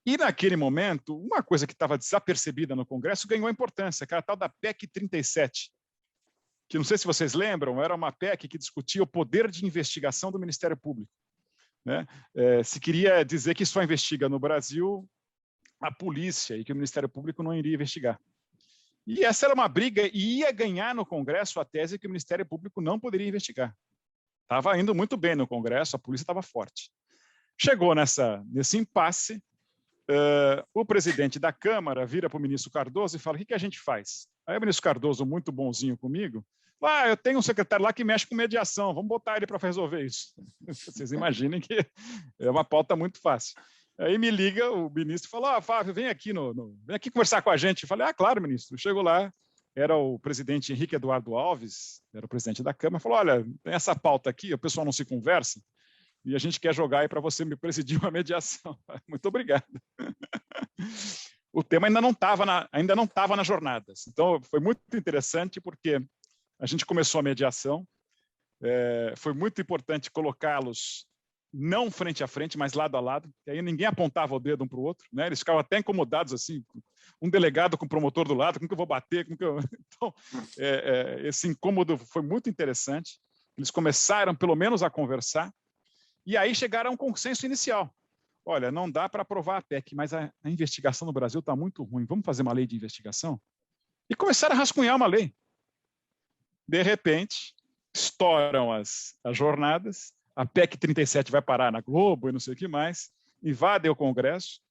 C: E naquele momento, uma coisa que estava desapercebida no Congresso ganhou importância, que era a tal da PEC 37, que não sei se vocês lembram, era uma PEC que discutia o poder de investigação do Ministério Público. Né? Se queria dizer que só investiga no Brasil a polícia e que o Ministério Público não iria investigar. E essa era uma briga e ia ganhar no Congresso a tese que o Ministério Público não poderia investigar. Estava indo muito bem no Congresso, a polícia estava forte. Chegou nesse impasse, o presidente da Câmara vira para o ministro Cardoso e fala, o que a gente faz? Aí o ministro Cardoso, muito bonzinho comigo, eu tenho um secretário lá que mexe com mediação, vamos botar ele para resolver isso. Vocês imaginem que é uma pauta muito fácil. Aí me liga o ministro e fala, Fábio, vem aqui conversar com a gente. Eu falei, claro, ministro. Chegou lá, era o presidente Henrique Eduardo Alves, era o presidente da Câmara, falou, olha, tem essa pauta aqui, o pessoal não se conversa, e a gente quer jogar aí para você me presidir uma mediação. Muito obrigado. O tema ainda não estava nas jornadas. Então, foi muito interessante porque a gente começou a mediação, foi muito importante colocá-los não frente a frente, mas lado a lado, que aí ninguém apontava o dedo um para o outro, né? Eles ficavam até incomodados, assim, um delegado com o promotor do lado, como que eu vou bater? Então, esse incômodo foi muito interessante. Eles começaram, pelo menos, a conversar, e aí chegaram a um consenso inicial. Olha, não dá para aprovar a PEC, mas a investigação no Brasil está muito ruim. Vamos fazer uma lei de investigação? E começaram a rascunhar uma lei. De repente, estouram as jornadas, a PEC 37 vai parar na Globo e não sei o que mais, invadem o Congresso.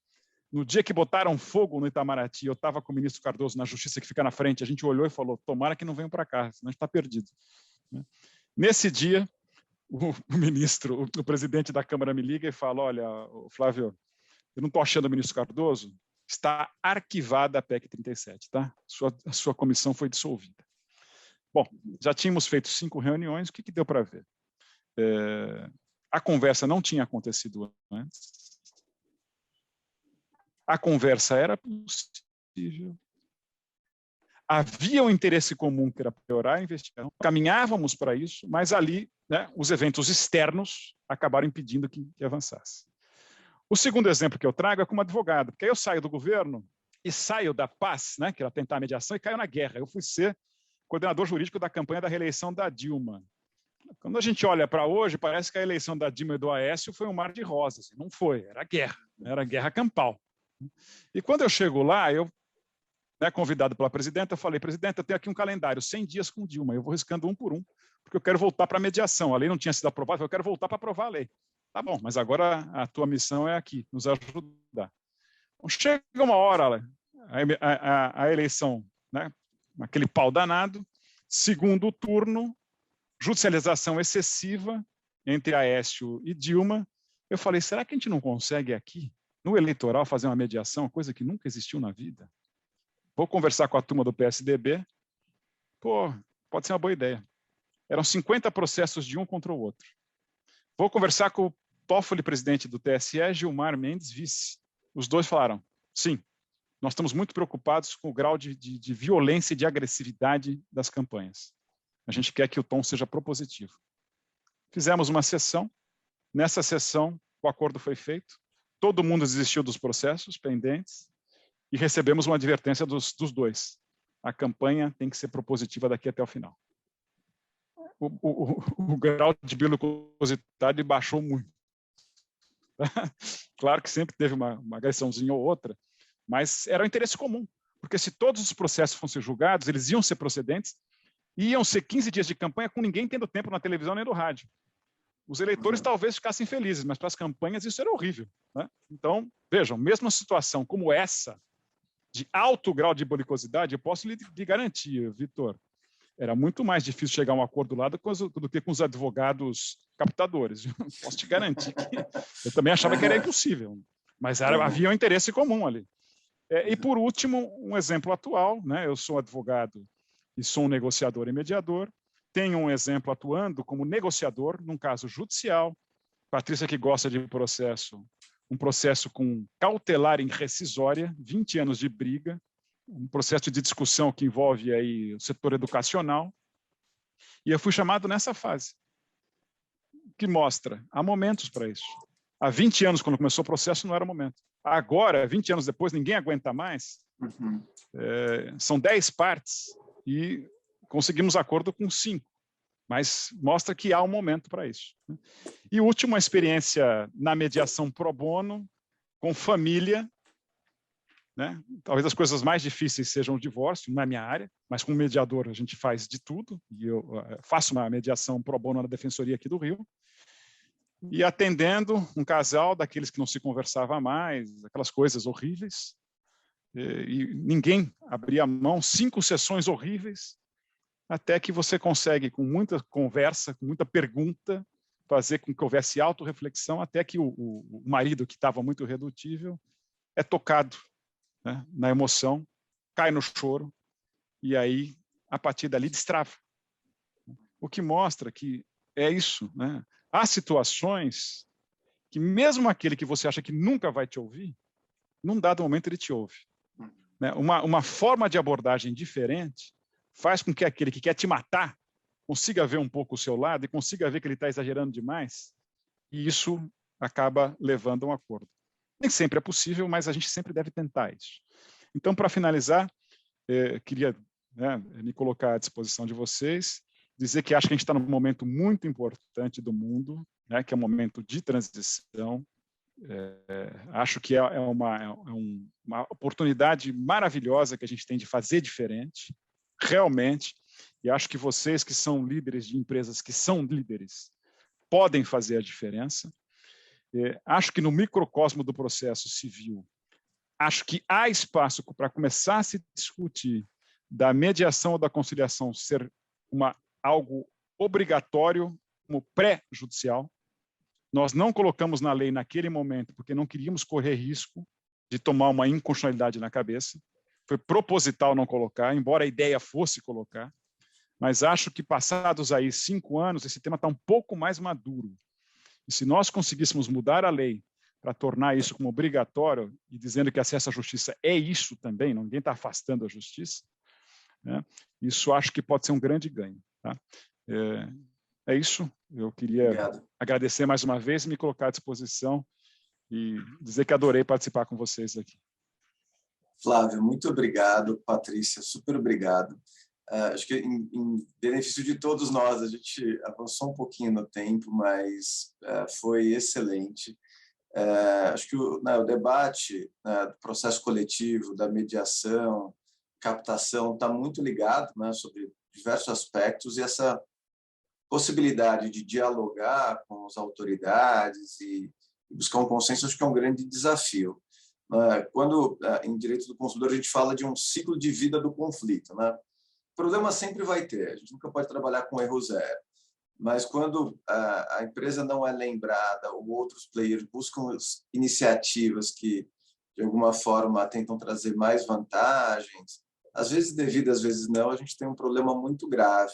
C: No dia que botaram fogo no Itamaraty, eu estava com o ministro Cardoso na Justiça, que fica na frente, a gente olhou e falou, tomara que não venham para cá, senão a gente está perdido. Nesse dia, o presidente da Câmara me liga e fala, olha, Flávio, eu não estou achando o ministro Cardoso, está arquivada a PEC 37, tá? A sua comissão foi dissolvida. Bom, já tínhamos feito 5 reuniões, o que deu para ver? A conversa não tinha acontecido antes. A conversa era possível. Havia um interesse comum que era piorar a investigação. Caminhávamos para isso, mas ali, né, os eventos externos acabaram impedindo que avançasse. O segundo exemplo que eu trago é como advogado, porque aí eu saio do governo e saio da paz, né, que era tentar a mediação, e caio na guerra. Eu fui ser coordenador jurídico da campanha da reeleição da Dilma. Quando a gente olha para hoje, parece que a eleição da Dilma e do Aécio foi um mar de rosas. Não foi, era guerra campal. E quando eu chego lá, eu, né, convidado pela presidenta, eu falei, presidenta, eu tenho aqui um calendário, 100 dias com Dilma, eu vou riscando um por um, porque eu quero voltar para a mediação. A lei não tinha sido aprovada, eu quero voltar para aprovar a lei. Tá bom, mas agora a tua missão é aqui, nos ajudar. Então, chega uma hora, a eleição, né, aquele pau danado, segundo turno, judicialização excessiva entre Aécio e Dilma. Eu falei, será que a gente não consegue aqui, no eleitoral, fazer uma mediação, coisa que nunca existiu na vida? Vou conversar com a turma do PSDB. Pô, pode ser uma boa ideia. Eram 50 processos de um contra o outro. Vou conversar com o Toffoli, presidente do TSE, Gilmar Mendes, vice. Os dois falaram, sim, nós estamos muito preocupados com o grau de violência e de agressividade das campanhas. A gente quer que o tom seja propositivo. Fizemos uma sessão. Nessa sessão, o acordo foi feito. Todo mundo desistiu dos processos pendentes e recebemos uma advertência dos dois. A campanha tem que ser propositiva daqui até o final. O grau de belicosidade baixou muito. Claro que sempre teve uma agressãozinha ou outra, mas era o interesse comum, porque se todos os processos fossem julgados, eles iam ser procedentes, iam ser 15 dias de campanha com ninguém tendo tempo na televisão nem no rádio. Os eleitores talvez ficassem felizes, mas para as campanhas isso era horrível, né? Então, vejam, mesmo uma situação como essa, de alto grau de belicosidade, eu posso lhe garantir, Vitor, era muito mais difícil chegar a um acordo lá do que com os advogados captadores. Posso te garantir que eu também achava que era impossível, mas havia um interesse comum ali. E, por último, um exemplo atual, né? Eu sou advogado e sou um negociador e mediador, tenho um exemplo atuando como negociador num caso judicial. Patrícia, que gosta de processo, um processo com cautelar em rescisória, 20 anos de briga, um processo de discussão que envolve aí o setor educacional, e eu fui chamado nessa fase, que mostra, há momentos para isso. Há 20 anos, quando começou o processo, não era o momento. Agora, 20 anos depois, ninguém aguenta mais. São 10 partes e conseguimos acordo com 5, mas mostra que há um momento para isso. E última experiência na mediação pro bono, com família, né? Talvez as coisas mais difíceis sejam o divórcio, não é minha área, mas como mediador a gente faz de tudo, e eu faço uma mediação pro bono na Defensoria aqui do Rio, e atendendo um casal daqueles que não se conversava mais, aquelas coisas horríveis, e ninguém abria a mão, 5 sessões horríveis, até que você consegue, com muita conversa, com muita pergunta, fazer com que houvesse autorreflexão, até que o marido, que estava muito irredutível, é tocado, né, na emoção, cai no choro, e aí, a partir dali, destrava. O que mostra que é isso, né? Há situações que, mesmo aquele que você acha que nunca vai te ouvir, num dado momento ele te ouve. Né? Uma forma de abordagem diferente faz com que aquele que quer te matar consiga ver um pouco o seu lado e consiga ver que ele está exagerando demais, e isso acaba levando a um acordo. Nem sempre é possível, mas a gente sempre deve tentar isso. Então, para finalizar, queria, né, me colocar à disposição de vocês dizer que acho que a gente está num momento muito importante do mundo, né, que é um momento de transição. Acho que é uma oportunidade maravilhosa que a gente tem de fazer diferente, realmente, e acho que vocês que são líderes de empresas que são líderes podem fazer a diferença. Acho que no microcosmo do processo civil, acho que há espaço para começar a se discutir da mediação ou da conciliação ser algo obrigatório como pré-judicial. Nós não colocamos na lei naquele momento porque não queríamos correr risco de tomar uma inconstitucionalidade na cabeça. Foi proposital não colocar, embora a ideia fosse colocar. Mas acho que passados aí 5 anos, esse tema está um pouco mais maduro. E se nós conseguíssemos mudar a lei para tornar isso como obrigatório e dizendo que acesso à justiça é isso também, ninguém está afastando a justiça, né? Isso acho que pode ser um grande ganho. Tá? É isso. Eu queria agradecer mais uma vez e me colocar à disposição e dizer que adorei participar com vocês aqui.
A: Flávio, muito obrigado. Patrícia, super obrigado. Acho que em benefício de todos nós, a gente avançou um pouquinho no tempo, mas foi excelente. Acho que o debate do processo coletivo, da mediação, captação, está muito ligado, né, sobre diversos aspectos, e essa possibilidade de dialogar com as autoridades e buscar um consenso, acho que é um grande desafio. Quando, em direito do consumidor, a gente fala de um ciclo de vida do conflito, né? Problema sempre vai ter, a gente nunca pode trabalhar com erro zero, mas quando a empresa não é lembrada ou outros players buscam iniciativas que, de alguma forma, tentam trazer mais vantagens, às vezes devido, às vezes não, a gente tem um problema muito grave.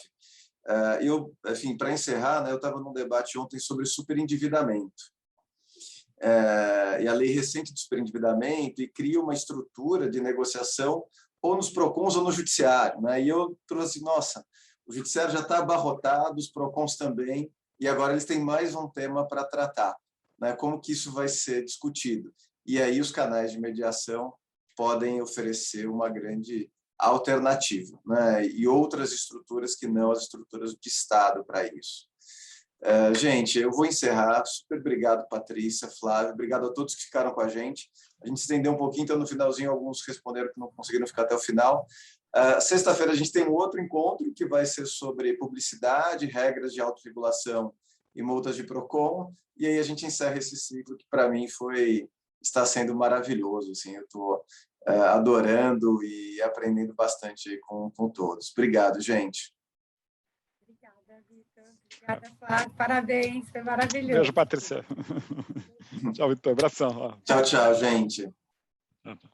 A: Enfim, para encerrar, né, eu estava num debate ontem sobre superendividamento. E a lei recente do superendividamento e cria uma estrutura de negociação ou nos PROCONs ou no judiciário, né? E eu trouxe, nossa, o judiciário já está abarrotado, os PROCONs também, e agora eles têm mais um tema para tratar, né? Como que isso vai ser discutido? E aí os canais de mediação podem oferecer uma grande alternativa, né? E outras estruturas que não as estruturas de Estado para isso. Gente, eu vou encerrar. Super obrigado, Patrícia, Flávio. Obrigado a todos que ficaram com a gente. A gente estendeu um pouquinho, então no finalzinho alguns responderam que não conseguiram ficar até o final. Sexta-feira a gente tem um outro encontro que vai ser sobre publicidade, regras de autorregulação e multas de PROCON. E aí a gente encerra esse ciclo que para mim está sendo maravilhoso. Assim, eu estou adorando e aprendendo bastante aí com todos. Obrigado, gente.
B: Obrigada, Flávio. Parabéns, foi maravilhoso.
C: Beijo, Patrícia. Tchau, Vitor. Abração.
A: Tchau, tchau, gente.
C: Tchau.